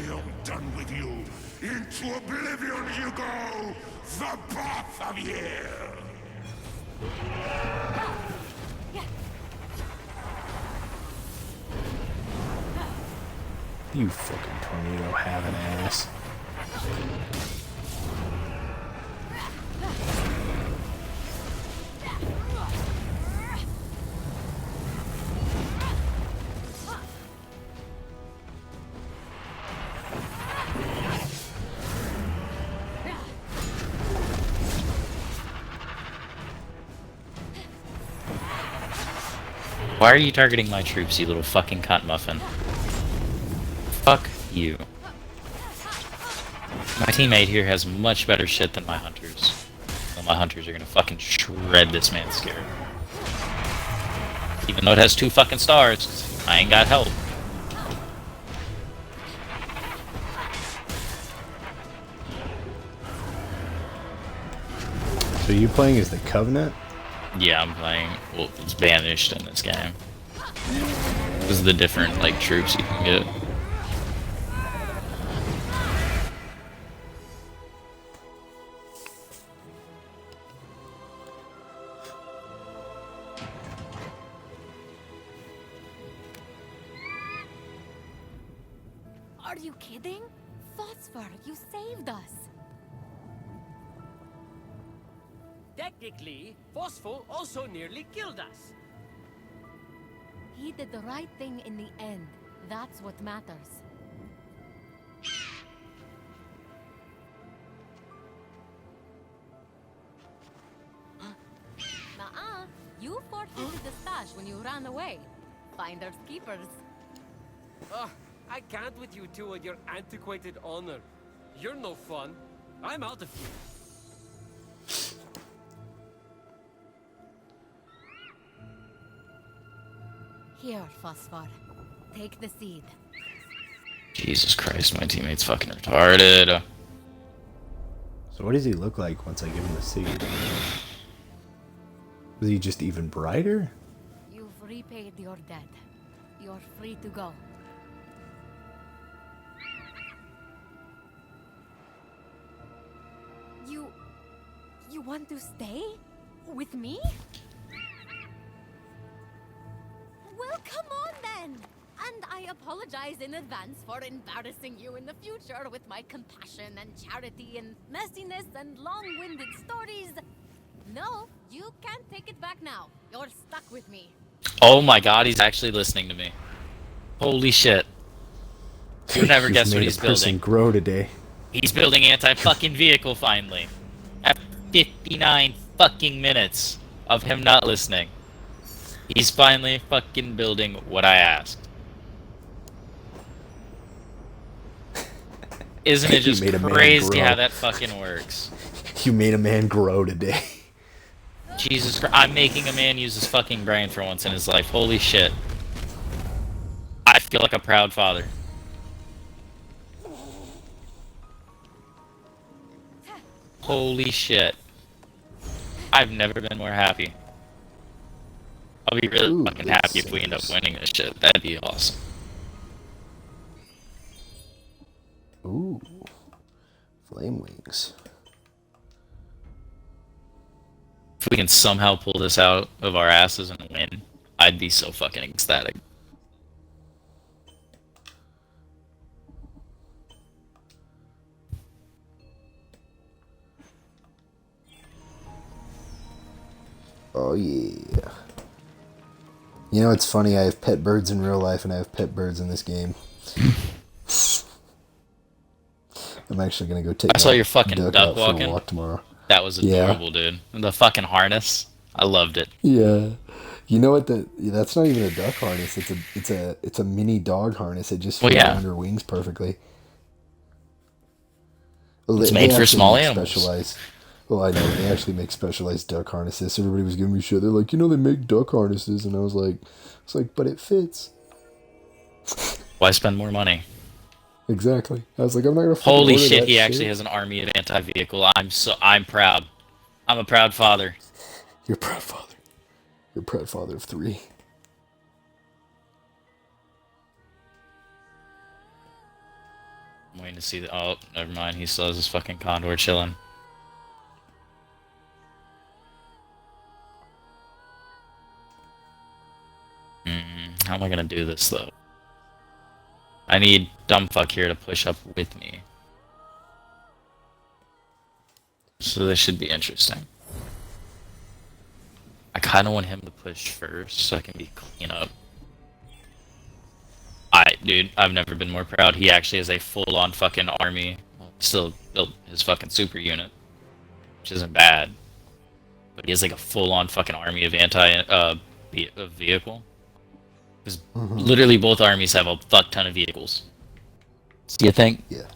am done with you. Into oblivion you go. The path of year.
You fucking tornado having ass.
Why are you targeting my troops, you little fucking cunt muffin? Fuck you. My teammate here has much better shit than my hunters. Well, my hunters are gonna fucking shred this man's scared. Even though it has 2 fucking stars, 'cause I ain't got help.
So you playing as the Covenant?
Yeah, I'm playing. Well, it's banished in this game. This is the different, like, troops you can get.
Are you kidding? Phosphor, you saved us.
Technically, Phosphor also nearly killed us.
He did the right thing in the end. That's what matters. Nuh-uh. You forfeited the stash when you ran away. Finders keepers.
Ugh, I can't with you two and your antiquated honor. You're no fun. I'm out of here.
Here, Phosphor. Take the seed.
Jesus Christ, my teammate's fucking retarded.
So what does he look like once I give him the seed? Was he just even brighter?
You've repaid your debt. You're free to go. You want to stay? With me? Well, come on then! And I apologize in advance for embarrassing you in the future with my compassion and charity and messiness and long-winded stories. No, you can't take it back now. You're stuck with me.
Oh my god, he's actually listening to me. Holy shit. You'll never guess what he's building.
Grow today.
He's building anti-fucking vehicle finally. After 59 fucking minutes. of him not listening. He's finally fucking building what I asked. Isn't it
You
just
made a man
crazy
grow.
how that fucking works?
You made a man grow today.
Jesus Christ, I'm making a man use his fucking brain for once in his life. Holy shit. I feel like a proud father. Holy shit. I've never been more happy. I'll be really fucking happy if we end up winning this shit. That'd be awesome.
Ooh. Flame wings.
If we can somehow pull this out of our asses and win, I'd be so fucking ecstatic.
Oh yeah. You know, it's funny, I have pet birds in real life and I have pet birds in this game. I'm actually gonna go take
I saw
my
your fucking
duck
duck
out
walking.
for a walk tomorrow.
That was adorable, dude. The fucking harness. I loved it.
Yeah. You know what? That's not even a duck harness. It's a mini dog harness. It just fits on her wings perfectly. Well,
It's made for
actually
small
make
animals.
Specialized. Well, I know they actually make specialized duck harnesses. Everybody was giving me shit. They're like, they make duck harnesses, and I was like, but it fits.
Why spend more money?
Exactly. I was like, I'm not gonna.
Holy
order
shit,
that
he actually has an army of anti-vehicle. I'm proud. I'm a proud father.
You're a proud father. You're a proud father of 3.
I'm waiting to see the. Oh, never mind. He still has his fucking condor chilling. How am I gonna do this though? I need Dumbfuck here to push up with me. So this should be interesting. I kind of want him to push first so I can be clean up. Dude, I've never been more proud. He actually has a full-on fucking army. Still built his fucking super unit, which isn't bad. But he has like a full-on fucking army of vehicle. Because literally both armies have a fuck ton of vehicles.
Do you think?
Yeah.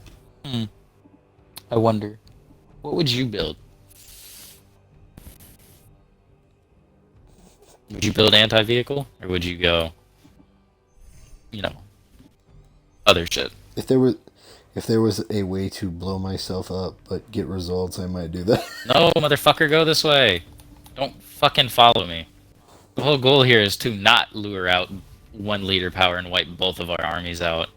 I wonder.
What would you build? Would you build anti-vehicle? Or would you go, other shit?
If there was a way to blow myself up but get results, I might do that.
No, motherfucker, go this way. Don't fucking follow me. The whole goal here is to not lure out 1 leader power and wipe both of our armies out.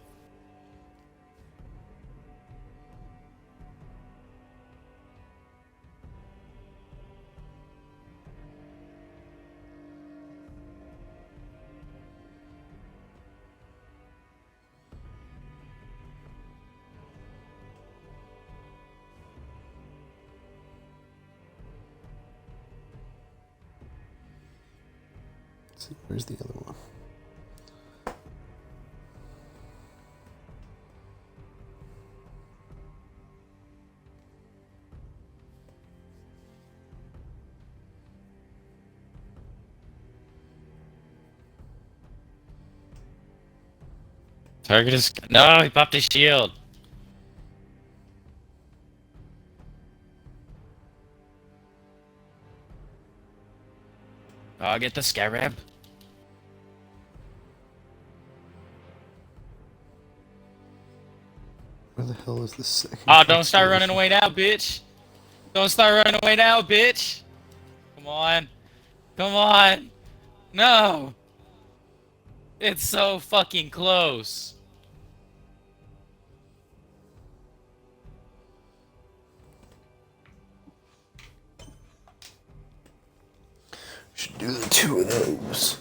Let's see, where's the other one?
Target is... No, he popped his shield. I'll get the scarab.
Where the hell is the second?
Oh, don't start running away now, bitch. Don't start running away now, bitch. Come on. Come on. No. It's so fucking close.
Should do the 2 of those.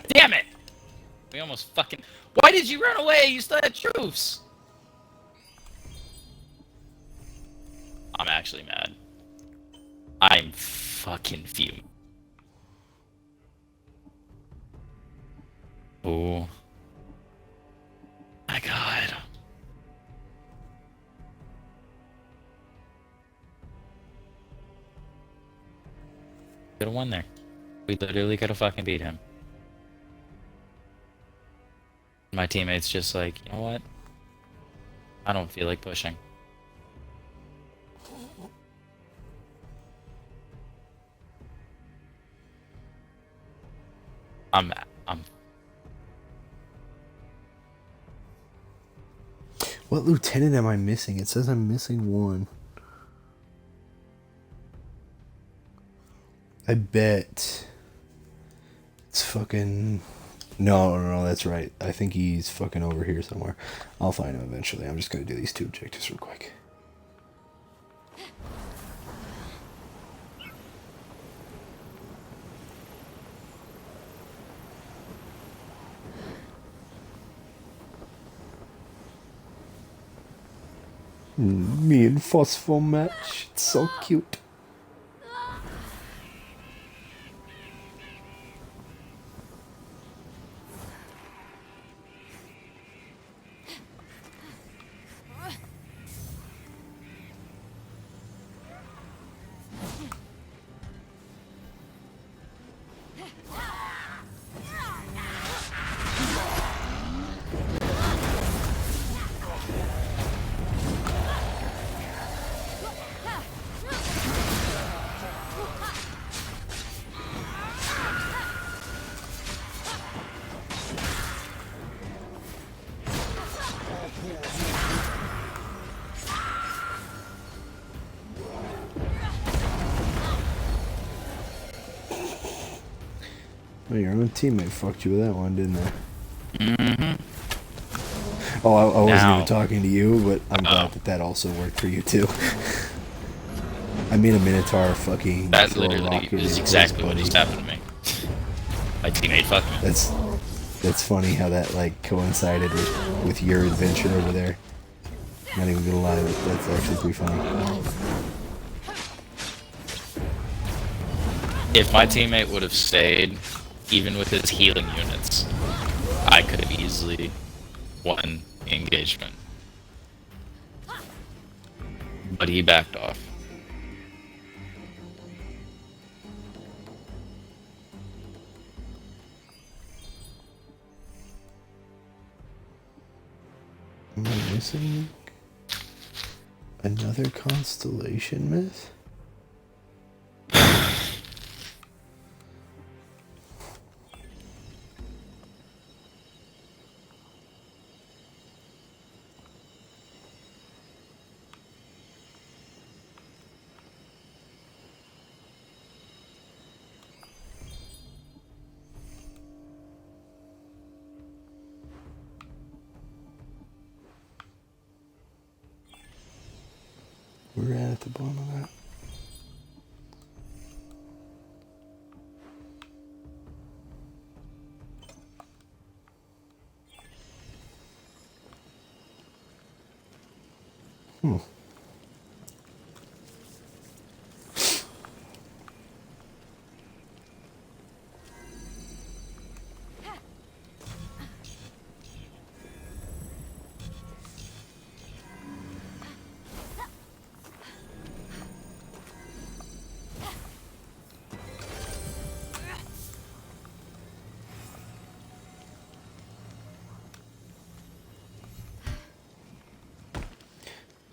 Damn it! We almost fucking... Why did you run away? You still had troops! I'm actually mad. I'm fucking fuming. Oh. My god. Could have won there. We literally could have fucking beat him. My teammate's just like, you know what? I don't feel like pushing. I'm
What lieutenant am I missing? It says I'm missing one. I bet it's fucking... No, that's right. I think he's fucking over here somewhere. I'll find him eventually. I'm just gonna do these 2 objectives real quick. Me and Phosphor match. It's so cute. Oh, your own teammate fucked you with that one, didn't they?
Mm-hmm.
Oh, I wasn't
Now-
even talking to you, but I'm glad that also worked for you too. I made a Minotaur fucking
That
throw a
literally
rocket at
is
his
exactly what
buddy.
just happened to me. My teammate fucked me.
That's funny how that like coincided with your adventure over there. Not even gonna lie, that's actually pretty funny.
If my teammate would have stayed, even with his healing units, I could have easily won the engagement. But he backed off.
Am I missing another constellation myth? We're at the bottom of that.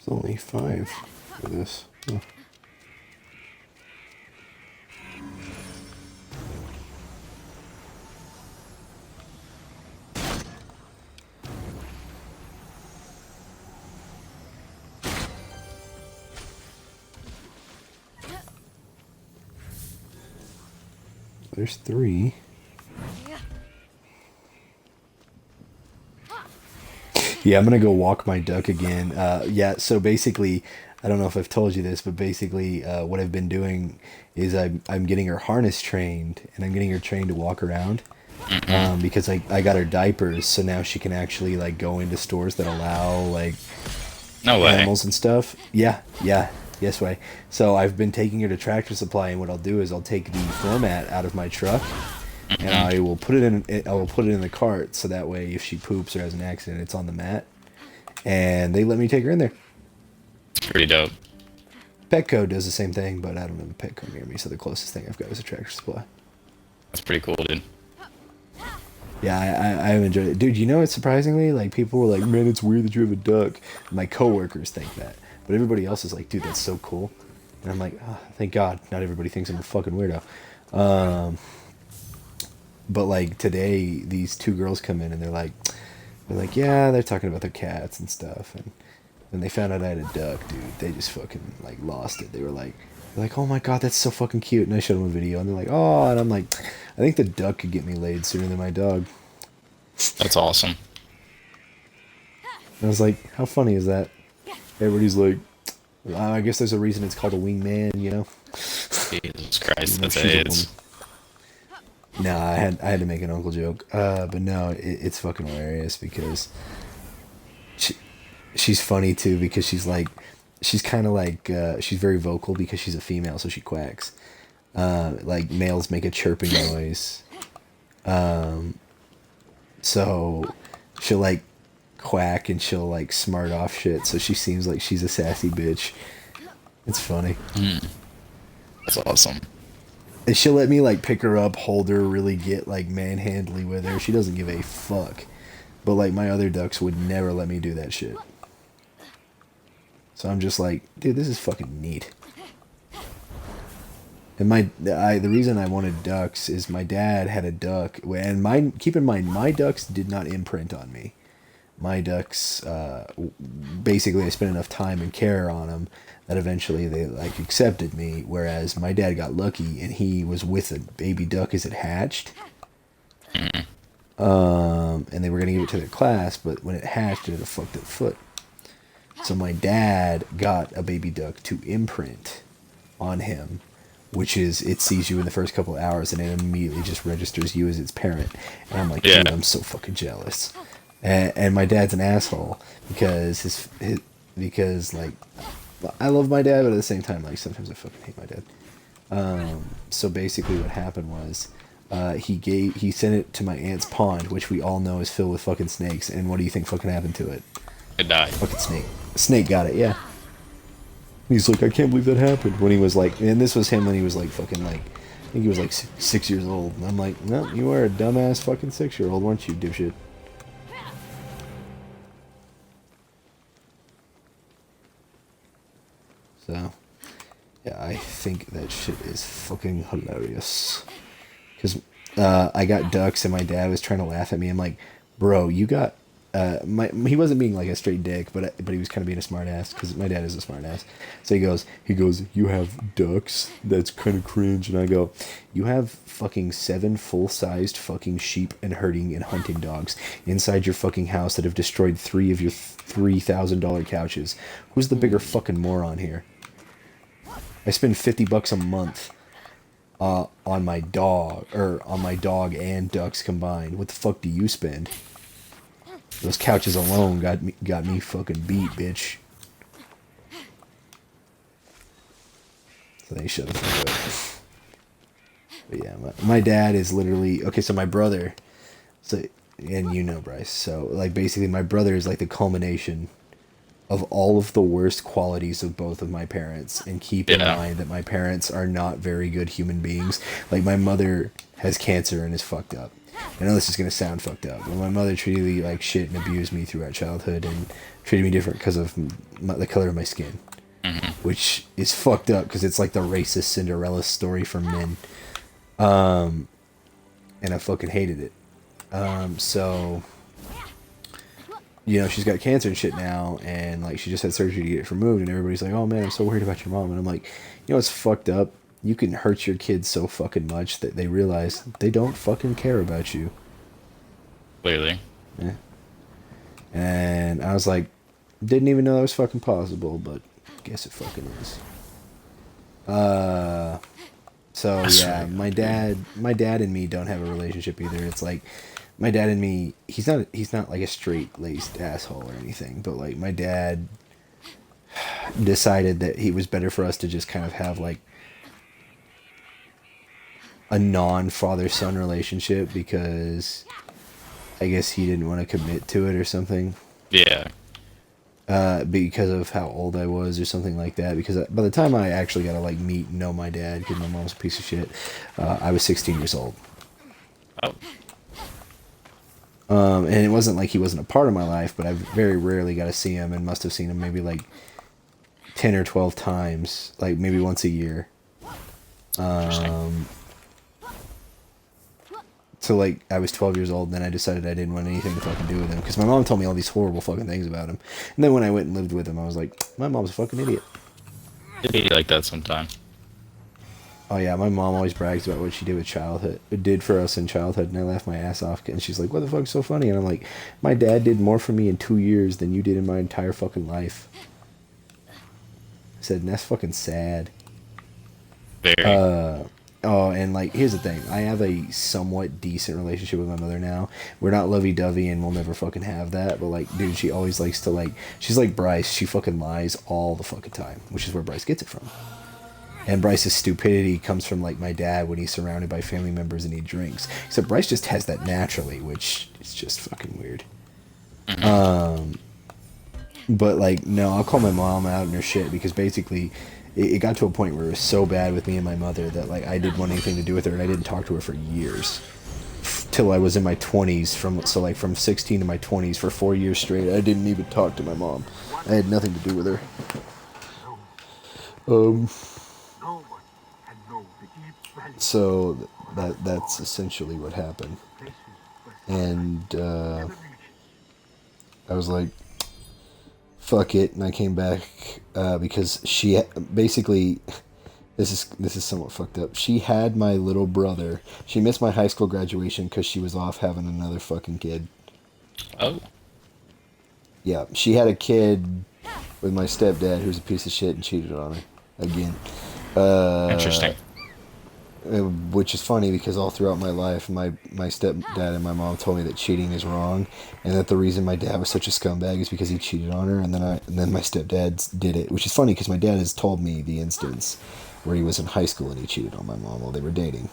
There's only 5 for this. Oh. There's 3. Yeah, I'm gonna go walk my duck again. Yeah, so basically, I don't know if I've told you this, but basically, what I've been doing is I'm getting her harness trained, and I'm getting her trained to walk around. Because I got her diapers, so now she can actually like go into stores that allow like
No way.
animals and stuff. Yeah, yes way. So I've been taking her to Tractor Supply, and what I'll do is I'll take the floor mat out of my truck, and I will put it in the cart, so that way if she poops or has an accident, it's on the mat, and they let me take her in there.
It's pretty dope.
Petco does the same thing, but I don't have a Petco near me, so the closest thing I've got is a Tractor Supply.
That's pretty cool, dude.
Yeah, I've enjoyed it. Dude, you know what, surprisingly? Like, people were like, man, it's weird that you have a duck. My coworkers think that. But everybody else is like, dude, that's so cool. And I'm like, oh, thank God, not everybody thinks I'm a fucking weirdo. But, like, today, these two girls come in, and they're like, yeah, they're talking about their cats and stuff. And when they found out I had a duck, dude, they just fucking, like, lost it. They were like, oh my God, that's so fucking cute. And I showed them a video, and they're like, oh, and I'm like, I think the duck could get me laid sooner than my dog.
That's awesome.
And I was like, how funny is that? Everybody's like, I guess there's a reason it's called a wingman, you know?
Jesus Christ, that's
She's a
AIDS.
woman. No, I had to make an uncle joke. But no, it's fucking hilarious because she's funny too, because she's like, she's kind of like, she's very vocal because she's a female, so she quacks. Like, males make a chirping noise. So she'll, like, quack and she'll, like, smart off shit, so she seems like she's a sassy bitch. It's funny.
That's awesome.
And she'll let me, like, pick her up, hold her, really get, like, manhandly with her. She doesn't give a fuck. But, like, my other ducks would never let me do that shit. So I'm just like, dude, this is fucking neat. And the reason I wanted ducks is my dad had a duck, and keep in mind, my ducks did not imprint on me. My ducks, basically, I spent enough time and care on them that eventually they, like, accepted me, whereas my dad got lucky, and he was with a baby duck as it hatched. And they were going to give it to their class, but when it hatched, it had a fucked up foot. So my dad got a baby duck to imprint on him, which is, it sees you in the first couple of hours and it immediately just registers you as its parent. And I'm like, dude, I'm so fucking jealous. And my dad's an asshole because because, like, I love my dad, but at the same time, like, sometimes I fucking hate my dad. So basically what happened was, he sent it to my aunt's pond, which we all know is filled with fucking snakes, and what do you think fucking happened to it?
It died.
Fucking snake. Snake got it, yeah. He's like, I can't believe that happened. When he was like, and this was him when he was like fucking like, I think he was like 6 years old. And I'm like, no, you were a dumbass fucking 6-year-old, weren't you, dipshit? So, yeah, I think that shit is fucking hilarious. Because I got ducks and my dad was trying to laugh at me. I'm like, bro, you got... he wasn't being like a straight dick, but he was kind of being a smart ass, because my dad is a smart ass. So he goes, you have ducks? That's kind of cringe. And I go, you have fucking 7 full-sized fucking sheep and herding and hunting dogs inside your fucking house that have destroyed 3 of your $3,000 couches. Who's the bigger fucking moron here? I spend $50 a month on my dog, or on my dog and ducks combined. What the fuck do you spend? Those couches alone got me fucking beat, bitch. So they shut the fuck up. But yeah, my dad is literally... Okay, so my brother... So, and you know Bryce. So, like, basically my brother is like the culmination of all of the worst qualities of both of my parents. And keep in mind that my parents are not very good human beings. Like, my mother has cancer and is fucked up. I know this is going to sound fucked up, but my mother treated me like shit and abused me throughout childhood and treated me different because of the color of my skin. Which is fucked up because it's like the racist Cinderella story for men. And I fucking hated it. So, you know, she's got cancer and shit now, and like she just had surgery to get it removed, and everybody's like, oh man, I'm so worried about your mom. And I'm like, you know what's fucked up? You can hurt your kids so fucking much that they realize they don't fucking care about you.
Clearly.
Yeah. And I was like, didn't even know that was fucking possible, but guess it fucking is. So yeah, my dad and me don't have a relationship either. It's like, my dad and me, he's not like a straight-laced asshole or anything, but like my dad decided that it was better for us to just kind of have like a non-father-son relationship because I guess he didn't want to commit to it or something.
Yeah.
because of how old I was or something like that. Because by the time I actually got to like meet and know my dad, because my mom's a piece of shit, I was 16 years old.
Oh.
And it wasn't like he wasn't a part of my life, but I very rarely got to see him, and must have seen him maybe like 10 or 12 times, like maybe once a year. So like I was 12 years old, and then I decided I didn't want anything to fucking do with him, because my mom told me all these horrible fucking things about him. And then when I went and lived with him, I was like, my mom's a fucking idiot.
It'd be like that sometime.
Oh yeah, my mom always brags about what she did for us in childhood, and I laugh my ass off. And she's like, "What the fuck's so funny?" And I'm like, "My dad did more for me in 2 years than you did in my entire fucking life." I said, and that's fucking sad.
Very.
Oh, and like, here's the thing. I have a somewhat decent relationship with my mother now. We're not lovey-dovey, and we'll never fucking have that. But like, dude, she always likes to like, she's like Bryce. She fucking lies all the fucking time, which is where Bryce gets it from. And Bryce's stupidity comes from like my dad when he's surrounded by family members and he drinks. Except Bryce just has that naturally, which is just fucking weird. But like, no, I'll call my mom out on her shit, because basically it got to a point where it was so bad with me and my mother that like I didn't want anything to do with her, and I didn't talk to her for years. Till I was in my 20s, from 16 to my 20s, for 4 years straight, I didn't even talk to my mom. I had nothing to do with her. So that's essentially what happened. And I was like, fuck it, and I came back because she basically, this is somewhat fucked up. She had my little brother. She missed my high school graduation because she was off having another fucking kid.
Oh.
Yeah, she had a kid with my stepdad, who's a piece of shit, and cheated on her again.
Interesting.
Which is funny, because all throughout my life, my stepdad and my mom told me that cheating is wrong, and that the reason my dad was such a scumbag is because he cheated on her, and then my stepdad did it, which is funny because my dad has told me the instance where he was in high school and he cheated on my mom while they were dating.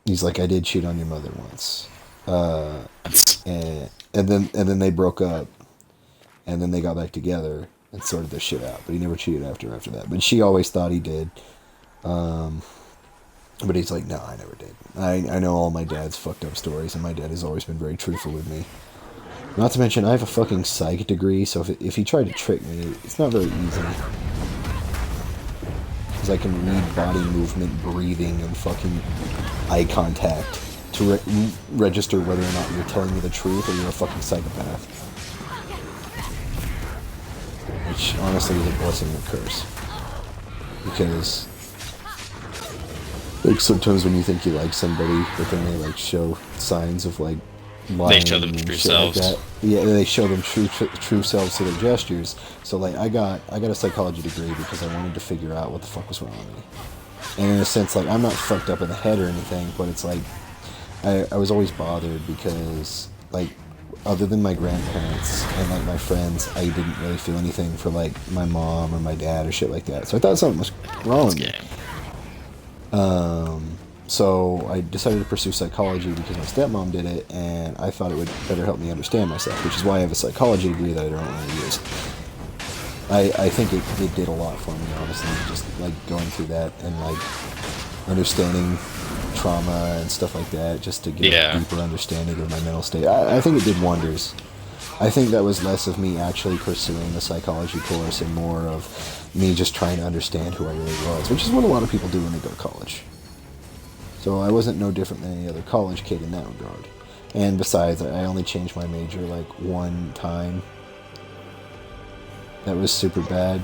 He's like, I did cheat on your mother once, and then they broke up, and then they got back together and sorted their shit out, but he never cheated after that. But she always thought he did. But he's like, no, I never did. I know all my dad's fucked up stories, and my dad has always been very truthful with me. Not to mention, I have a fucking psych degree, so if he tried to trick me, it's not very easy. Because I can read body movement, breathing, and fucking eye contact to register whether or not you're telling me the truth or you're a fucking psychopath. Which honestly is a blessing and a curse. Because like sometimes when you think you like somebody, but then they like show signs of like lying,
they show them true selves.
Like that. Yeah, they show them true selves to their gestures. So like I got a psychology degree because I wanted to figure out what the fuck was wrong with me. And in a sense, like, I'm not fucked up in the head or anything, but it's like I was always bothered because like, other than my grandparents and like my friends, I didn't really feel anything for like my mom or my dad or shit like that. So I thought something was wrong with me. So I decided to pursue psychology because my stepmom did it, and I thought it would better help me understand myself, which is why I have a psychology degree that I don't really use. I think it did a lot for me, honestly, just like going through that and like understanding trauma and stuff like that, just to get a deeper understanding of my mental state. I think it did wonders. I think that was less of me actually pursuing the psychology course and more of me just trying to understand who I really was, which is what a lot of people do when they go to college. So I wasn't no different than any other college kid in that regard. And besides, I only changed my major like one time. That was super bad.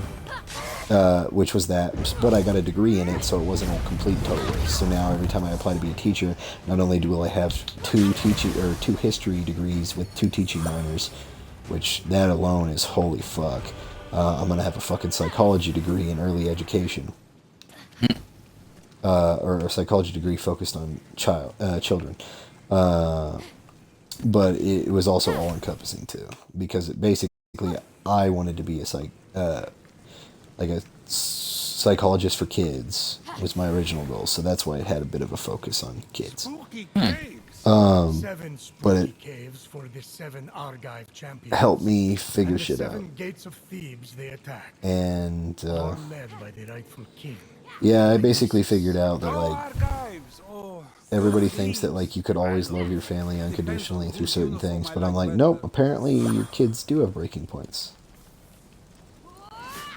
Which was that, but I got a degree in it, so it wasn't a complete total waste. So now every time I apply to be a teacher, not only will I have two history degrees with 2 teaching minors, which that alone is holy fuck. I'm gonna have a fucking psychology degree in early education, or a psychology degree focused on children. But it was also all encompassing too, because basically I wanted to be a psychologist for kids was my original goal, so that's why it had a bit of a focus on kids.
7
but
spooky
it
caves for the 7 Argive champions.
helped me figure
and the
shit
7
out.
gates of Thebes they attacked.
And
all led by the rightful king.
yeah, I basically figured out that like
Archives, oh,
everybody thinks that like you could always love your family unconditionally through certain things, but I'm like, nope. Apparently, your kids do have breaking points,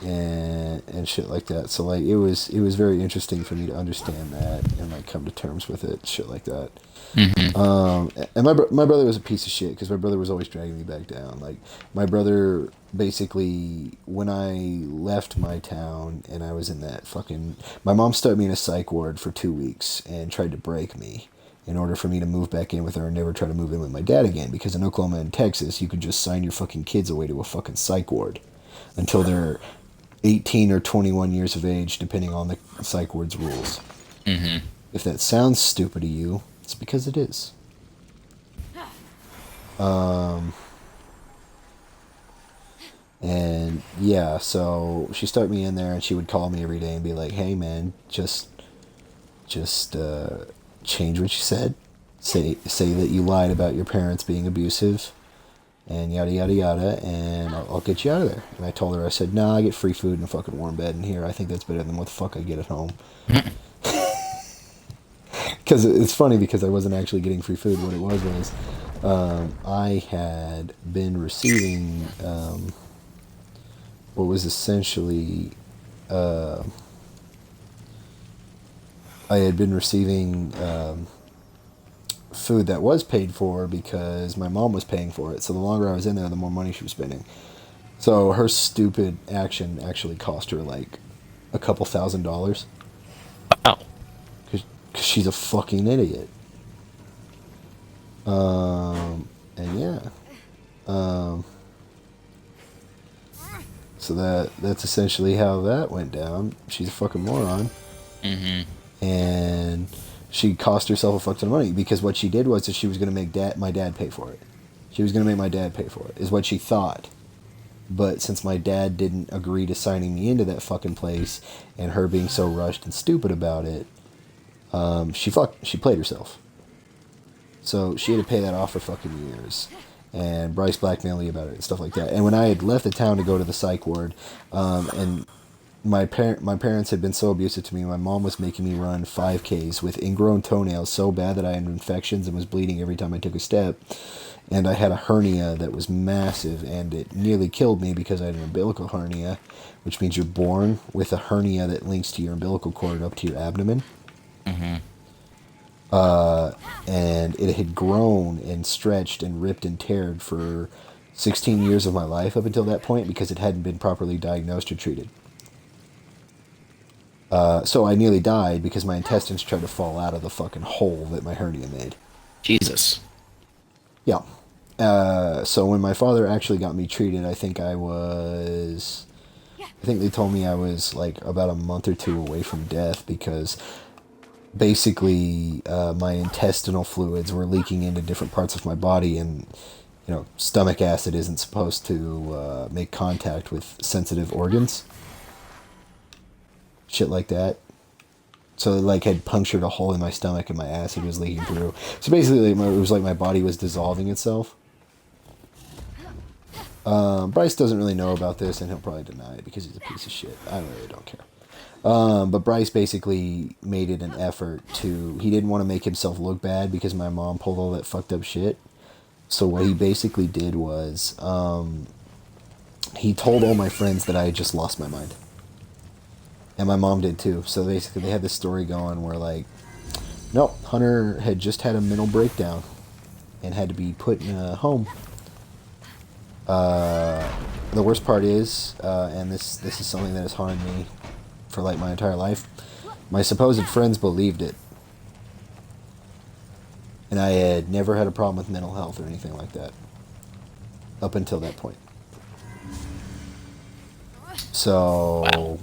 and shit like that. So like, it was very interesting for me to understand that and like come to terms with it, shit like that. And my brother was a piece of shit because my brother was always dragging me back down. Like my brother basically, when I left my town and I was in that fucking, my mom stuck me in a psych ward for 2 weeks and tried to break me in order for me to move back in with her and never try to move in with my dad again, because in Oklahoma and Texas you could just sign your fucking kids away to a fucking psych ward until they're 18 or 21 years of age, depending on the psych ward's rules. If that sounds stupid to you, it's because it is. And yeah, so she stuck me in there, and she would call me every day and be like, "Hey man, just change what you said. Say that you lied about your parents being abusive, and yada yada yada, and I'll get you out of there." And I told her, I said, "Nah, I get free food and a fucking warm bed in here. I think that's better than what the fuck I get at home." Because it's funny, because I wasn't actually getting free food. What it was I had been receiving what was essentially I had been receiving food that was paid for because my mom was paying for it. So the longer I was in there, the more money she was spending. So her stupid action actually cost her like a couple $1,000.
Wow.
Because she's a fucking idiot. And yeah. So that's essentially how that went down. She's a fucking moron. And she cost herself a fuck ton of money, because what she did was that she was going to make my dad pay for it. She was going to make my dad pay for it, is what she thought. But since my dad didn't agree to signing me into that fucking place, and her being so rushed and stupid about it, she played herself. So she had to pay that off for fucking years. And Bryce blackmailed me about it and stuff like that. And when I had left the town to go to the psych ward, and my parents had been so abusive to me, my mom was making me run 5Ks with ingrown toenails so bad that I had infections and was bleeding every time I took a step. And I had a hernia that was massive, and it nearly killed me because I had an umbilical hernia, which means you're born with a hernia that links to your umbilical cord up to your abdomen. And it had grown and stretched and ripped and teared for 16 years of my life up until that point, because it hadn't been properly diagnosed or treated. So I nearly died because my intestines tried to fall out of the fucking hole that my hernia made.
Jesus.
Yeah. So when my father actually got me treated, I think they told me I was like about a month or 2 away from death, because basically my intestinal fluids were leaking into different parts of my body, and stomach acid isn't supposed to make contact with sensitive organs, shit like that. So it like had punctured a hole in my stomach and my acid was leaking through. So basically it was like my body was dissolving itself. Bryce doesn't really know about this, and he'll probably deny it because he's a piece of shit. I really don't care. But Bryce basically made it an effort he didn't want to make himself look bad because my mom pulled all that fucked up shit. So what he basically did was, he told all my friends that I had just lost my mind. And my mom did too. So basically they had this story going where like, nope, Hunter had just had a mental breakdown and had to be put in a home. The worst part is, and this is something that has haunted me for like my entire life, my supposed friends believed it. And I had never had a problem with mental health or anything like that up until that point. So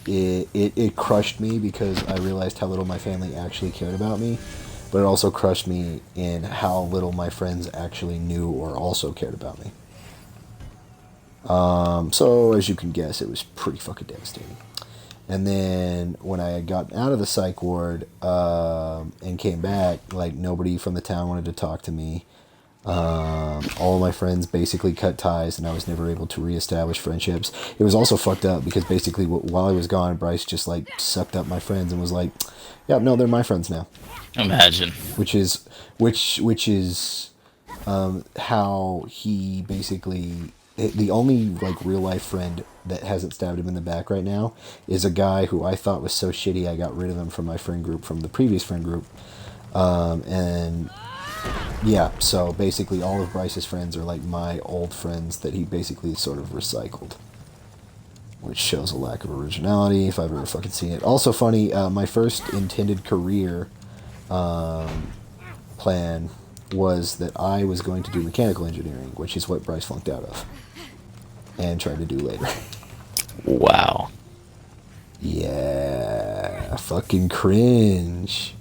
it crushed me because I realized how little my family actually cared about me, but it also crushed me in how little my friends actually knew or also cared about me. So as you can guess, it was pretty fucking devastating. And then when I had gotten out of the psych ward and came back, like nobody from the town wanted to talk to me. All of my friends basically cut ties, and I was never able to reestablish friendships. It was also fucked up because basically while I was gone, Bryce just like sucked up my friends and was like, "Yeah, no, they're my friends now."
Imagine.
Which is how he basically, the only like real life friend that hasn't stabbed him in the back right now is a guy who I thought was so shitty I got rid of him from my friend group, from the previous friend group, and yeah, so basically all of Bryce's friends are like my old friends that he basically sort of recycled, which shows a lack of originality if I've ever fucking seen it. Also funny, my first intended career plan was that I was going to do mechanical engineering, which is what Bryce flunked out of and tried to do later.
Wow.
Yeah, fucking cringe.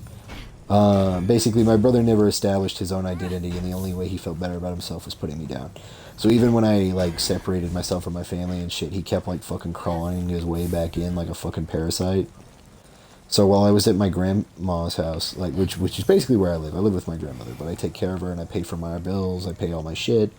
Basically, my brother never established his own identity, and the only way he felt better about himself was putting me down. So even when I, like, separated myself from my family and shit, he kept, like, fucking crawling his way back in like a fucking parasite. So while I was at my grandma's house, like, which is basically where I live with my grandmother, but I take care of her, and I pay for my bills, I pay all my shit.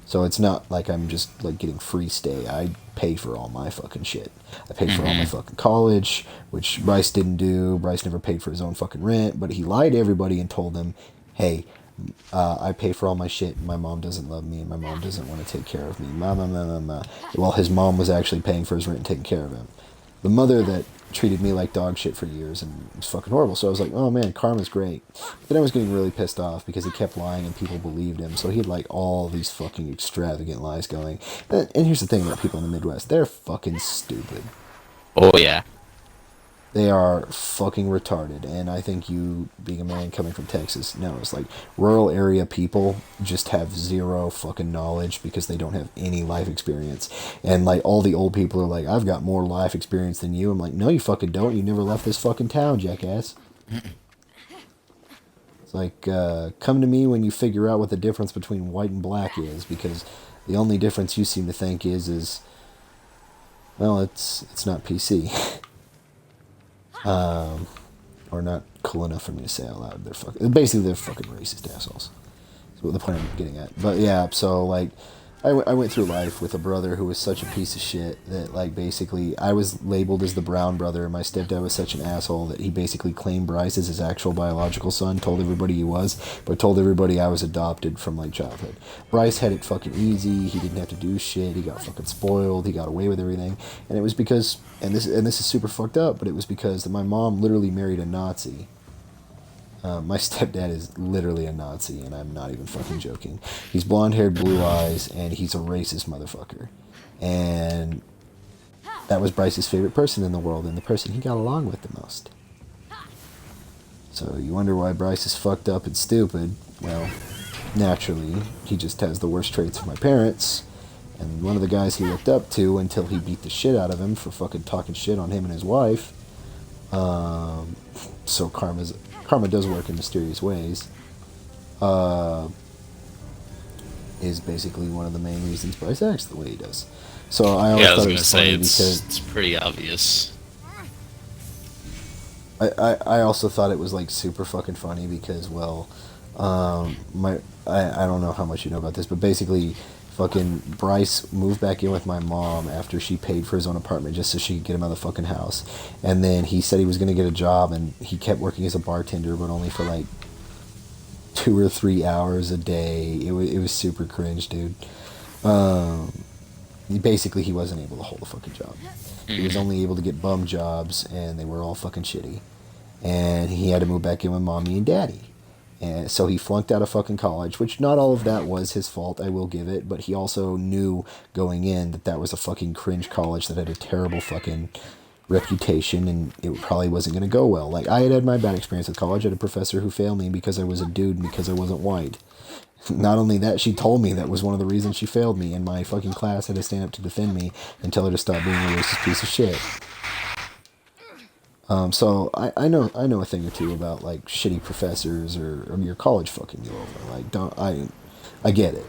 So it's not like I'm just, like, getting free stay. I pay for all my fucking shit. I paid for all my fucking college, which Bryce didn't do. Bryce never paid for his own fucking rent, but he lied to everybody and told them, hey, I pay for all my shit, my mom doesn't love me, and my mom doesn't want to take care of me. While his mom was actually paying for his rent and taking care of him. The mother that treated me like dog shit for years and it was fucking horrible. So I was like, oh man, karma's great. But then I was getting really pissed off because he kept lying and people believed him. So he had like all these fucking extravagant lies going. And here's the thing about people in the Midwest. They're fucking stupid.
Oh yeah.
They are fucking retarded. And I think you, being a man coming from Texas, knows, like, rural area people just have zero fucking knowledge because they don't have any life experience. And, like, all the old people are like, I've got more life experience than you. I'm like, no, you fucking don't. You never left this fucking town, jackass. It's like, come to me when you figure out what the difference between white and black is, because the only difference you seem to think is well, it's not PC. Or not cool enough for me to say out loud. They're fucking racist assholes. That's what the point I'm getting at. But yeah, so like, I went through life with a brother who was such a piece of shit that, like, basically I was labeled as the brown brother, and my stepdad was such an asshole that he basically claimed Bryce as his actual biological son, told everybody he was, but told everybody I was adopted from, like, childhood. Bryce had it fucking easy. He didn't have to do shit. He got fucking spoiled. He got away with everything. And it was because, and this is super fucked up, but it was because my mom literally married a Nazi. My stepdad is literally a Nazi, and I'm not even fucking joking. He's blonde-haired, blue eyes, and he's a racist motherfucker. And that was Bryce's favorite person in the world, and the person he got along with the most. So you wonder why Bryce is fucked up and stupid. Well, naturally, he just has the worst traits of my parents, and one of the guys he looked up to until he beat the shit out of him for fucking talking shit on him and his wife. So karma does work in mysterious ways, is basically one of the main reasons Bryce acts the way he does. So I always thought it was funny because
it's pretty obvious.
I also thought it was, like, super fucking funny because, well, I don't know how much you know about this, but basically fucking Bryce moved back in with my mom after she paid for his own apartment just so she could get him out of the fucking house. And then he said he was going to get a job, and he kept working as a bartender, but only for like 2 or 3 hours a day. It was super cringe, dude. Basically, he wasn't able to hold a fucking job. He was only able to get bum jobs, and they were all fucking shitty. And he had to move back in with mommy and daddy. And so he flunked out of fucking college, which not all of that was his fault, I will give it, but he also knew going in that that was a fucking cringe college that had a terrible fucking reputation, and it probably wasn't going to go well. Like, I had my bad experience with college. I had a professor who failed me because I was a dude and because I wasn't white. Not only that, she told me that was one of the reasons she failed me, and my fucking class had to stand up to defend me and tell her to stop being a racist piece of shit. So I know a thing or two about, like, shitty professors or your college fucking you over. Like, I get it.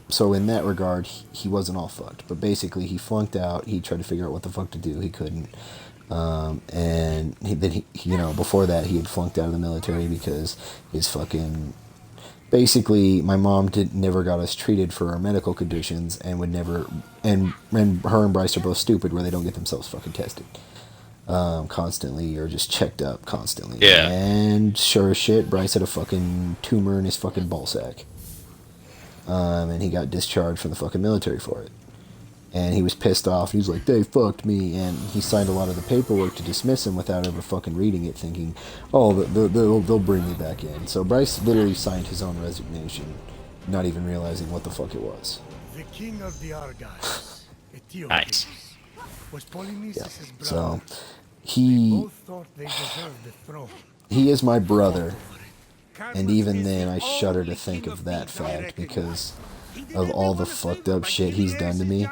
So in that regard, he wasn't all fucked. But basically, he flunked out. He tried to figure out what the fuck to do. He couldn't. And before that, he had flunked out of the military because his fucking... Basically, my mom never got us treated for our medical conditions and would never... And her and Bryce are both stupid where they don't get themselves fucking tested. Constantly, or just checked up constantly.
Yeah.
And sure as shit, Bryce had a fucking tumor in his fucking ballsack. And he got discharged from the fucking military for it. And he was pissed off. He was like, they fucked me. And he signed a lot of the paperwork to dismiss him without ever fucking reading it, thinking, oh, they'll bring me back in. So Bryce literally signed his own resignation, not even realizing what the fuck it was.
The king of the Argives, Eteocles,
Nice.
was Polynices' brother.
So,
They
he
both thought they deserved the throne.
is my brother. And even then, I shudder to think of that fact because of all the fucked up shit he's done to me.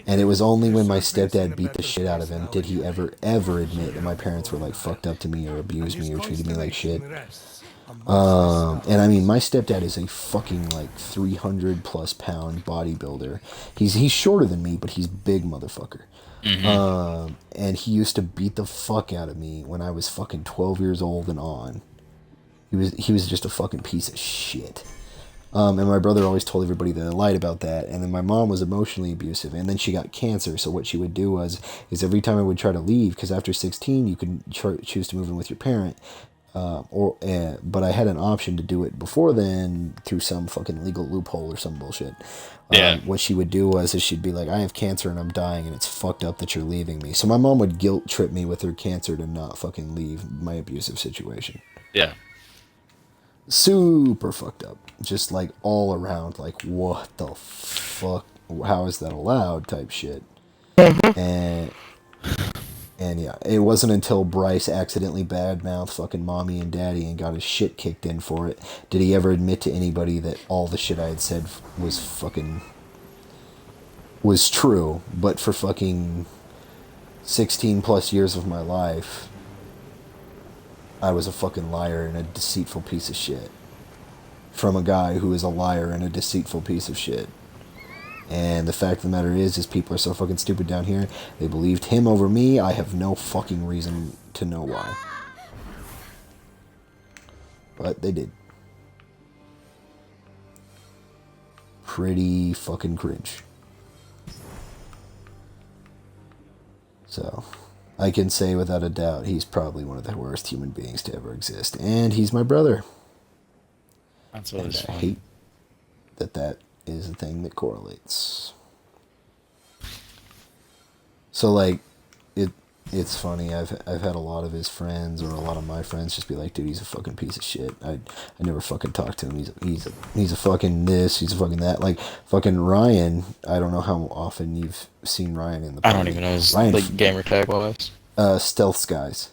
And it was only when my stepdad beat the shit out of him did he ever admit that my parents were like fucked up to me or abused me or treated me like shit. And I mean, my stepdad is a fucking like 300 plus pound bodybuilder. He's shorter than me, but he's big motherfucker.
Mm-hmm.
And he used to beat the fuck out of me when I was fucking 12 years old and on. He was just a fucking piece of shit. And my brother always told everybody that I lied about that. And then my mom was emotionally abusive, and then she got cancer. So what she would do is every time I would try to leave, because after 16 you can choose to move in with your parent, but I had an option to do it before then through some fucking legal loophole or some bullshit.
Yeah.
What she would do is she'd be like, I have cancer and I'm dying and it's fucked up that you're leaving me. So my mom would guilt trip me with her cancer to not fucking leave my abusive situation.
Yeah.
Super fucked up. Just like all around, like, what the fuck? How is that allowed? Type shit. And yeah, it wasn't until Bryce accidentally badmouthed fucking mommy and daddy and got his shit kicked in for it did he ever admit to anybody that all the shit I had said was true. But for fucking 16 plus years of my life, I was a fucking liar and a deceitful piece of shit. From a guy who is a liar and a deceitful piece of shit. And the fact of the matter is people are so fucking stupid down here. They believed him over me. I have no fucking reason to know why. But they did. Pretty fucking cringe. So, I can say without a doubt, he's probably one of the worst human beings to ever exist. And he's my brother.
That's
And
always
I
fun.
hate that is a thing that correlates. So, like, it's funny. I've had a lot of his friends or a lot of my friends just be like, dude, he's a fucking piece of shit. I never fucking talk to him. He's a fucking this. He's a fucking that. Like fucking Ryan. I don't know how often you've seen Ryan in the.
I
party.
don't even know his
Ryan,
like gamer tag was.
Stealth Skies.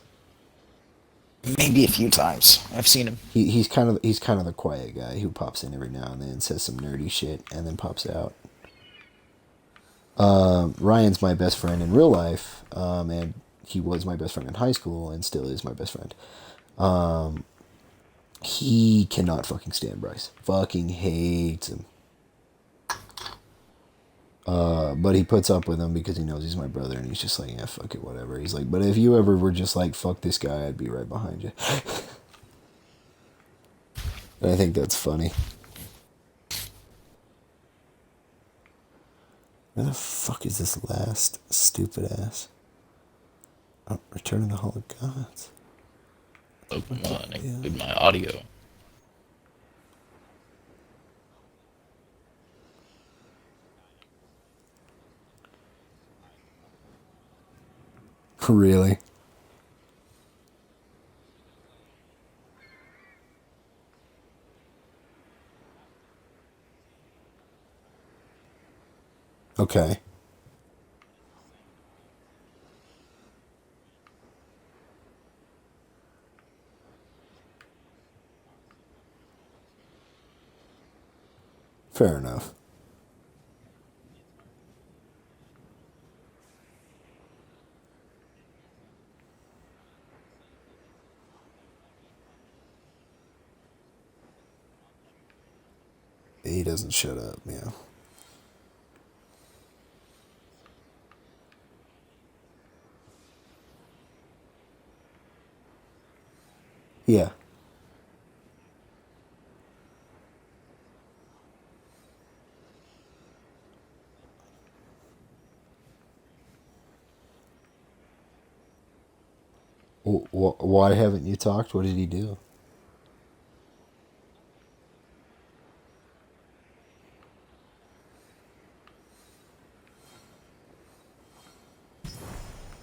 Maybe a few times. I've seen him.
He's kind of the quiet guy who pops in every now and then, says some nerdy shit, and then pops out. Ryan's my best friend in real life, and he was my best friend in high school, and still is my best friend. He cannot fucking stand Bryce. Fucking hates him. But he puts up with him because he knows he's my brother, and he's just like, yeah, fuck it, whatever. He's like, but if you ever were just like, fuck this guy, I'd be right behind you. And I think that's funny. Where the fuck is this last stupid ass? Oh, Return of the Hall of Gods.
Open on include my audio.
Really? Okay. Fair enough. He doesn't shut up, yeah. Yeah. Why haven't you talked? What did he do?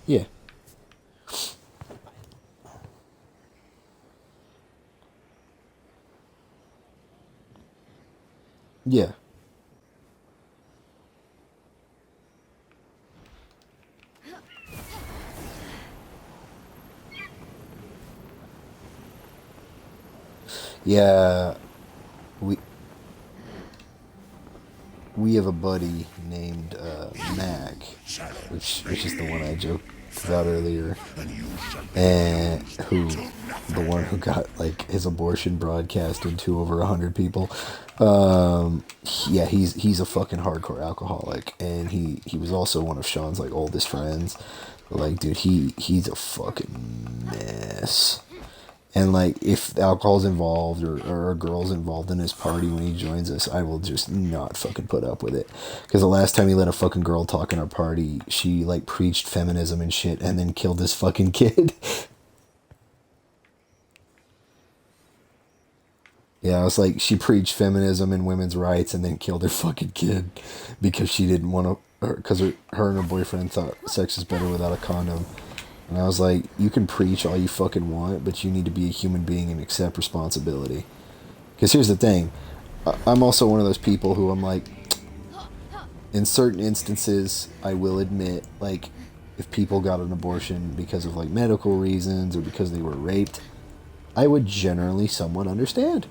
Yeah. Yeah. Yeah. We we have a buddy named Mac, which is the one I joked about earlier, and the one who got like his abortion broadcasted to over 100 people. Yeah, he's a fucking hardcore alcoholic, and he was also one of Sean's like oldest friends. Like, dude, he's a fucking mess. And like, if alcohol's involved or a girl's involved in his party when he joins us, I will just not fucking put up with it. Because the last time he let a fucking girl talk in our party, she like preached feminism and shit, and then killed his fucking kid. Yeah, I was like, she preached feminism and women's rights, and then killed her fucking kid because she didn't want to, because her and her boyfriend thought sex is better without a condom. And I was like, you can preach all you fucking want, but you need to be a human being and accept responsibility. Because here's the thing. I'm also one of those people who I'm like, in certain instances, I will admit, like, if people got an abortion because of, like, medical reasons or because they were raped, I would generally somewhat understand.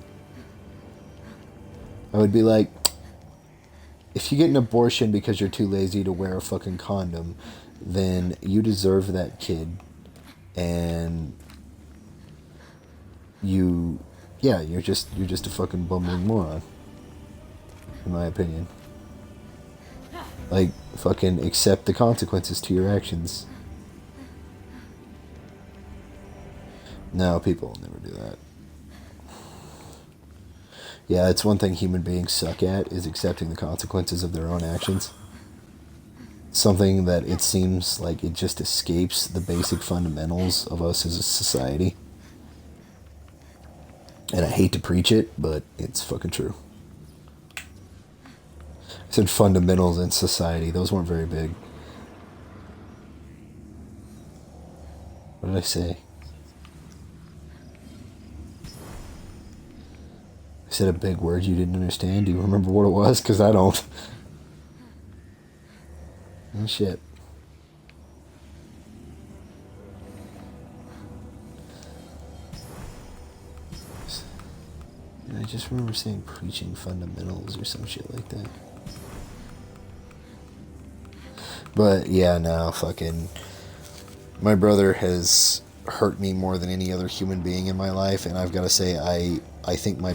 I would be like, if you get an abortion because you're too lazy to wear a fucking condom, then you deserve that kid, and you're just a fucking bumbling moron, in my opinion. Like, fucking accept the consequences to your actions. No, people will never do that. Yeah, it's one thing human beings suck at, is accepting the consequences of their own actions. Something that it seems like it just escapes the basic fundamentals of us as a society. And I hate to preach it, but it's fucking true. I said fundamentals in society. Those weren't very big. What did I say? I said a big word you didn't understand. Do you remember what it was? Because I don't. Oh, shit. And I just remember saying preaching fundamentals or some shit like that. But yeah, no, fucking, my brother has hurt me more than any other human being in my life, and I've got to say, I think my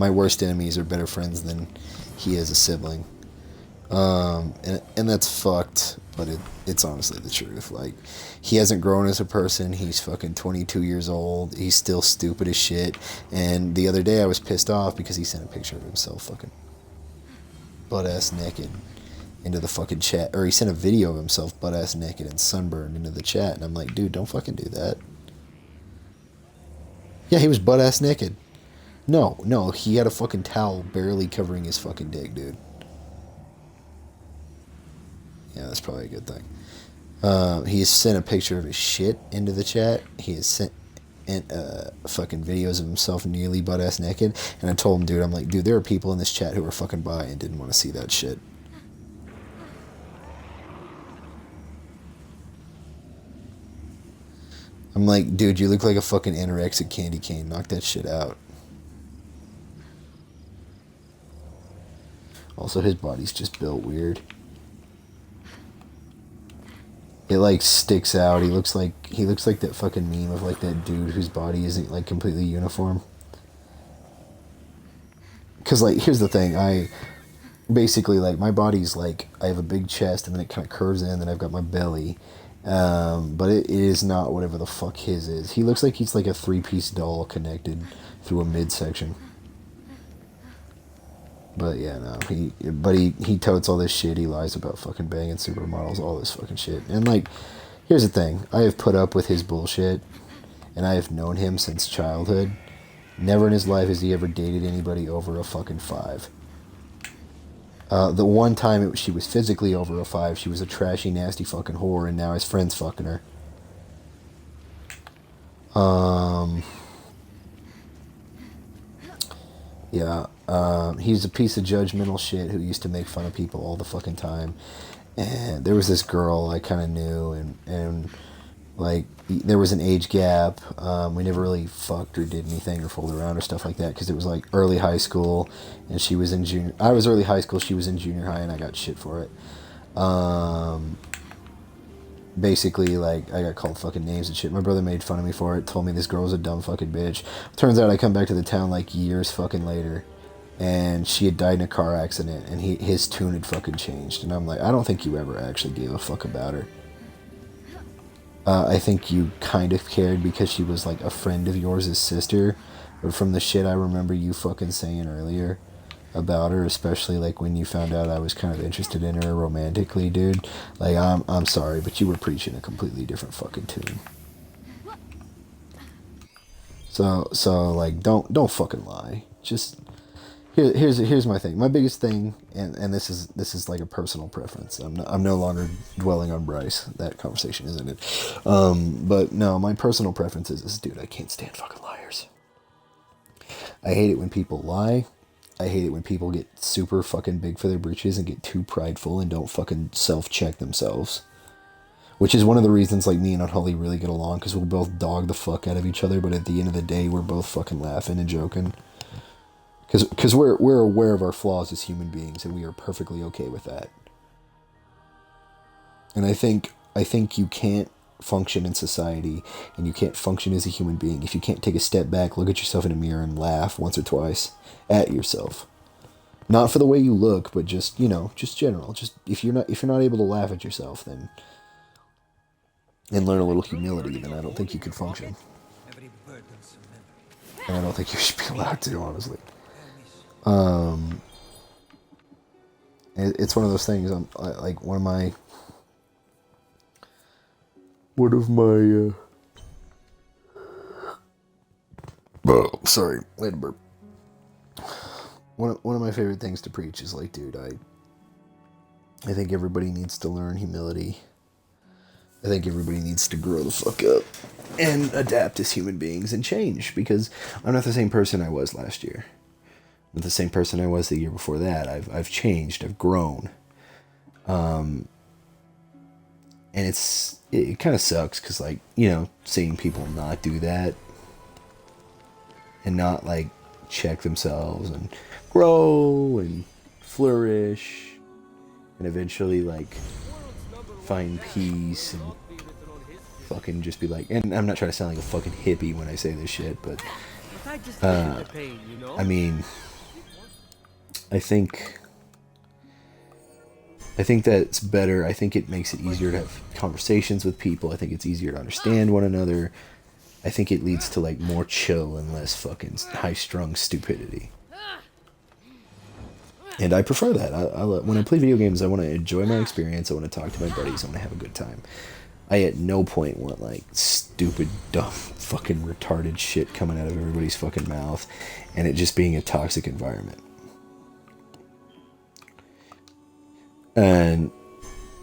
worst enemies are better friends than he is a sibling. And that's fucked, but it's honestly the truth. Like, he hasn't grown as a person. He's fucking 22 years old. He's still stupid as shit. And the other day I was pissed off because he sent a picture of himself fucking butt-ass naked into the fucking chat. Or he sent a video of himself butt-ass naked and sunburned into the chat. And I'm like, dude, don't fucking do that. Yeah, he was butt-ass naked. No, he had a fucking towel barely covering his fucking dick, dude. Yeah, that's probably a good thing. He has sent a picture of his shit into the chat. He has sent fucking videos of himself nearly butt-ass naked. And I told him, dude, I'm like, dude, there are people in this chat who are fucking bi and didn't want to see that shit. I'm like, dude, you look like a fucking anorexic candy cane. Knock that shit out. Also, his body's just built weird. It like sticks out. He looks like that fucking meme of like that dude whose body isn't like completely uniform. Cause like, here's the thing, I basically, like, my body's like, I have a big chest and then it kind of curves in, and then I've got my belly, But it is not whatever the fuck his is. He looks like he's like a 3-piece doll connected through a midsection. But yeah, no, he totes all this shit. He lies about fucking banging supermodels, all this fucking shit. And like, here's the thing: I have put up with his bullshit, and I have known him since childhood. Never in his life has he ever dated anybody over a fucking 5. The one time she was physically over a 5, she was a trashy, nasty fucking whore, and now his friend's fucking her. Yeah, he's a piece of judgmental shit who used to make fun of people all the fucking time. And there was this girl I kind of knew, and like, there was an age gap. We never really fucked or did anything or fooled around or stuff like that, because it was like early high school, and she was in junior. I was early high school, she was in junior high, and I got shit for it. Basically, like, I got called fucking names and shit. My brother made fun of me for it, told me this girl was a dumb fucking bitch. Turns out I come back to the town like years fucking later, and she had died in a car accident, and his tune had fucking changed. And I'm like, I don't think you ever actually gave a fuck about her. I think you kind of cared because she was like a friend of yours' sister. But from the shit I remember you fucking saying earlier about her, especially like when you found out I was kind of interested in her romantically, dude, like, I'm sorry, but you were preaching a completely different fucking tune. So like, don't fucking lie. Just here's my thing. My biggest thing, and this is like a personal preference. I'm no longer dwelling on Bryce. That conversation is ended. But no, my personal preference is, dude, I can't stand fucking liars. I hate it when people lie. I hate it when people get super fucking big for their britches and get too prideful and don't fucking self-check themselves. Which is one of the reasons, like, me and Unholy really get along, because we'll both dog the fuck out of each other, but at the end of the day, we're both fucking laughing and joking. Because we're aware of our flaws as human beings, and we are perfectly okay with that. And I think you can't function in society, and you can't function as a human being if you can't take a step back, look at yourself in a mirror, and laugh once or twice at yourself. Not for the way you look, but just, you know, just general. Just if you're not able to laugh at yourself, then, and learn a little humility, then I don't think you could function. And I don't think you should be allowed to, honestly. It's one of those things. Like one of my sorry, wait a burp. One of my favorite things to preach is like, dude, I think everybody needs to learn humility. I think everybody needs to grow the fuck up and adapt as human beings and change, because I'm not the same person I was last year. I'm not the same person I was the year before that. I've changed. I've grown. And it kind of sucks because, like, you know, seeing people not do that and not, like, check themselves and grow and flourish and eventually, like, find peace and fucking just be like, and I'm not trying to sound like a fucking hippie when I say this shit, but I mean, I think that's better. I think it makes it easier to have conversations with people. I think it's easier to understand one another. I think it leads to, like, more chill and less fucking high-strung stupidity. And I prefer that. When I play video games, I want to enjoy my experience. I want to talk to my buddies. I want to have a good time. I at no point want, like, stupid, dumb, fucking retarded shit coming out of everybody's fucking mouth and it just being a toxic environment.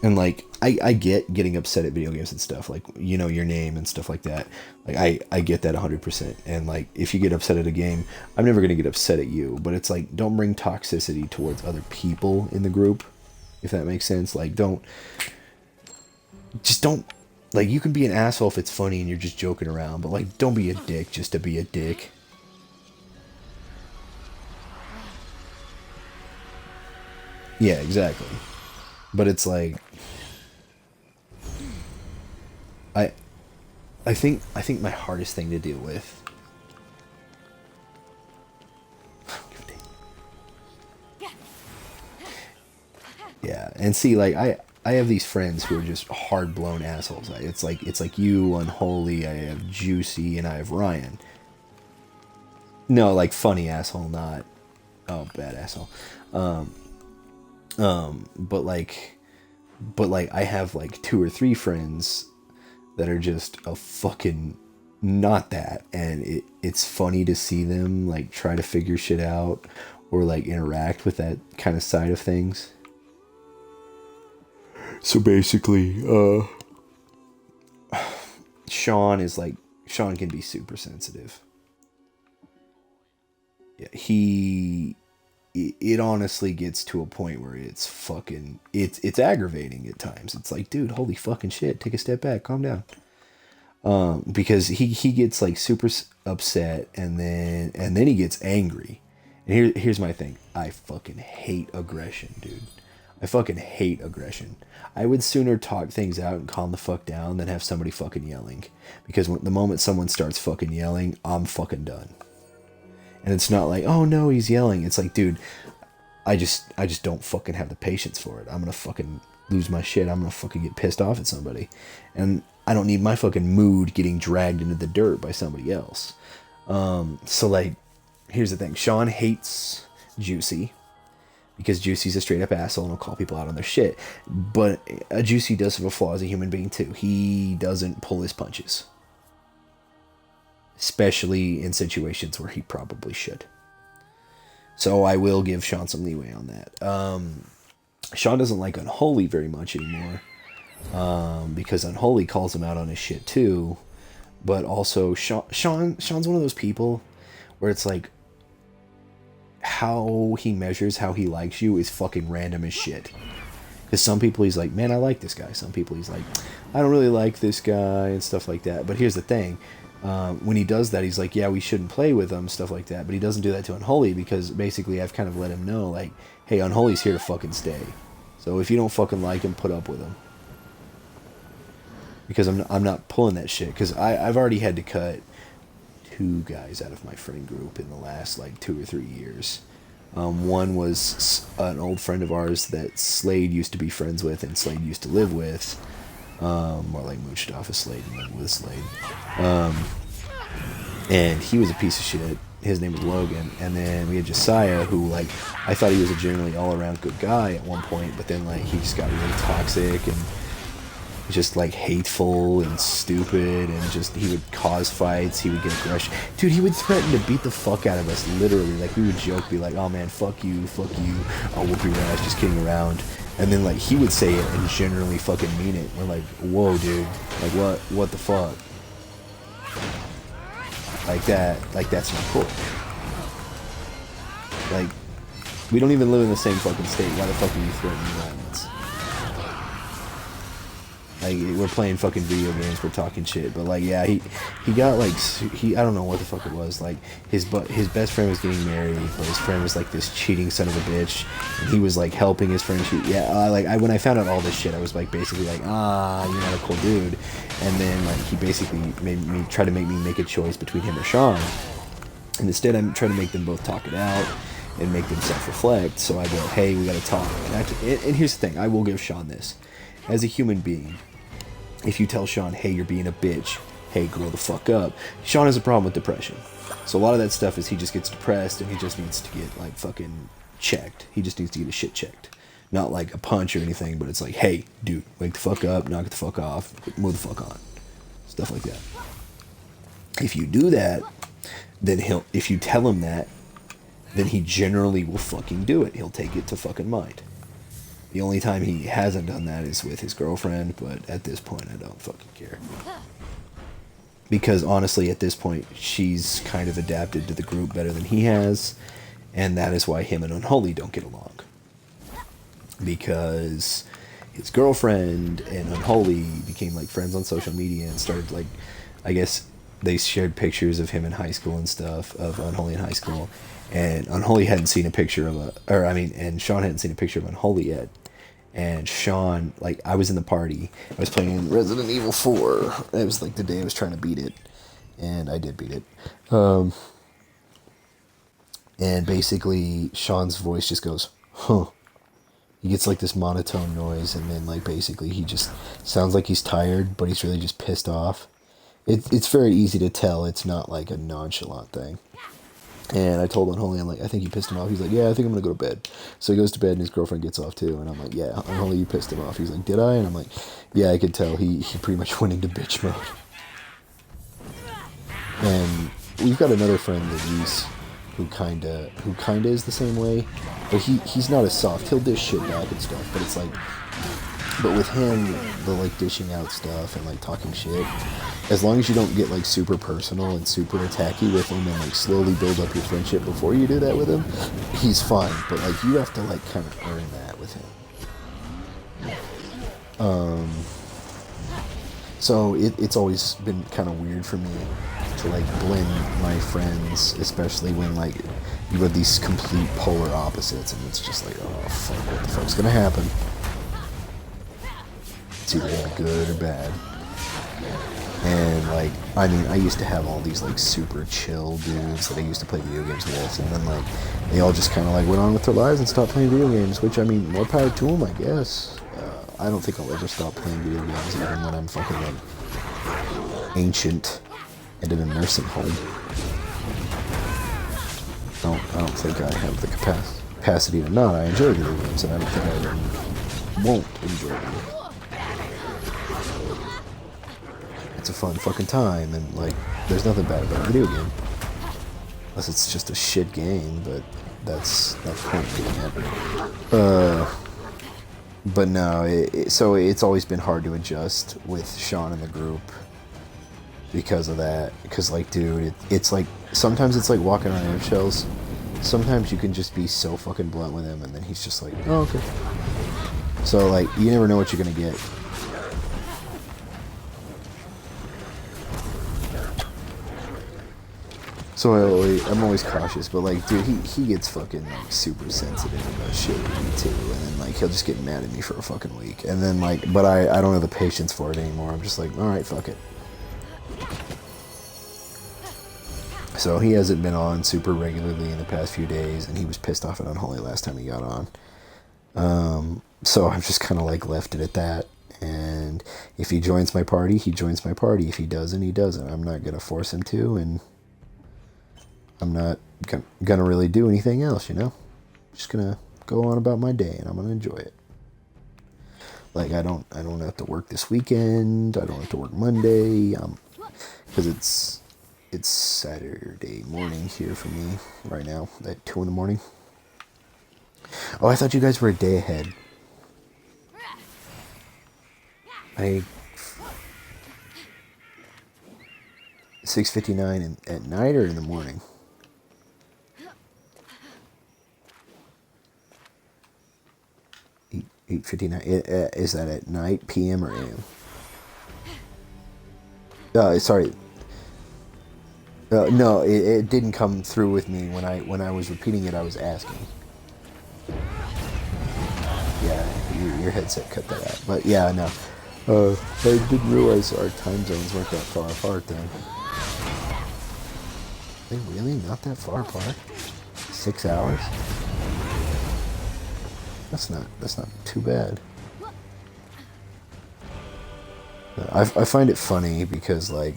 And like, I get getting upset at video games and stuff, like, you know, your name and stuff like that. Like, I get that 100%. And, like, if you get upset at a game, I'm never going to get upset at you. But it's like, don't bring toxicity towards other people in the group, if that makes sense. Like, don't, like, you can be an asshole if it's funny and you're just joking around. But, like, don't be a dick just to be a dick. Yeah, exactly. But it's like, I think my hardest thing to deal with, yeah, and see, like, I have these friends who are just hard blown assholes. It's like you, Unholy. I have Juicy, and I have Ryan. No, like funny asshole, not bad asshole. But I have like 2 or 3 friends that are just a fucking not that, and it's funny to see them like try to figure shit out or like interact with that kind of side of things. So basically, Sean can be super sensitive. Yeah, it honestly gets to a point where it's fucking, it's aggravating at times. It's like, dude, holy fucking shit, take a step back, calm down. Because he gets like super upset, and then he gets angry. And here's my thing. I fucking hate aggression, dude. I fucking hate aggression. I would sooner talk things out and calm the fuck down than have somebody fucking yelling. Because the moment someone starts fucking yelling, I'm fucking done. And it's not like, oh no, he's yelling. It's like, dude, I just don't fucking have the patience for it. I'm gonna fucking lose my shit. I'm gonna fucking get pissed off at somebody. And I don't need my fucking mood getting dragged into the dirt by somebody else. So like, here's the thing. Sean hates Juicy because Juicy's a straight up asshole and will call people out on their shit. But Juicy does have a flaw as a human being too. He doesn't pull his punches. Especially in situations where he probably should. So I will give Sean some leeway on that. Sean doesn't like Unholy very much anymore. Because Unholy calls him out on his shit too. But also Sean's one of those people where it's like, how he measures how he likes you is fucking random as shit. Because some people he's like, man, I like this guy. Some people he's like, I don't really like this guy and stuff like that. But here's the thing. When he does that, he's like, yeah, we shouldn't play with him, stuff like that. But he doesn't do that to Unholy because basically I've kind of let him know, like, hey, Unholy's here to fucking stay. So if you don't fucking like him, put up with him. Because I'm not pulling that shit. Because I've already had to cut 2 guys out of my friend group in the last like 2 or 3 years. One was an old friend of ours that Slade used to be friends with and Slade used to live with. More like mooched off of Slade and lived with Slade. And he was a piece of shit. His name was Logan. And then we had Josiah, who like, I thought he was a generally all around good guy at one point, but then like he just got really toxic and just like hateful and stupid, and just he would cause fights, he would get aggression. Dude, he would threaten to beat the fuck out of us, literally. Like we would joke, be like, oh man, fuck you, I'll whoop your ass, just kidding around. And then like he would say it and generally fucking mean it. We're like, whoa dude, like what the fuck? Like that's not cool. Like, we don't even live in the same fucking state, why the fuck are you threatening violence? Like, we're playing fucking video games, we're talking shit, but like, yeah, he got like, I don't know what the fuck it was, like, his best friend was getting married, but his friend was like this cheating son of a bitch, and he was like helping his friend cheat. Yeah, when I found out all this shit, I was like, basically like, you're not a cool dude, and then like, he basically tried to make me make a choice between him or Sean, and instead I'm trying to make them both talk it out, and make them self-reflect, so I go, hey, we gotta talk, and here's the thing, I will give Sean this, as a human being, if you tell Sean, hey, you're being a bitch, hey, grow the fuck up, Sean has a problem with depression. So a lot of that stuff is he just gets depressed and he just needs to get, like, fucking checked. He just needs to get his shit checked. Not like a punch or anything, but it's like, hey, dude, wake the fuck up, knock the fuck off, move the fuck on. Stuff like that. If you do that, then if you tell him that, then he generally will fucking do it. He'll take it to fucking mind. The only time he hasn't done that is with his girlfriend, but at this point, I don't fucking care. Because honestly, at this point, she's kind of adapted to the group better than he has, and that is why him and Unholy don't get along. Because his girlfriend and Unholy became like friends on social media and started like, I guess they shared pictures of him in high school and stuff, of Unholy in high school, and Unholy hadn't seen a picture of and Sean hadn't seen a picture of Unholy yet. And Sean, like, I was in the party. I was playing Resident Evil 4. It was like the day I was trying to beat it. And I did beat it. And basically, Sean's voice just goes, huh. He gets like this monotone noise, and then like basically he just sounds like he's tired, but he's really just pissed off. It's very easy to tell it's not like a nonchalant thing. And I told Unholy, I'm like, I think you pissed him off. He's like, yeah, I think I'm gonna go to bed. So he goes to bed, and his girlfriend gets off too. And I'm like, yeah, Unholy, you pissed him off. He's like, did I? And I'm like, yeah, I could tell. He pretty much went into bitch mode. And we've got another friend, Luis, who kinda is the same way, but he's not as soft. He'll dish shit back and stuff, but it's like, but with him, the like dishing out stuff and like talking shit, as long as you don't get like super personal and super attacky with him and like slowly build up your friendship before you do that with him, he's fine. But like you have to like kind of earn that with him. So it's always been kind of weird for me to like blend my friends, especially when like you have these complete polar opposites, and it's just like, oh fuck, what the fuck's gonna happen? It's either gonna be good or bad. And like, I mean, I used to have all these like super chill dudes that I used to play video games with, and then like they all just kind of like went on with their lives and stopped playing video games, which I mean, more power to them, I guess. I don't think I'll ever stop playing video games, even when I'm fucking like ancient and in a nursing home. I don't think I have the capacity to not. I enjoy video games, and I don't think I won't enjoy them. It's a fun fucking time, and like, there's nothing bad about a video game. Unless it's just a shit game, but that's the point I'm getting at. But no, so it's always been hard to adjust with Sean in the group because of that. Because like, dude, it's like, sometimes it's like walking on eggshells. Sometimes you can just be so fucking blunt with him, and then he's just like, oh, okay. So like, you never know what you're gonna get. So I'm always cautious, but like, dude, he gets fucking like super sensitive about shit with me too, and then like he'll just get mad at me for a fucking week, and then like, but I don't have the patience for it anymore. I'm just like, all right, fuck it. So he hasn't been on super regularly in the past few days, and he was pissed off at Unholy last time he got on. So I've just kind of like left it at that. And if he joins my party, he joins my party. If he doesn't, he doesn't. I'm not gonna force him to, and I'm not gonna really do anything else, you know? I'm just gonna go on about my day, and I'm gonna enjoy it. Like, I don't have to work this weekend. I don't have to work Monday. Because it's Saturday morning here for me right now at 2 in the morning. Oh, I thought you guys were a day ahead. 6:59 at night or in the morning? 8:59. Is that at night, PM, or AM? Sorry. No, it didn't come through with me when I was repeating it. I was asking. Yeah, your headset cut that out. But yeah, no. I didn't realize our time zones weren't that far apart then. Are they really not that far apart? 6 hours? That's not too bad. I find it funny because like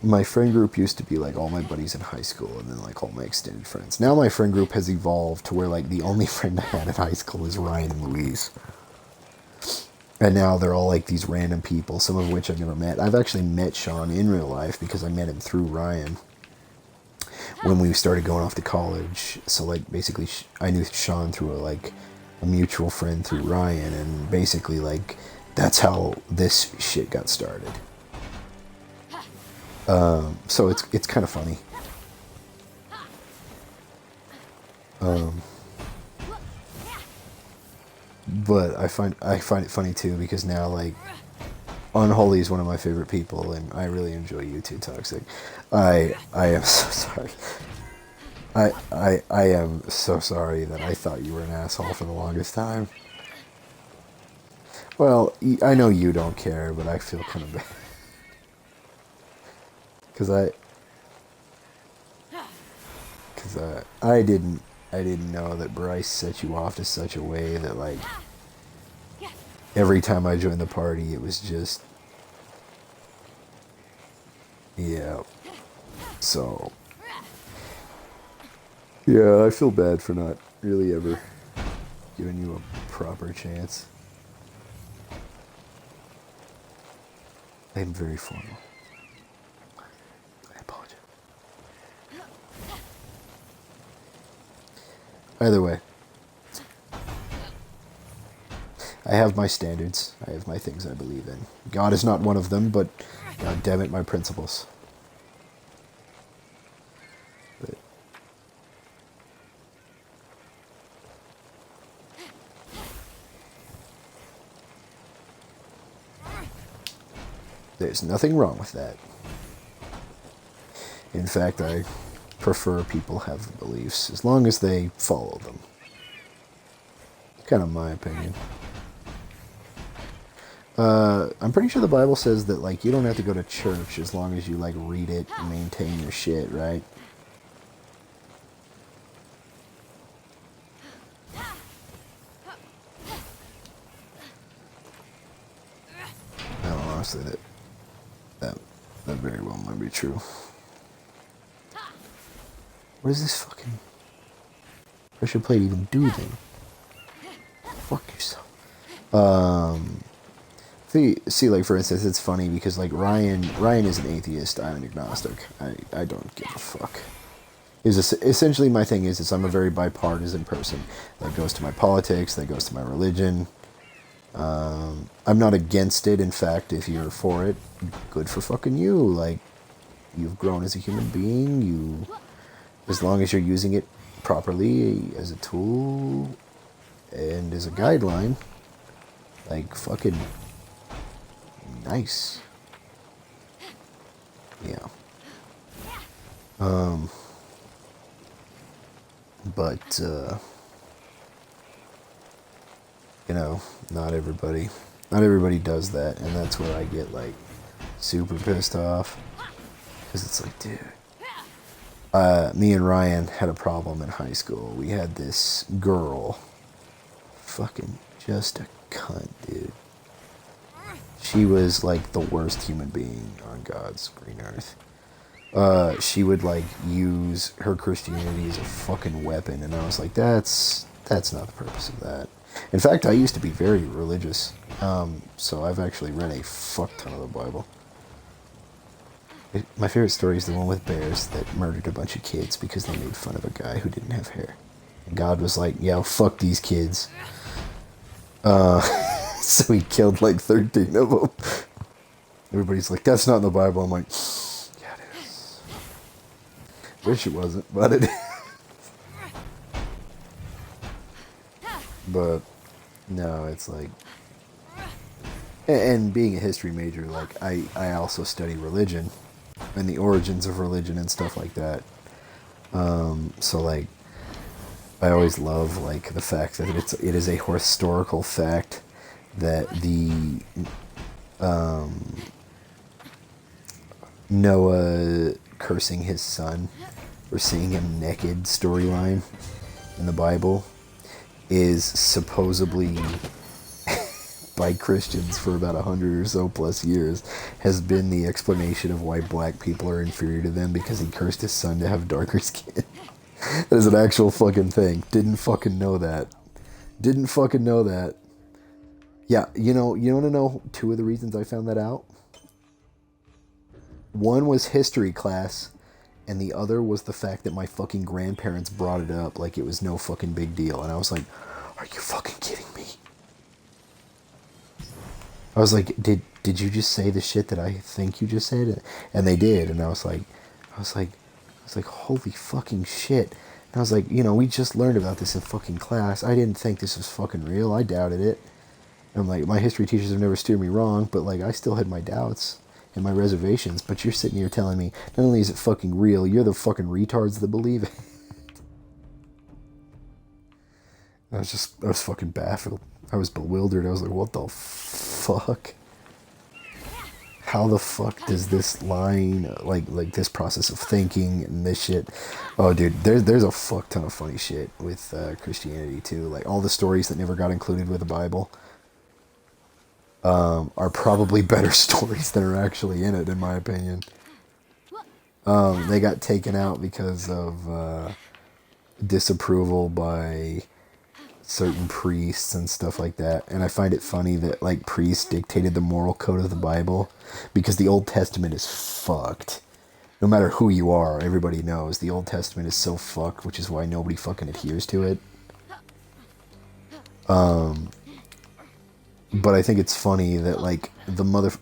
my friend group used to be like all my buddies in high school and then like all my extended friends. Now my friend group has evolved to where like the only friend I had in high school is Ryan and Louise. And now they're all like these random people, some of which I've never met. I've actually met Sean in real life because I met him through Ryan when we started going off to college. So like basically I knew Sean through a mutual friend through Ryan, and basically like that's how this shit got started. So it's kind of funny. But I find it funny too because now like Unholy is one of my favorite people, and I really enjoy you too, Toxic. I am so sorry. I am so sorry that I thought you were an asshole for the longest time. Well, I know you don't care, but I feel kind of bad. Because I didn't I didn't know that Bryce set you off to such a way that, like, every time I joined the party, it was just, yeah. So, yeah, I feel bad for not really ever giving you a proper chance. I'm very formal. I apologize. Either way, I have my standards. I have my things I believe in. God is not one of them, but God damn it, my principles. But there's nothing wrong with that. In fact, I prefer people have beliefs as long as they follow them. Kind of my opinion. I'm pretty sure the Bible says that, like, you don't have to go to church as long as you, like, read it and maintain your shit, right? No, honestly, that very well might be true. What does this fucking pressure plate even do then? Fuck yourself. See, like, for instance, it's funny because, like, Ryan is an atheist. I'm an agnostic. I don't give a fuck. Essentially, my thing is I'm a very bipartisan person. That goes to my politics. That goes to my religion. I'm not against it. In fact, if you're for it, good for fucking you. Like, you've grown as a human being. As long as you're using it properly as a tool and as a guideline, like, fucking nice. Yeah. But, you know, not everybody does that, and that's where I get, like, super pissed off. Because it's like, dude. Me and Ryan had a problem in high school. We had this girl, fucking just a cunt, dude. She was, like, the worst human being on God's green earth. She would, like, use her Christianity as a fucking weapon, and I was like, that's not the purpose of that. In fact, I used to be very religious, so I've actually read a fuck ton of the Bible. My favorite story is the one with bears that murdered a bunch of kids because they made fun of a guy who didn't have hair. And God was like, yeah, fuck these kids. So he killed like 13 of them. Everybody's like, that's not in the Bible. I'm like, yeah, it is. Wish it wasn't, but it is. But, no, it's like... And being a history major, like, I also study religion and the origins of religion and stuff like that. So, like, I always love, like, the fact that it is a historical fact that the Noah cursing his son for seeing him naked storyline in the Bible is supposedly by Christians for about 100 or so plus years has been the explanation of why black people are inferior to them because he cursed his son to have darker skin. That is an actual fucking thing. Didn't fucking know that. Yeah, you want to know 2 of the reasons I found that out? One was history class, and the other was the fact that my fucking grandparents brought it up like it was no fucking big deal. And I was like, are you fucking kidding me? I was like, did you just say the shit that I think you just said? And they did, and I was like, holy fucking shit. And I was like, we just learned about this in fucking class. I didn't think this was fucking real. I doubted it. And I'm like, my history teachers have never steered me wrong, but like, I still had my doubts and my reservations. But you're sitting here telling me, not only is it fucking real, you're the fucking retards that believe it. I was fucking baffled. I was bewildered. I was like, what the fuck? how the fuck does this line, like this process of thinking and this shit? Oh, dude, there's a fuck ton of funny shit with Christianity too. Like all the stories that never got included with the Bible are probably better stories that are actually in it, in my opinion. They got taken out because of disapproval by certain priests and stuff like that. And I find it funny that like priests dictated the moral code of the Bible, because the Old Testament is fucked. No matter who you are, everybody knows the Old Testament is so fucked, which is why nobody fucking adheres to it. But I think it's funny that, like, the mother...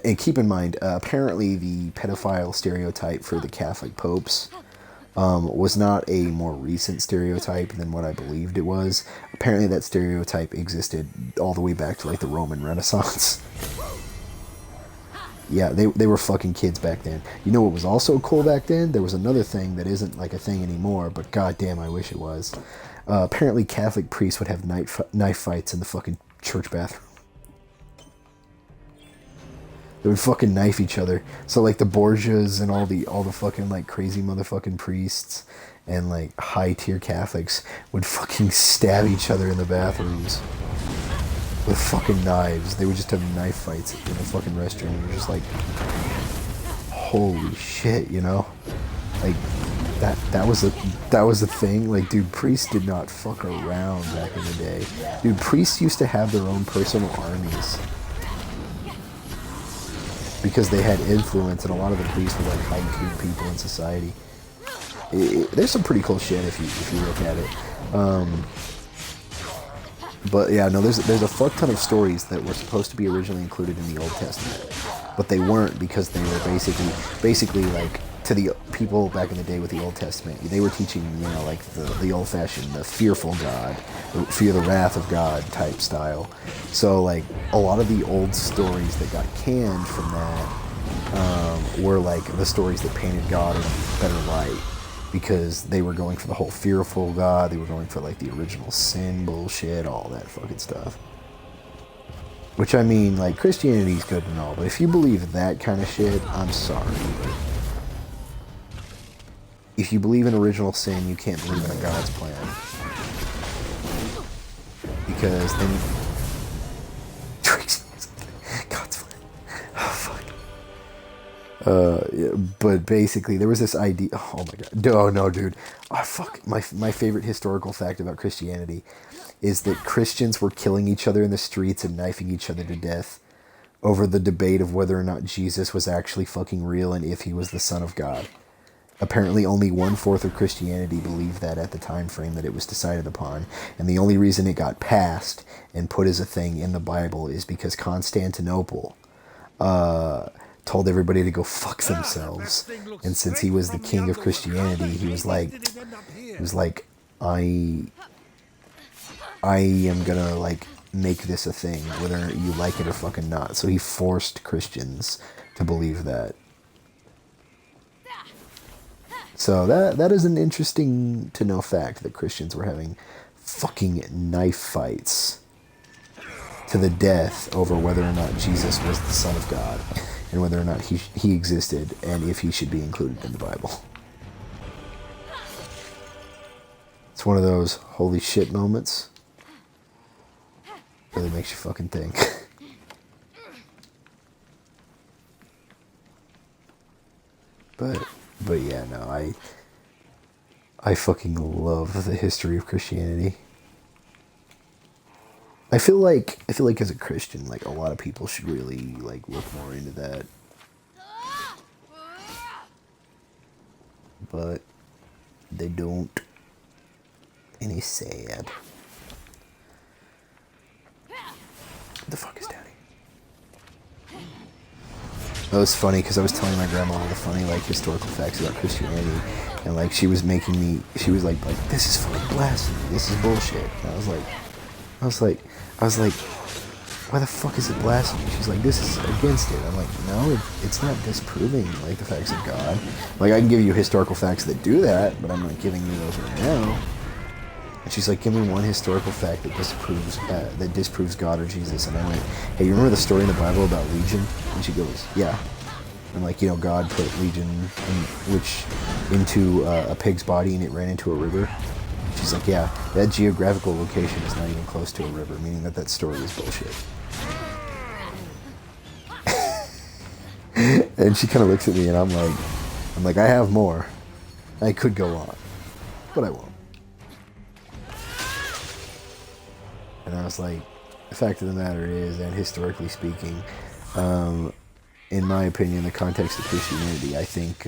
And keep in mind, apparently the pedophile stereotype for the Catholic popes was not a more recent stereotype than what I believed it was. Apparently that stereotype existed all the way back to, like, the Roman Renaissance. Yeah, they were fucking kids back then. You know what was also cool back then? There was another thing that isn't, like, a thing anymore, but goddamn, I wish it was. Apparently Catholic priests would have knife fights in the fucking church bathroom. They would fucking knife each other. So like the Borgias and all the fucking like crazy motherfucking priests and like high tier Catholics would fucking stab each other in the bathrooms with fucking knives. They would just have knife fights in the fucking restroom. You're just like, holy shit, you know? Like that was a thing. Like, dude, priests did not fuck around back in the day. Dude, priests used to have their own personal armies, because they had influence, and a lot of the priests were like high-tier people in society. There's some pretty cool shit if you look at it. But yeah, no, there's a fuck ton of stories that were supposed to be originally included in the Old Testament, but they weren't, because they were basically like, to the people back in the day with the Old Testament, they were teaching, you know, like the old-fashioned, the fearful God, fear the wrath of God type style. So like a lot of the old stories that got canned from that were like the stories that painted God in a better light, because they were going for the whole fearful God. They were going for like the original sin bullshit, all that fucking stuff. Which, I mean, like, Christianity's good and all, but if you believe that kind of shit, I'm sorry. If you believe in original sin, you can't believe in a God's plan. Because then... God's plan. Oh, fuck. Yeah, but basically, there was this idea... Oh, my God. Oh, no, dude. Oh, fuck. My favorite historical fact about Christianity is that Christians were killing each other in the streets and knifing each other to death over the debate of whether or not Jesus was actually fucking real and if he was the Son of God. Apparently only 1/4 of Christianity believed that at the time frame that it was decided upon, and the only reason it got passed and put as a thing in the Bible is because Constantinople told everybody to go fuck themselves. And since he was the king of Christianity, he was like, I am gonna like make this a thing, whether you like it or fucking not. So he forced Christians to believe that. So that is an interesting to know fact, that Christians were having fucking knife fights to the death over whether or not Jesus was the Son of God, and whether or not he existed, and if he should be included in the Bible. It's one of those holy shit moments. Really makes you fucking think. But yeah, no, I fucking love the history of Christianity. I feel like as a Christian, like, a lot of people should really like look more into that. But they don't. And it's sad. What the fuck is Daddy? That was funny, because I was telling my grandma all the funny, like, historical facts about Christianity, and, like, she was like, this is fucking blasphemy, this is bullshit. And I was like, why the fuck is it blasphemy? She's like, this is against it. I'm like, no, it's not disproving, like, the facts of God. Like, I can give you historical facts that do that, but I'm not giving you those right now. And she's like, give me one historical fact that disproves God or Jesus. And I went, hey, you remember the story in the Bible about Legion? And she goes, yeah. And like, you know, God put Legion into a pig's body and it ran into a river. She's like, yeah, that geographical location is not even close to a river, meaning that story is bullshit. And she kind of looks at me and I'm like, I have more. I could go on, but I won't. And I was like, the fact of the matter is, and historically speaking, in my opinion, in the context of Christianity, I think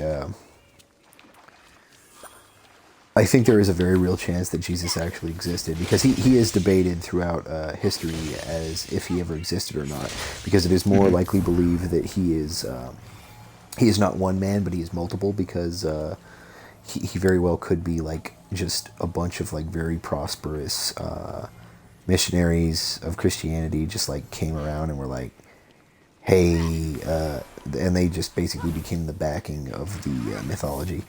there is a very real chance that Jesus actually existed, because he is debated throughout history as if he ever existed or not, because it is more likely believed that he is not one man, but he is multiple, because he very well could be like just a bunch of like very prosperous missionaries of Christianity just like came around and were like, hey, and they just basically became the backing of the mythology.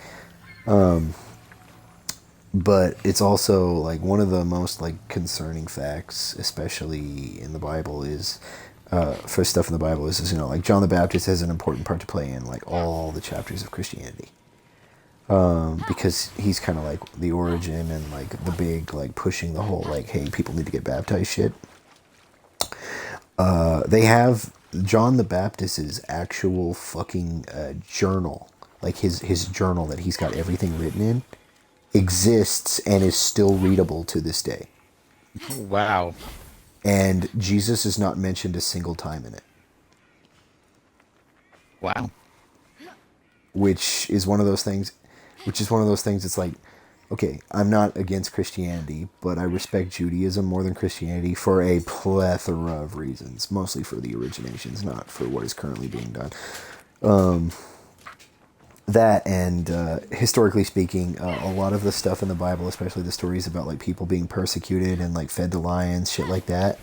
But it's also like one of the most like concerning facts, especially in the Bible, is for stuff in the Bible is, you know, like John the Baptist has an important part to play in like all the chapters of Christianity. Because he's kind of like the origin and like the big like pushing the whole like, hey, people need to get baptized shit. They have John the Baptist's actual fucking journal, like his journal that he's got everything written in, exists and is still readable to this day.
Wow.
And Jesus is not mentioned a single time in it.
Wow.
Which is one of those things. It's like, okay, I'm not against Christianity, but I respect Judaism more than Christianity for a plethora of reasons, mostly for the originations, not for what is currently being done. That and historically speaking, a lot of the stuff in the Bible, especially the stories about like people being persecuted and like fed to lions, shit like that,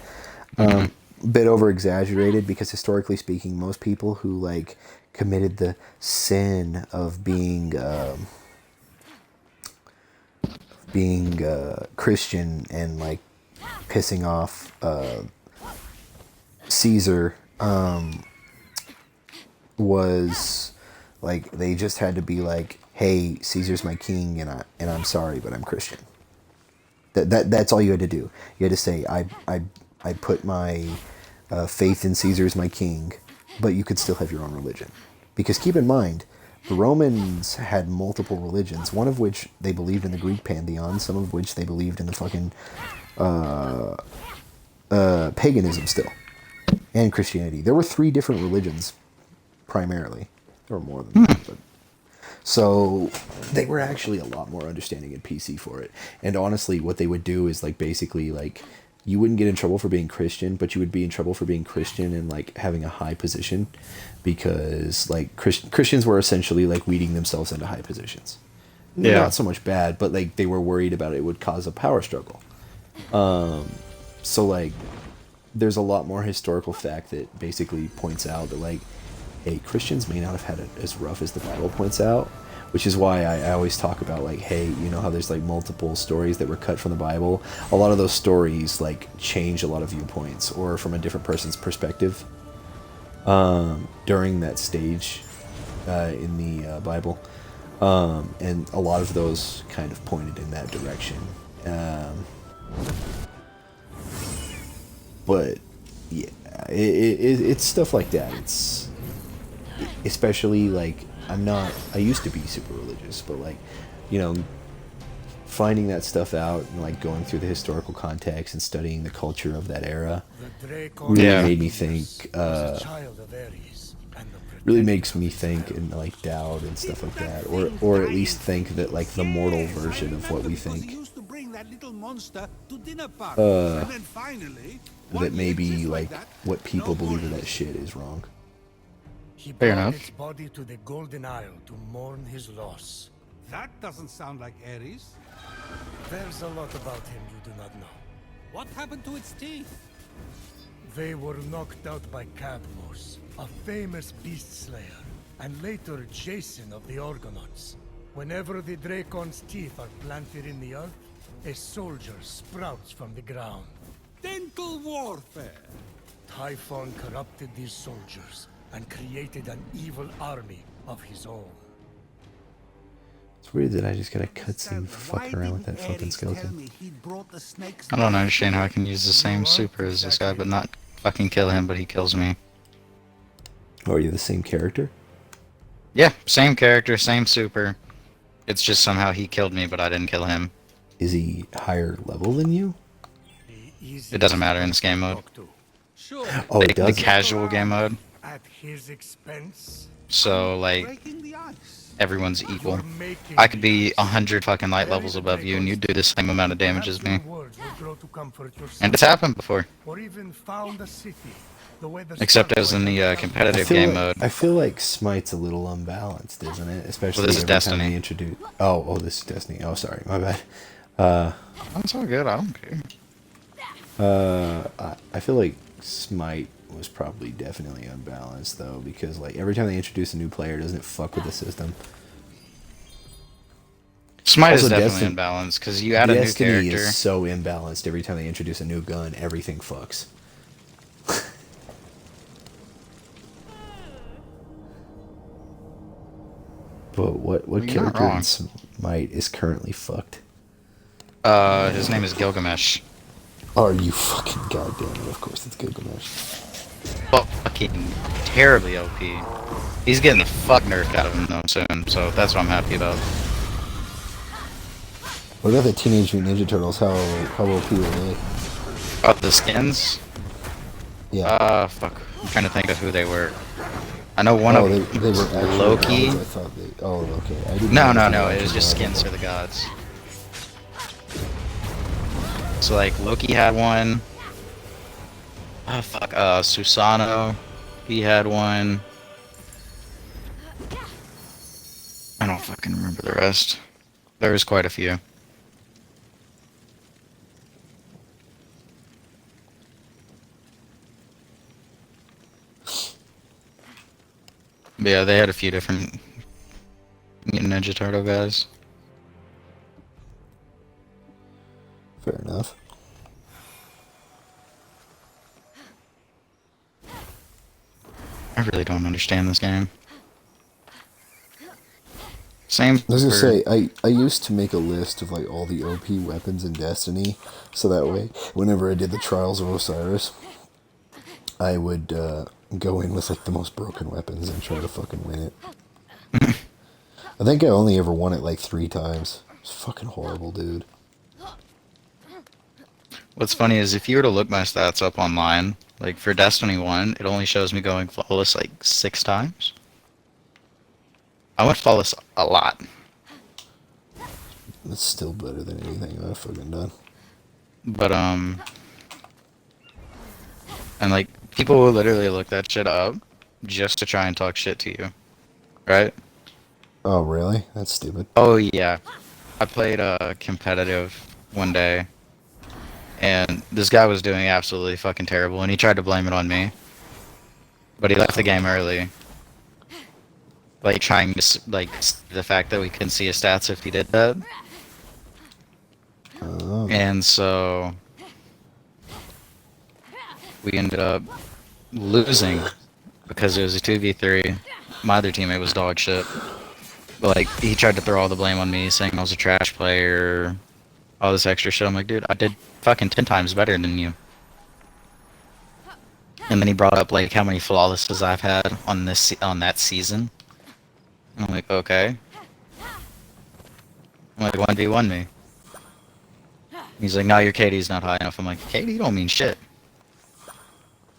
bit over exaggerated, because historically speaking, most people who like committed the sin of being Christian and like pissing off Caesar was like, they just had to be like, hey, Caesar's my king and I'm sorry, but I'm Christian. That's all you had to do. You had to say, I put my faith in Caesar as my king, but you could still have your own religion. Because keep in mind, the Romans had multiple religions, one of which they believed in the Greek pantheon, some of which they believed in the fucking paganism still, and Christianity. There were 3 different religions, primarily. There were more than that, but... So they were actually a lot more understanding and PC for it. And honestly, what they would do is like basically like, you wouldn't get in trouble for being Christian, but you would be in trouble for being Christian and like having a high position, because like Christians were essentially like weeding themselves into high positions. Yeah. Not so much bad, but like they were worried about it would cause a power struggle. So like there's a lot more historical fact that basically points out that like, hey, Christians may not have had it as rough as the Bible points out, which is why I always talk about like, hey, you know how there's like multiple stories that were cut from the Bible? A lot of those stories like change a lot of viewpoints, or from a different person's perspective during that stage in the Bible. And a lot of those kind of pointed in that direction. But yeah, it's stuff like that. It's especially like, I used to be super religious, but like, you know, finding that stuff out and like going through the historical context and studying the culture of that era really made me think, really makes me think and like doubt and stuff like that, or at least think that like the mortal version of what we think, that maybe like what people believe of that shit is wrong.
He brought his body to the Golden Isle to mourn his loss.
That doesn't sound like Ares.
There's a lot about him you do not know.
What happened to its teeth?
They were knocked out by Cadmos, a famous beast slayer, and later Jason of the Argonauts. Whenever the Dracon's teeth are planted in the earth, a soldier sprouts from the ground.
Dental warfare.
Typhon corrupted these soldiers and created an evil army of his own.
It's weird that I just got a cutscene fucking around with that fucking skeleton.
I don't understand how I can use the same super as this guy, but not fucking kill him, but he kills me.
Oh, are you the same character?
Yeah, same character, same super. It's just somehow he killed me, but I didn't kill him.
Is he higher level than you?
It doesn't matter in this game mode.
Oh, it
The
does.
casual game mode.
At his expense.
So, like, everyone's equal. I could be 100 fucking light levels above you, and you'd do the same amount of damage as me. And it's happened before.
Or even found a city.
Except as in the competitive game mode.
I feel like Smite's a little unbalanced, isn't it? Especially
Well, this is
every time
Destiny.
they introduce. Oh, this is Destiny. Oh, sorry, my bad.
That's all good. I don't care.
I feel like Smite was probably definitely unbalanced though, because like every time they introduce a new player, doesn't it fuck with the system?
Smite
Also,
is definitely
Destiny-
unbalanced because you add a new
Destiny
character.
is so imbalanced. Every time they introduce a new gun, everything fucks. But what
You're not
character
wrong.
in Smite is currently fucked?
His name is Gilgamesh.
Are you fucking goddamn it? Of course it's Gilgamesh.
Fucking terribly OP. He's getting the fuck nerfed out of him though soon, so that's what I'm happy about.
What about the Teenage Mutant Ninja Turtles? How OP are they?
Oh, the skins?
Yeah.
Fuck. I'm trying to think of who they were. I know one
Oh,
of
they
them
were
was
actually
Loki.
gods, I thought they. Oh, okay. I didn't
No,
know
no,
they
no.
were
It was
actually
just
gods.
skins for the gods. So like Loki had one. Oh fuck. Susano. He had one. I don't fucking remember the rest. There was quite a few. But yeah, they had a few different Mutant Ninja Turtle guys.
Fair enough.
I really don't understand this game. Same.
I was gonna
for-
say, I used to make a list of like all the OP weapons in Destiny, so that way, whenever I did the Trials of Osiris, I would go in with like the most broken weapons and try to fucking win it. I think I only ever won it like 3 times. It's fucking horrible, dude.
What's funny is if you were to look my stats up online, like for Destiny 1, it only shows me going flawless like 6 times. I went flawless a lot.
It's still better than anything I've fucking done.
But and like people will literally look that shit up just to try and talk shit to you. Right?
Oh, really? That's stupid.
Oh yeah. I played competitive one day and this guy was doing absolutely fucking terrible and he tried to blame it on me. But he left the game early. Like trying to the fact that we couldn't see his stats if he did that.
Oh.
And so we ended up losing because it was a 2v3. My other teammate was dog shit. But like he tried to throw all the blame on me, saying I was a trash player, all this extra shit. I'm like, dude, I did fucking 10 times better than you. And then he brought up like how many flawlesses I've had on that season. And I'm like, okay. I'm like, 1v1 me. He's like, no, your KD's not high enough. I'm like, KD don't mean shit.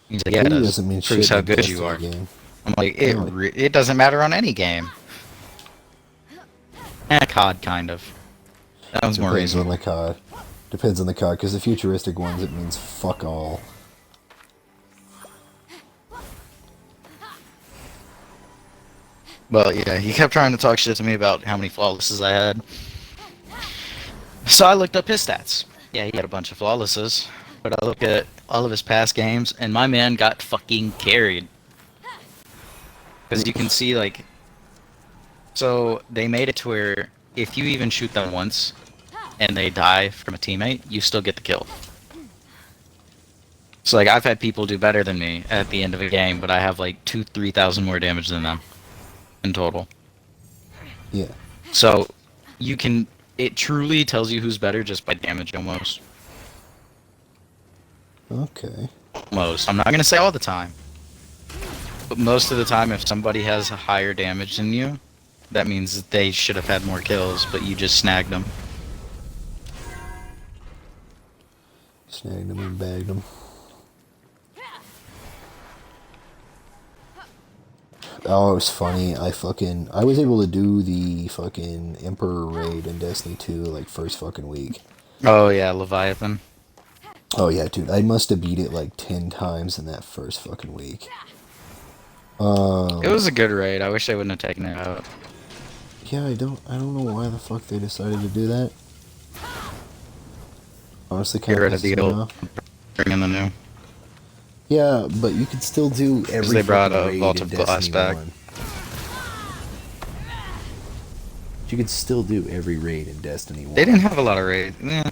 He's like, yeah, it
KD
does.
doesn't mean
Proves
shit
how
in
good you
Destiny
are.
game.
I'm like, it doesn't matter on any game. COD, kind of. That one's more
Depends on
reasonable.
the COD. Depends on the COD, because the futuristic ones, it means fuck all.
But yeah, he kept trying to talk shit to me about how many flawlesses I had. So I looked up his stats. Yeah, he had a bunch of flawlesses. But I look at all of his past games, and my man got fucking carried. Because you can see, like... So, they made it to where if you even shoot them once,
and they die from a teammate, you still get the kill. So like I've had people do better than me at the end of a game, but I have like 2,000-3,000 more damage than them in total.
Yeah.
So you can, it truly tells you who's better just by damage almost.
Okay.
Most. I'm not gonna say all the time, but most of the time, if somebody has a higher damage than you, that means that they should have had more kills, but you just snagged them.
Snagged them and bagged them. Oh, it was funny. I was able to do the fucking Emperor raid in Destiny 2 like first fucking week.
Oh yeah, Leviathan.
Oh yeah, dude. I must have beat it like 10 times in that first fucking week.
It was a good raid. I wish they wouldn't have taken it out.
Yeah, I don't know why the fuck they decided to do that. Honestly,
Get
kind
rid
of
of the old, bring in the new.
Yeah, but you could still do every
they brought
fucking
a
raid
Vault
in
of Glass
Destiny
back.
1. You could still do every raid in Destiny 1.
They didn't have a lot of raids. Yeah.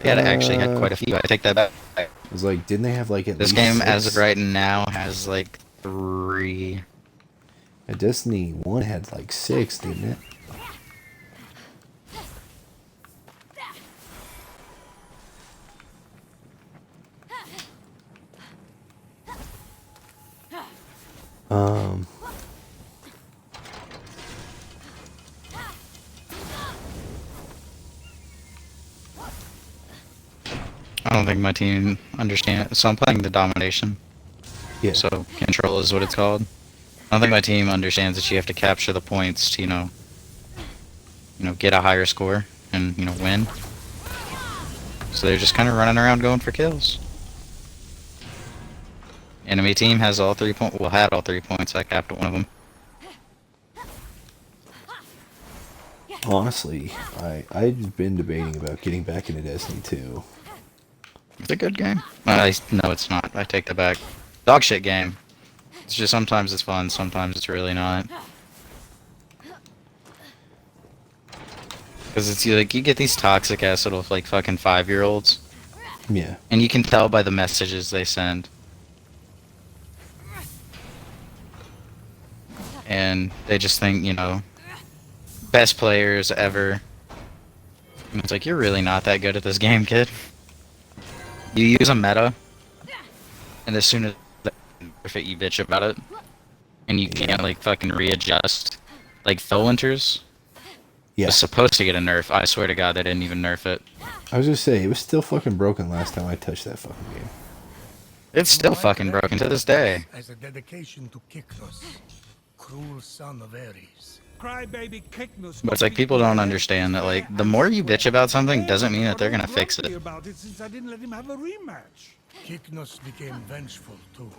They had actually had quite a few. I take that back.
It was like, didn't they have like at
This
least
game,
6?
as of right now, has like 3.
Destiny 1 had like 6, didn't it?
I don't think my team understands. So I'm playing the domination.
Yeah.
So control is what it's called. I don't think my team understands that you have to capture the points to, you know, get a higher score and, win. So they're just kind of running around going for kills. Enemy team has all 3 points. Well, had all 3 points. I capped one of them.
Honestly, I've been debating about getting back into Destiny 2.
It's a good game. No, it's not. I take that back. Dog shit game. It's just sometimes it's fun, sometimes it's really not. Because it's like you get these toxic ass little like fucking 5-year-olds.
Yeah.
And you can tell by the messages they send. And they just think, best players ever. And it's like, you're really not that good at this game, kid. You use a meta, and as soon as you bitch about it, and you can't like fucking readjust. Like Fiddlewinters was supposed to get a nerf. I swear to God, they didn't even nerf it.
I was gonna say it was still fucking broken last time I touched that fucking game.
It's still fucking broken to this day.
As a dedication to Kyknos, cruel son of Ares.
Crybaby Kyknos.
But it's like people don't understand that like the more you bitch about something doesn't mean that they're gonna fix it.
About it since I didn't let him have a rematch.
Kyknos became vengeful too.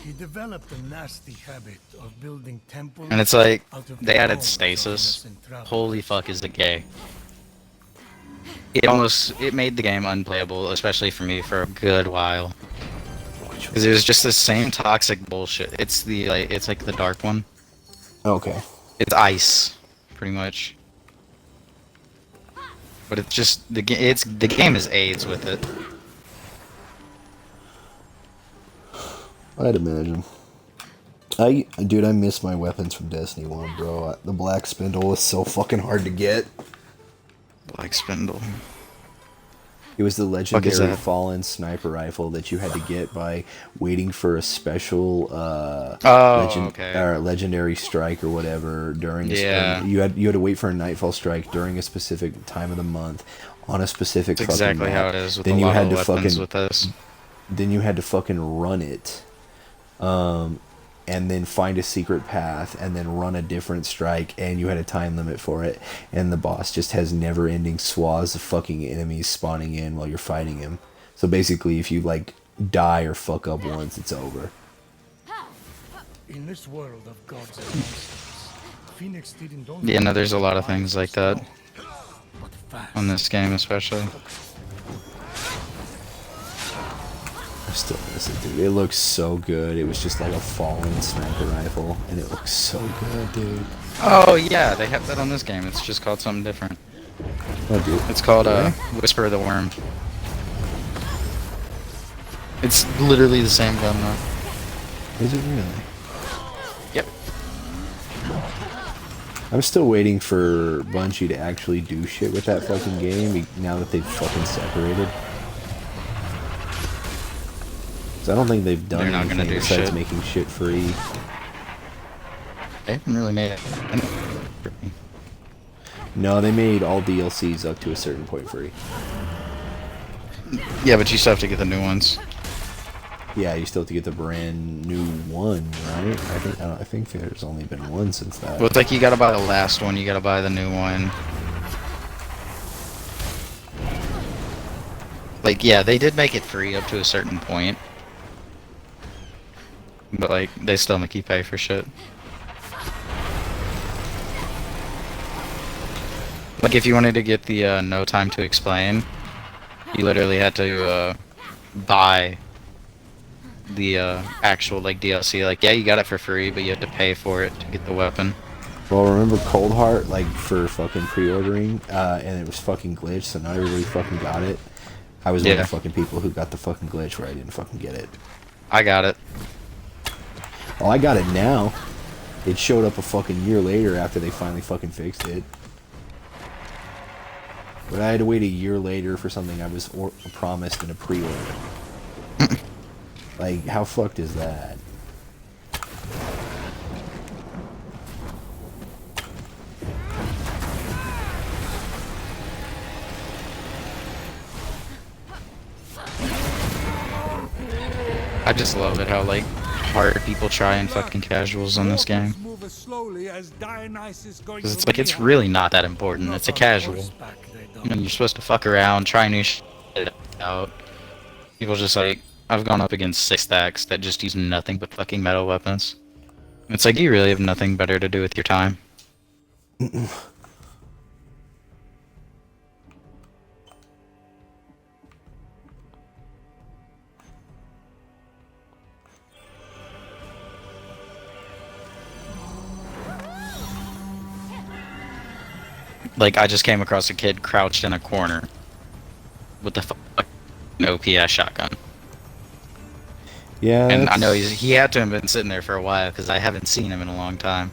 He developed a nasty habit of building temples.
And it's like
out of
they
the
added
bones of
stasis.
innocent travelers.
Holy fuck, is it gay? It made the game unplayable, especially for me, for a good while. Because it was just the same toxic bullshit. It's like the dark one.
Okay.
It's ice, pretty much. But it's just the game is AIDS with it.
I'd imagine. Dude, I miss my weapons from Destiny 1, bro. The Black Spindle was so fucking hard to get.
Black Spindle.
It was the
Fuck is
legendary
that?
Fallen sniper rifle that you had to get by waiting for a special legendary strike or whatever during
Yeah.
you had to wait for a nightfall strike during a specific time of the month on a specific
That's
fucking
exactly
map.
how it is with
Then
a
you
lot
had
of
to
weapons
fucking
with this.
then you had to fucking run it. And then find a secret path, and then run a different strike, and you had a time limit for it, and the boss just has never-ending swaths of fucking enemies spawning in while you're fighting him. So basically, if you, like, die or fuck up once, it's over.
In this world of gods and monsters, Phoenix didn't only
Yeah, no, there's a lot of things like that
but fast.
on this game, especially.
I still miss it, dude. It looks so good. It was just like a Fallen sniper rifle, and it looks so good, dude.
Oh yeah, they have that on this game. It's just called something different.
Oh, dude.
It's called
Really?
Whisper of the Worm. It's literally the same gun though.
Is it really?
Yep.
I'm still waiting for Bungie to actually do shit with that fucking game now that they've fucking separated. So I don't think they've done
They're not gonna
anything
do
besides
shit.
making shit free.
They haven't really made it.
No, they made all DLCs up to a certain point free.
Yeah, but you still have to get the new ones.
Yeah, you still have to get the brand new one, right? I think there's only been one since that.
Well, it's like you gotta buy the last one, you gotta buy the new one. Like, yeah, they did make it free up to a certain point. But, like, they still make you pay for shit. Like, if you wanted to get the, No Time to Explain, you literally had to, buy the, actual, like, DLC. Like, yeah, you got it for free, but you had to pay for it to get the weapon.
Well, remember Cold Heart, like, for fucking pre-ordering, and it was fucking glitched, so not everybody fucking got it. I was one of the fucking people who got the fucking glitch where I didn't fucking get it.
I got it.
Well, I got it now. It showed up a fucking year later after they finally fucking fixed it. But I had to wait a year later for something I was promised in a pre-order. Like, how fucked is that?
I just love it how, like, hard people try and fucking casuals on this game. Because it's like, it's really not that important. It's a casual. You know, you're supposed to fuck around, try new shit out. People just like, I've gone up against 6 stacks that just use nothing but fucking metal weapons. It's like, you really have nothing better to do with your time. Like, I just came across a kid crouched in a corner with the fucking OPS shotgun.
Yeah,
and I know he had to have been sitting there for a while because I haven't seen him in a long time.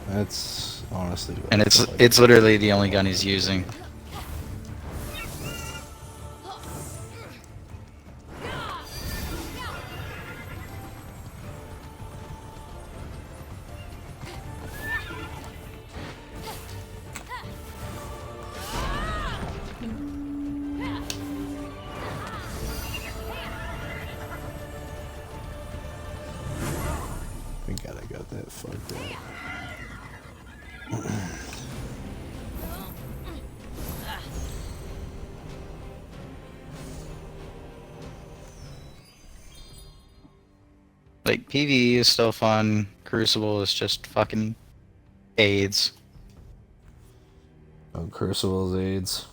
That's honestly. What
And it's literally the only gun he's using.
Thank God I got that fucked up.
Like, PvE is still fun. Crucible is just fucking AIDS.
Oh, Crucible's AIDS.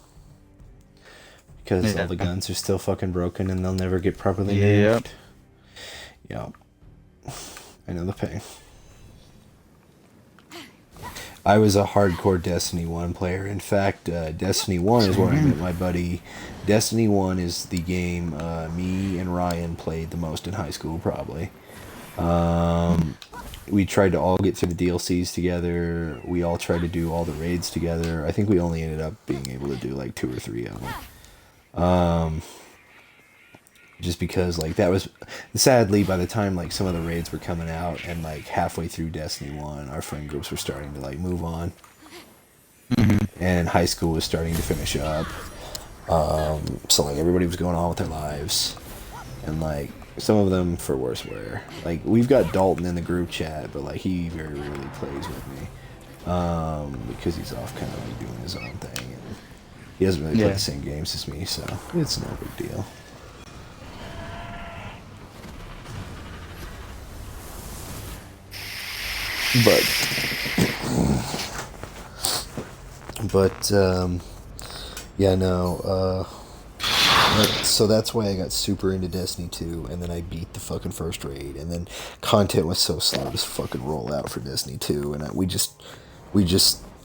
Because all the guns are still fucking broken and they'll never get properly nerfed. Yep. I know the pain. I was a hardcore Destiny 1 player. In fact, Destiny 1 is where I met my buddy. Destiny 1 is the game me and Ryan played the most in high school, probably. We tried to all get through the DLCs together. We all tried to do all the raids together. I think we only ended up being able to do like 2 or 3 of them. Just because, like, that was... Sadly, by the time, like, some of the raids were coming out and, like, halfway through Destiny 1, our friend groups were starting to, like, move on. And high school was starting to finish up. So, like, everybody was going on with their lives. And, like, some of them for worse wear. Like, we've got Dalton in the group chat, but, like, he very rarely plays with me. Because he's off kind of, like, doing his own thing. And he doesn't really play the same games as me, so it's no big deal. But yeah, no, so that's why I got super into Destiny 2, and then I beat the fucking first raid, and then content was so slow to fucking roll out for Destiny 2, and we just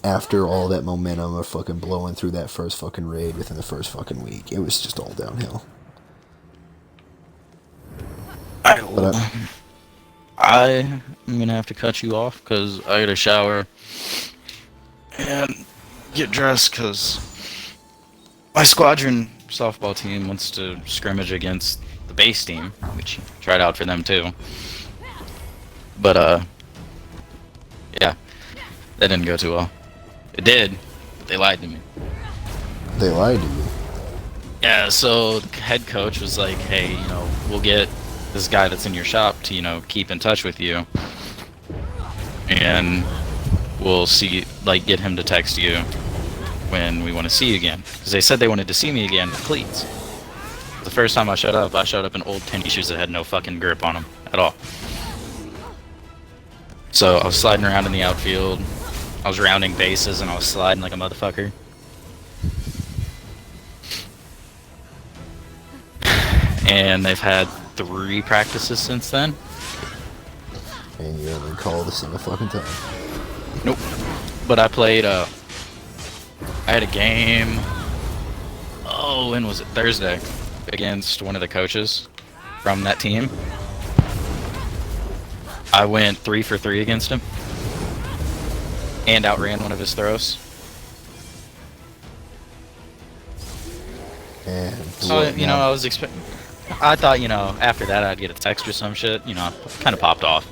after all that momentum of fucking blowing through that first fucking raid within the first fucking week, it was just all downhill. But
I'm gonna have to cut you off because I gotta shower and get dressed because my squadron softball team wants to scrimmage against the base team, which tried out for them too. But yeah, that didn't go too well. It did, but they lied to me.
They lied to you?
Yeah, so the head coach was like, hey, you know, we'll get this guy that's in your shop to, you know, keep in touch with you. And we'll see, like, get him to text you when we want to see you again. Because they said they wanted to see me again with cleats. The first time I showed up in old tennis shoes that had no fucking grip on them at all. So I was sliding around in the outfield. I was rounding bases and I was sliding like a motherfucker. And they've had 3 practices since then.
And you haven't called a single fucking time.
Nope. But I played, I had a game, oh, when was it? Thursday, against one of the coaches from that team. I went 3 for 3 against him. And outran one of his throws.
And
so, you know, I was expecting... I thought, you know, after that I'd get a text or some shit. You know, I kind of popped off.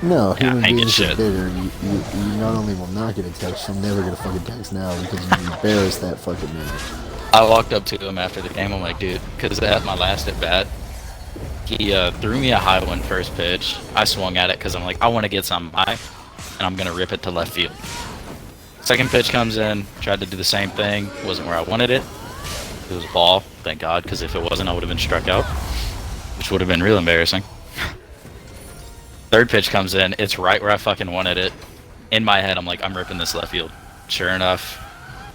No,
yeah,
human
I ain't
beings
get
are
shit.
bitter. You not only will not get a text, you'll never get a fucking text now because you embarrassed that fucking man.
I walked up to him after the game. I'm like, dude, because at my last at bat, he threw me a high one first pitch. I swung at it because I'm like, I want to get something high, and I'm gonna rip it to left field. Second pitch comes in, tried to do the same thing. Wasn't where I wanted it. It was a ball, thank God, because if it wasn't, I would have been struck out, which would have been real embarrassing. Third pitch comes in, it's right where I fucking wanted it. In my head, I'm like, I'm ripping this left field. Sure enough,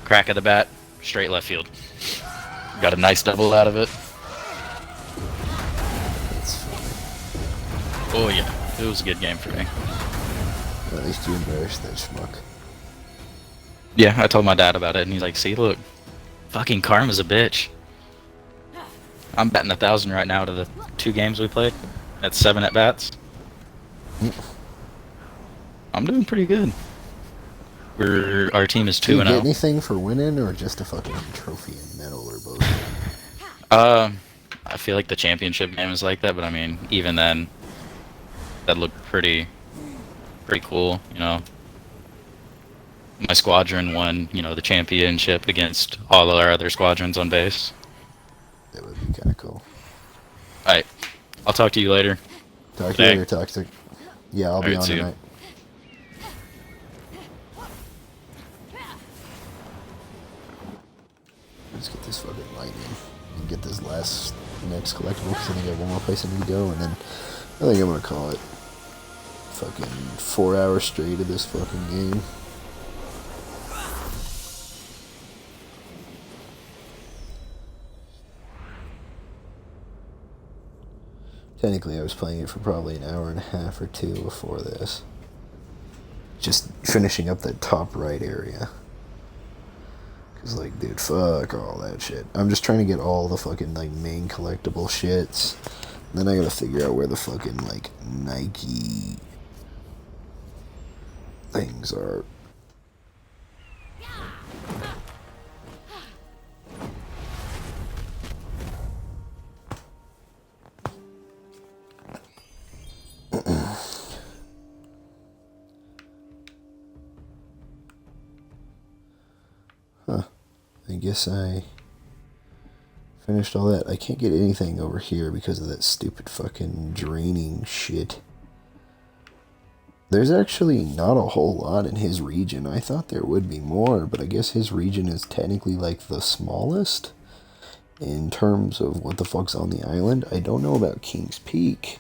crack of the bat, straight left field. Got a nice double out of it. Oh yeah, it was a good game for me.
At least you embarrassed that schmuck.
Yeah, I told my dad about it, and he's like, see, look, fucking karma's a bitch. I'm betting 1,000 right now to the 2 games we played. That's 7 at-bats. I'm doing pretty good. Our team is 2-0.
Do you get anything for winning, or just a fucking trophy and medal, or both?
I feel like the championship game is like that, but I mean, even then, that looked pretty cool, you know. My squadron won, you know, the championship against all our other squadrons on base.
That would be kind of cool.
Alright, I'll talk to you later.
Talk to you later, Toxic. Yeah, I'll be on
see ya.
tonight. Let's get this fucking light in and get this next collectible because I think I have one more place I need to go, and then I think I'm gonna call it fucking 4 hours straight of this fucking game. Technically, I was playing it for probably an hour and a half or 2 before this. Just finishing up that top right area. Cause like, dude, fuck all that shit. I'm just trying to get all the fucking, like, main collectible shits. Then I gotta figure out where the fucking, like, Nike things are. Huh. I guess I finished all that. I can't get anything over here because of that stupid fucking draining shit. There's actually not a whole lot in his region. I thought there would be more, but I guess his region is technically like the smallest in terms of what the fuck's on the island. I don't know about King's Peak,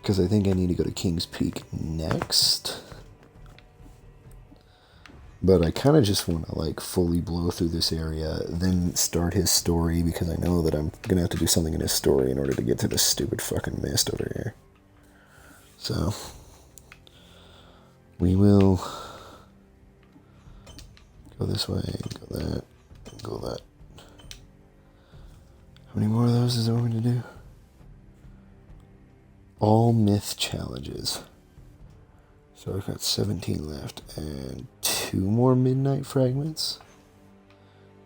because I think I need to go to King's Peak next. But I kind of just want to, like, fully blow through this area, then start his story, because I know that I'm going to have to do something in his story in order to get to this stupid fucking mist over here. So, we will Go this way, go that, go that. How many more of those is there want me to do? All myth challenges. So I've got 17 left and 2 more midnight fragments.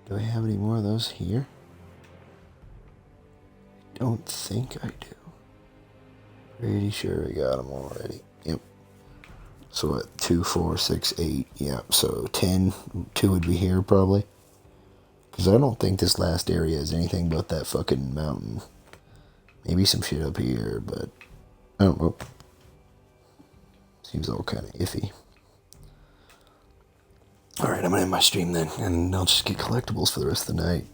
Do I have any more of those here? I don't think I do. Pretty sure I got them already. Yep. So what? 2, 4, 6, 8. Yep. So 10. 2 would be here probably. Because I don't think this last area is anything but that fucking mountain. Maybe some shit up here, but I don't know. Seems all kind of iffy. Alright, I'm gonna end my stream then, and I'll just get collectibles for the rest of the night.